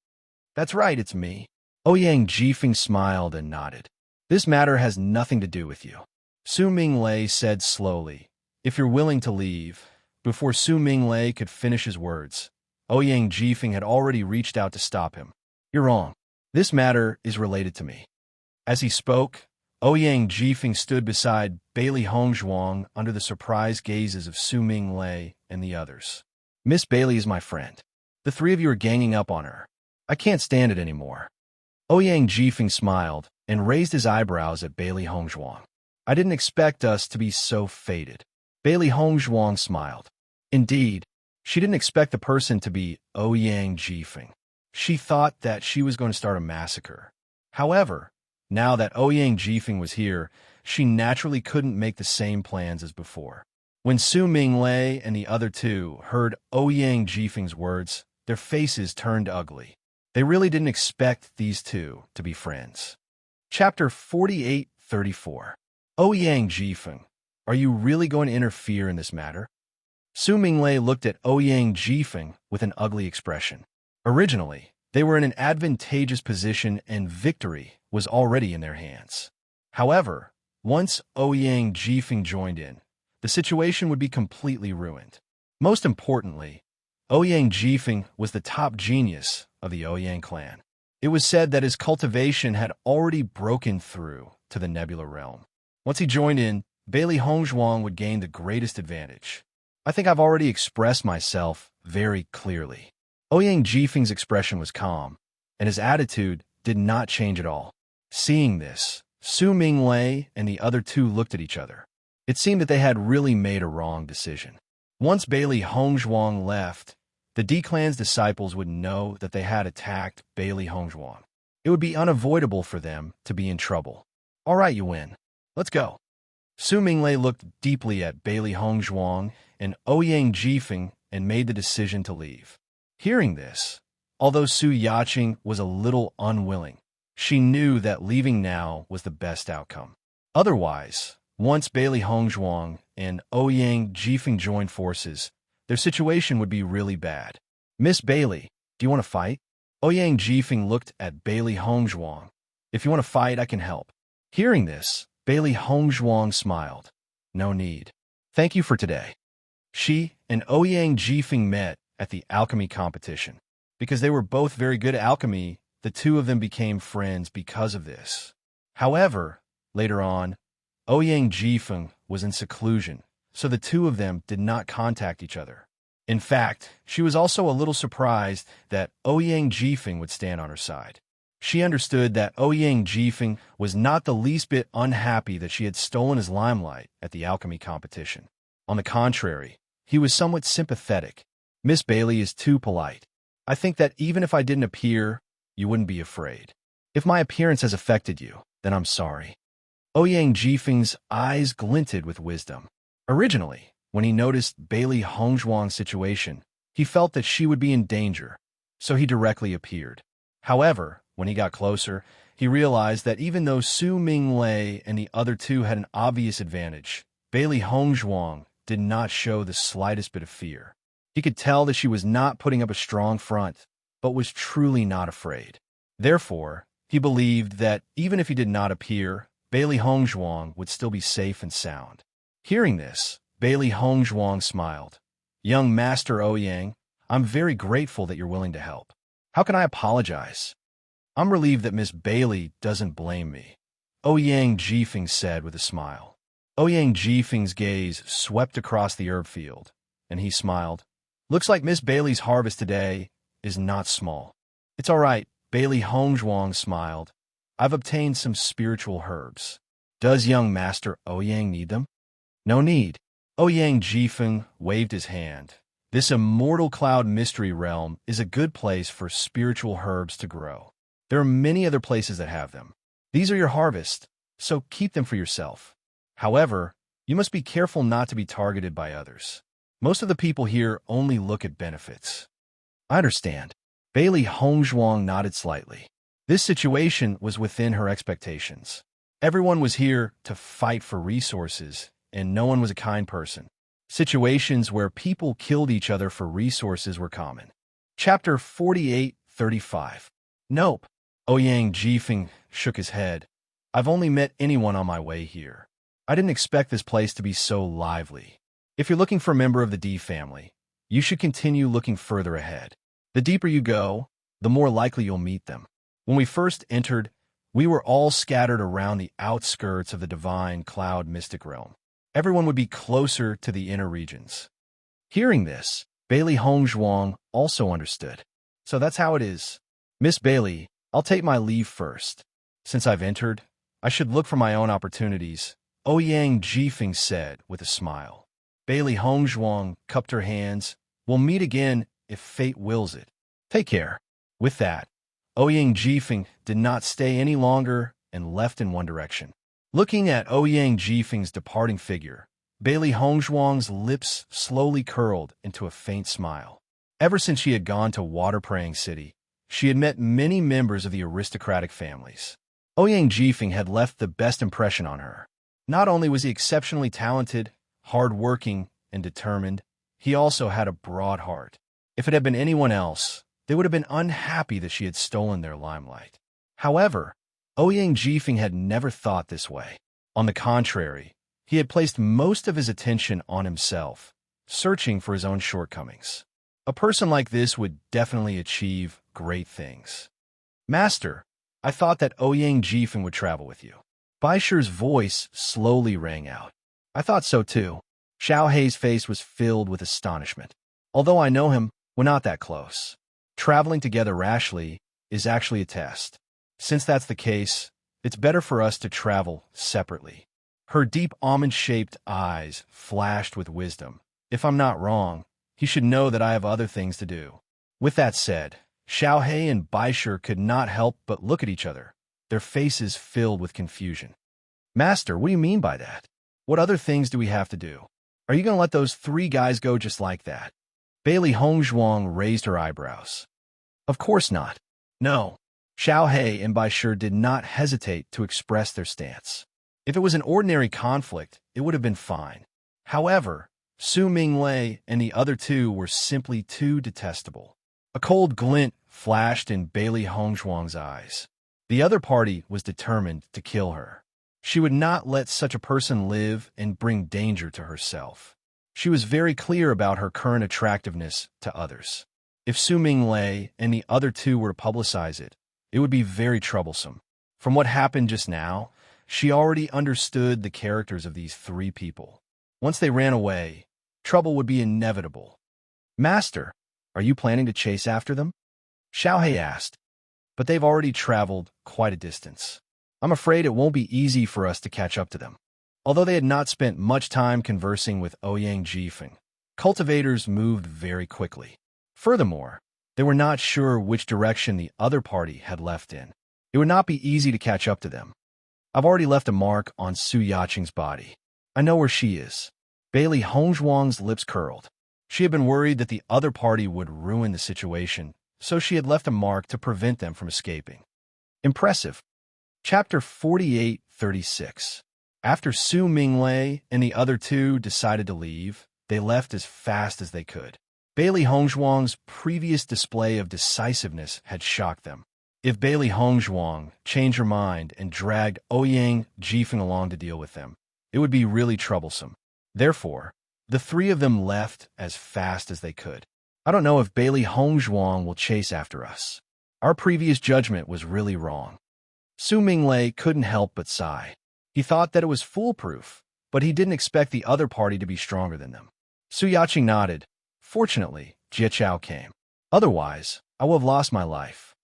That's right, it's me. Ouyang Jifeng smiled and nodded. This matter has nothing to do with you. Su Minglei said slowly, if you're willing to leave. Before Su Minglei could finish his words, Ouyang Jifeng had already reached out to stop him. You're wrong. This matter is related to me. As he spoke, Ouyang Jifeng stood beside Bailey Hongzhuang under the surprised gazes of Su Minglei and the others. Miss Bailey is my friend. The three of you are ganging up on her. I can't stand it anymore. Ouyang Jifeng smiled and raised his eyebrows at Bailey Hongzhuang. I didn't expect us to be so fated. Bailey Hongzhuang smiled. Indeed, she didn't expect the person to be Ouyang Jifeng. She thought that she was going to start a massacre. However, now that Ouyang Jifeng was here, she naturally couldn't make the same plans as before. When Su Minglei and the other two heard Ouyang Jifeng's words, their faces turned ugly. They really didn't expect these two to be friends. Chapter 48:34. Ouyang Jifeng, are you really going to interfere in this matter? Su Minglei looked at Ouyang Jifeng with an ugly expression. Originally, they were in an advantageous position and victory was already in their hands. However, once Ouyang Jifeng joined in, the situation would be completely ruined. Most importantly, Ouyang Jifeng was the top genius of the Ouyang clan. It was said that his cultivation had already broken through to the Nebula realm. Once he joined in, Bailey Hongzhuang would gain the greatest advantage. I think I've already expressed myself very clearly. Ouyang Jifeng's expression was calm, and his attitude did not change at all. Seeing this, Su Minglei and the other two looked at each other. It seemed that they had really made a wrong decision. Once Bailey Hongzhuang left, the D-Clan's disciples would know that they had attacked Bailey Hongzhuang. It would be unavoidable for them to be in trouble. All right, you win. Let's go. Su Minglei looked deeply at Bailey Hongzhuang and Ouyang Jifeng and made the decision to leave. Hearing this, although Su Yaqing was a little unwilling, she knew that leaving now was the best outcome. Otherwise, once Bailey Hongzhuang and Ouyang Jifeng joined forces, their situation would be really bad. Miss Bailey, do you want to fight? Ouyang Jifeng looked at Bailey Hongzhuang. If you want to fight, I can help. Hearing this, Bailey Hongzhuang smiled. No need. Thank you for today. She and Ouyang Jifeng met at the alchemy competition. Because they were both very good at alchemy, the two of them became friends because of this. However, later on, Ouyang Jifeng was in seclusion, so the two of them did not contact each other. In fact, she was also a little surprised that Ouyang Jifeng would stand on her side. She understood that Ouyang Jifeng was not the least bit unhappy that she had stolen his limelight at the alchemy competition. On the contrary, he was somewhat sympathetic. Miss Bailey is too polite. I think that even if I didn't appear, you wouldn't be afraid. If my appearance has affected you, then I'm sorry. Ouyang Jifeng's eyes glinted with wisdom. Originally, when he noticed Bailey Hongzhuang's situation, he felt that she would be in danger, so he directly appeared. However, when he got closer, he realized that even though Su Minglei and the other two had an obvious advantage, Bailey Hongzhuang did not show the slightest bit of fear. He could tell that she was not putting up a strong front, but was truly not afraid. Therefore, he believed that even if he did not appear, Bailey Hongzhuang would still be safe and sound. Hearing this, Bailey Hongzhuang smiled. Young Master Ouyang, I'm very grateful that you're willing to help. How can I apologize? I'm relieved that Miss Bailey doesn't blame me, Ouyang Jifeng said with a smile. Ouyang Jifeng's gaze swept across the herb field, and he smiled. Looks like Miss Bailey's harvest today is not small. It's all right, Bailey Hongzhuang smiled. I've obtained some spiritual herbs. Does young Master Ouyang need them? No need. Ouyang Jifeng waved his hand. This immortal cloud mystery realm is a good place for spiritual herbs to grow. There are many other places that have them. These are your harvest, so keep them for yourself. However, you must be careful not to be targeted by others. Most of the people here only look at benefits. I understand. Bailey Hongzhuang nodded slightly. This situation was within her expectations. Everyone was here to fight for resources, and no one was a kind person. Situations where people killed each other for resources were common. Chapter 48:35. Nope. Ouyang Jifeng shook his head. I've only met anyone on my way here. I didn't expect this place to be so lively. If you're looking for a member of the D family, you should continue looking further ahead. The deeper you go, the more likely you'll meet them. When we first entered, we were all scattered around the outskirts of the divine cloud mystic realm. Everyone would be closer to the inner regions. Hearing this, Bailey Hongzhuang also understood. So that's how it is. Miss Bailey, I'll take my leave first. Since I've entered, I should look for my own opportunities, Ouyang Jifeng said with a smile. Bailey Hongzhuang cupped her hands. We'll meet again if fate wills it. Take care. With that, Ouyang Jifeng did not stay any longer and left in one direction. Looking at Ouyang Jifeng's departing figure, Bailey Hongzhuang's lips slowly curled into a faint smile. Ever since she had gone to Water Praying City, she had met many members of the aristocratic families. Ouyang Jifeng had left the best impression on her. Not only was he exceptionally talented, hard-working, and determined, he also had a broad heart. If it had been anyone else, they would have been unhappy that she had stolen their limelight. However, Ouyang Jifeng had never thought this way. On the contrary, he had placed most of his attention on himself, searching for his own shortcomings. A person like this would definitely achieve great things. Master, I thought that Ouyang Jifeng would travel with you. Baisher's voice slowly rang out. I thought so too. Xiao Hei's face was filled with astonishment. Although I know him, we're not that close. Traveling together rashly is actually a test. Since that's the case, it's better for us to travel separately. Her deep almond-shaped eyes flashed with wisdom. If I'm not wrong, he should know that I have other things to do. With that said, Xiao Hei and Baisher could not help but look at each other, their faces filled with confusion. Master, what do you mean by that? What other things do we have to do? Are you going to let those three guys go just like that? Bailey Hongzhuang raised her eyebrows. Of course not. No. Xiao Hei and Baisher did not hesitate to express their stance. If it was an ordinary conflict, it would have been fine. However, Su Minglei and the other two were simply too detestable. A cold glint flashed in Bailey Hongzhuang's eyes. The other party was determined to kill her. She would not let such a person live and bring danger to herself. She was very clear about her current attractiveness to others. If Su Minglei and the other two were to publicize it, it would be very troublesome. From what happened just now, she already understood the characters of these three people. Once they ran away, trouble would be inevitable. Master, are you planning to chase after them? Xiao Hei asked. But they've already traveled quite a distance. I'm afraid it won't be easy for us to catch up to them. Although they had not spent much time conversing with Ouyang Jifeng, cultivators moved very quickly. Furthermore, they were not sure which direction the other party had left in. It would not be easy to catch up to them. I've already left a mark on Su Yaqing's body. I know where she is. Bailey Hongzhuang's lips curled. She had been worried that the other party would ruin the situation, so she had left a mark to prevent them from escaping. Impressive. Chapter 48-36. After Su Minglei and the other two decided to leave, they left as fast as they could. Bailey Hongzhuang's previous display of decisiveness had shocked them. If Bailey Hongzhuang changed her mind and dragged Ouyang Jifeng along to deal with them, it would be really troublesome. Therefore, the three of them left as fast as they could. I don't know if Bailey Hongzhuang will chase after us. Our previous judgment was really wrong. Su Minglei couldn't help but sigh. He thought that it was foolproof, but he didn't expect the other party to be stronger than them. Su Yaqing nodded. Fortunately, Jie Chao came. Otherwise, I would have lost my life.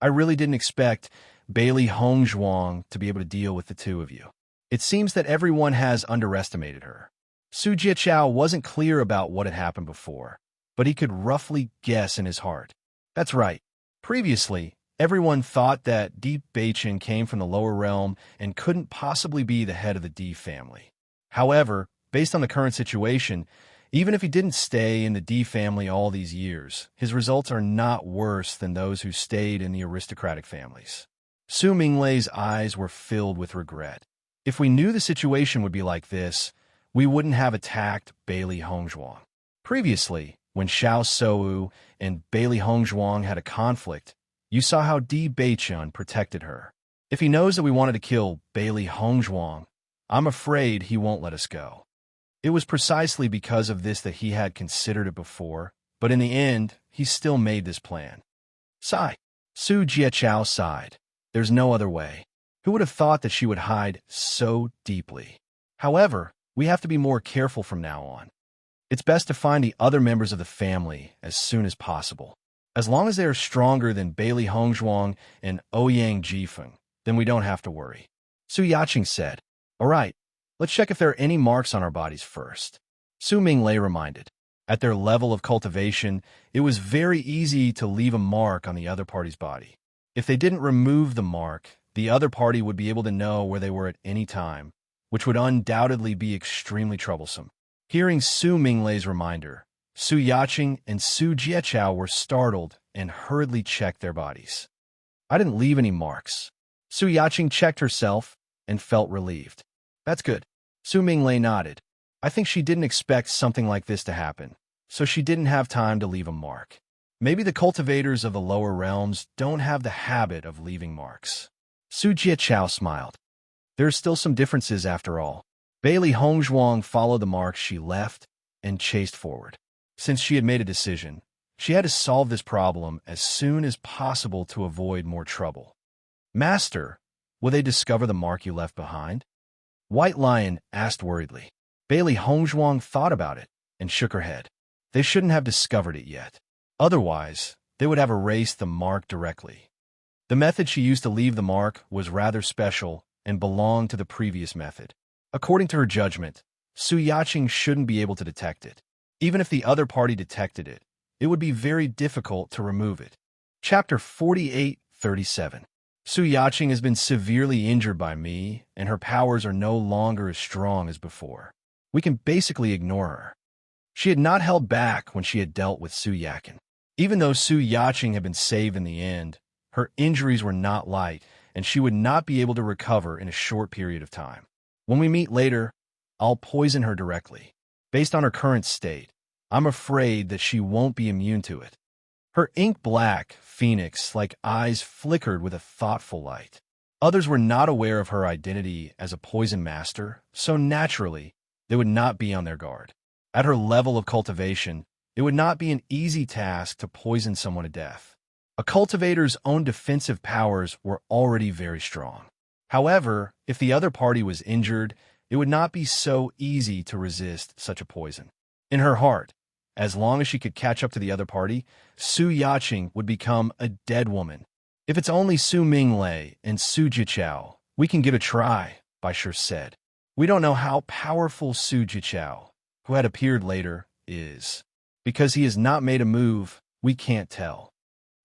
I really didn't expect Bailey Hongzhuang to be able to deal with the two of you. It seems that everyone has underestimated her. Su Jiechao wasn't clear about what had happened before, but he could roughly guess in his heart. That's right. Previously, everyone thought that Di Beichen came from the lower realm and couldn't possibly be the head of the Di family. However, based on the current situation, even if he didn't stay in the Di family all these years, his results are not worse than those who stayed in the aristocratic families. Su Minglei's eyes were filled with regret. If we knew the situation would be like this, we wouldn't have attacked Bailey Hongzhuang. Previously, when Xiao Sou and Bailey Hongzhuang had a conflict, you saw how Di Beichun protected her. If he knows that we wanted to kill Bailey Hongzhuang, I'm afraid he won't let us go. It was precisely because of this that he had considered it before, but in the end, he still made this plan. Sigh. Su Jiechao sighed. There's no other way. Who would have thought that she would hide so deeply? However, we have to be more careful from now on. It's best to find the other members of the family as soon as possible. As long as they are stronger than Bailey Hongzhuang and Ouyang Jifeng, then we don't have to worry. Su Yaqing said, All right, let's check if there are any marks on our bodies first. Su Minglei reminded. At their level of cultivation, it was very easy to leave a mark on the other party's body. If they didn't remove the mark, the other party would be able to know where they were at any time, which would undoubtedly be extremely troublesome. Hearing Su Minglei's reminder, Su Yaqing and Su Jiechao were startled and hurriedly checked their bodies. I didn't leave any marks. Su Yaqing checked herself and felt relieved. That's good. Su Minglei nodded. I think she didn't expect something like this to happen, so she didn't have time to leave a mark. Maybe the cultivators of the lower realms don't have the habit of leaving marks. Su Jiechao smiled. There are still some differences after all. Bailey Hongzhuang followed the marks she left and chased forward. Since she had made a decision, She had to solve this problem as soon as possible to avoid more trouble. Master, will they discover the mark you left behind? White Lion asked worriedly. Bailey Hongzhuang thought about it and shook her head. They shouldn't have discovered it yet. Otherwise, they would have erased the mark directly. The method she used to leave the mark was rather special and belonged to the previous method. According to her judgment, Su Yaqing shouldn't be able to detect it. Even if the other party detected it, it would be very difficult to remove it. Chapter 48:37. Su Yaqing has been severely injured by me, and her powers are no longer as strong as before. We can basically ignore her. She had not held back when she had dealt with Su Yaqing. Even though Su Yaqing had been saved in the end, her injuries were not light, and she would not be able to recover in a short period of time. When we meet later, I'll poison her directly. Based on her current state, I'm afraid that she won't be immune to it. Her ink-black, phoenix-like eyes flickered with a thoughtful light. Others were not aware of her identity as a poison master, so naturally, they would not be on their guard. At her level of cultivation, it would not be an easy task to poison someone to death. A cultivator's own defensive powers were already very strong. However, if the other party was injured, it would not be so easy to resist such a poison. In her heart, as long as she could catch up to the other party, Su Yaqing would become a dead woman. If it's only Su Minglei and Su Jichao, we can give it a try, Bai Shi said. We don't know how powerful Su Jichao, who had appeared later, is. Because he has not made a move, we can't tell.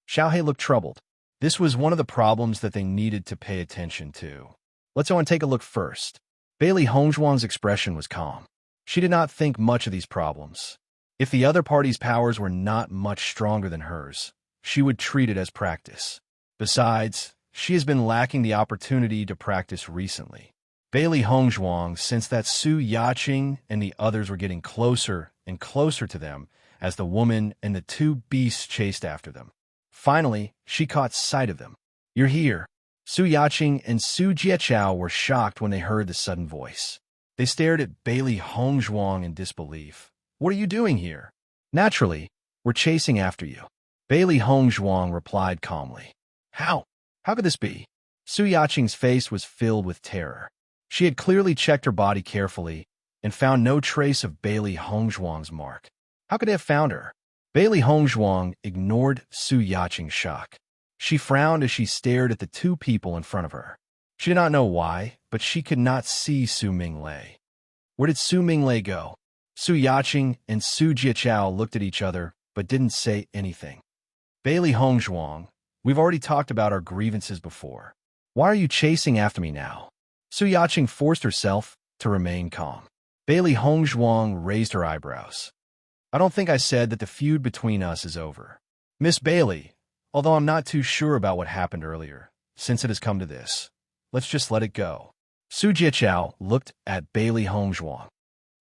Xiaohe looked troubled. This was one of the problems that they needed to pay attention to. Let's go and take a look first. Bailey Hongzhuang's expression was calm. She did not think much of these problems. If the other party's powers were not much stronger than hers, she would treat it as practice. Besides, she has been lacking the opportunity to practice recently. Bailey Hongzhuang sensed that Su Yaqing and the others were getting closer and closer to them as the woman and the two beasts chased after them. Finally, she caught sight of them. You're here. Su Yaqing and Su Jiechao were shocked when they heard the sudden voice. They stared at Bailey Hongzhuang in disbelief. What are you doing here? Naturally, we're chasing after you. Bailey Hongzhuang replied calmly. How? How could this be? Su Yaqing's face was filled with terror. She had clearly checked her body carefully and found no trace of Bailey Hongzhuang's mark. How could they have found her? Bailey Hongzhuang ignored Su Yaqing's shock. She frowned as she stared at the two people in front of her. She did not know why, but she could not see Su Minglei. Where did Su Minglei go? Su Yaqing and Su Jiechao looked at each other, but didn't say anything. Bailey Hongzhuang, we've already talked about our grievances before. Why are you chasing after me now? Su Yaqing forced herself to remain calm. Bailey Hongzhuang raised her eyebrows. I don't think I said that the feud between us is over. Miss Bailey, although I'm not too sure about what happened earlier, since it has come to this, let's just let it go. Su Jiechao looked at Bailey Hongzhuang.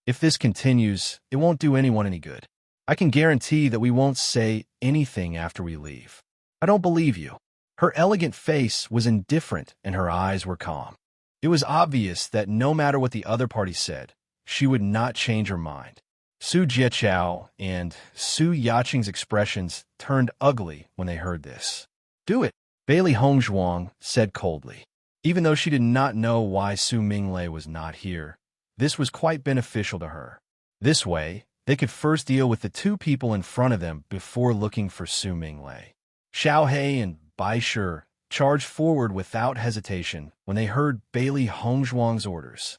If this continues, it won't do anyone any good. I can guarantee that we won't say anything after we leave. I don't believe you. Her elegant face was indifferent and her eyes were calm. It was obvious that no matter what the other party said, she would not change her mind. Su Jiechao and Su Yaqing's expressions turned ugly when they heard this. Do it, Bailey Hongzhuang said coldly. Even though she did not know why Su Minglei was not here, this was quite beneficial to her. This way, they could first deal with the two people in front of them before looking for Su Minglei. Xiaohe and Bai Shi charged forward without hesitation when they heard Bailey Hongzhuang's orders.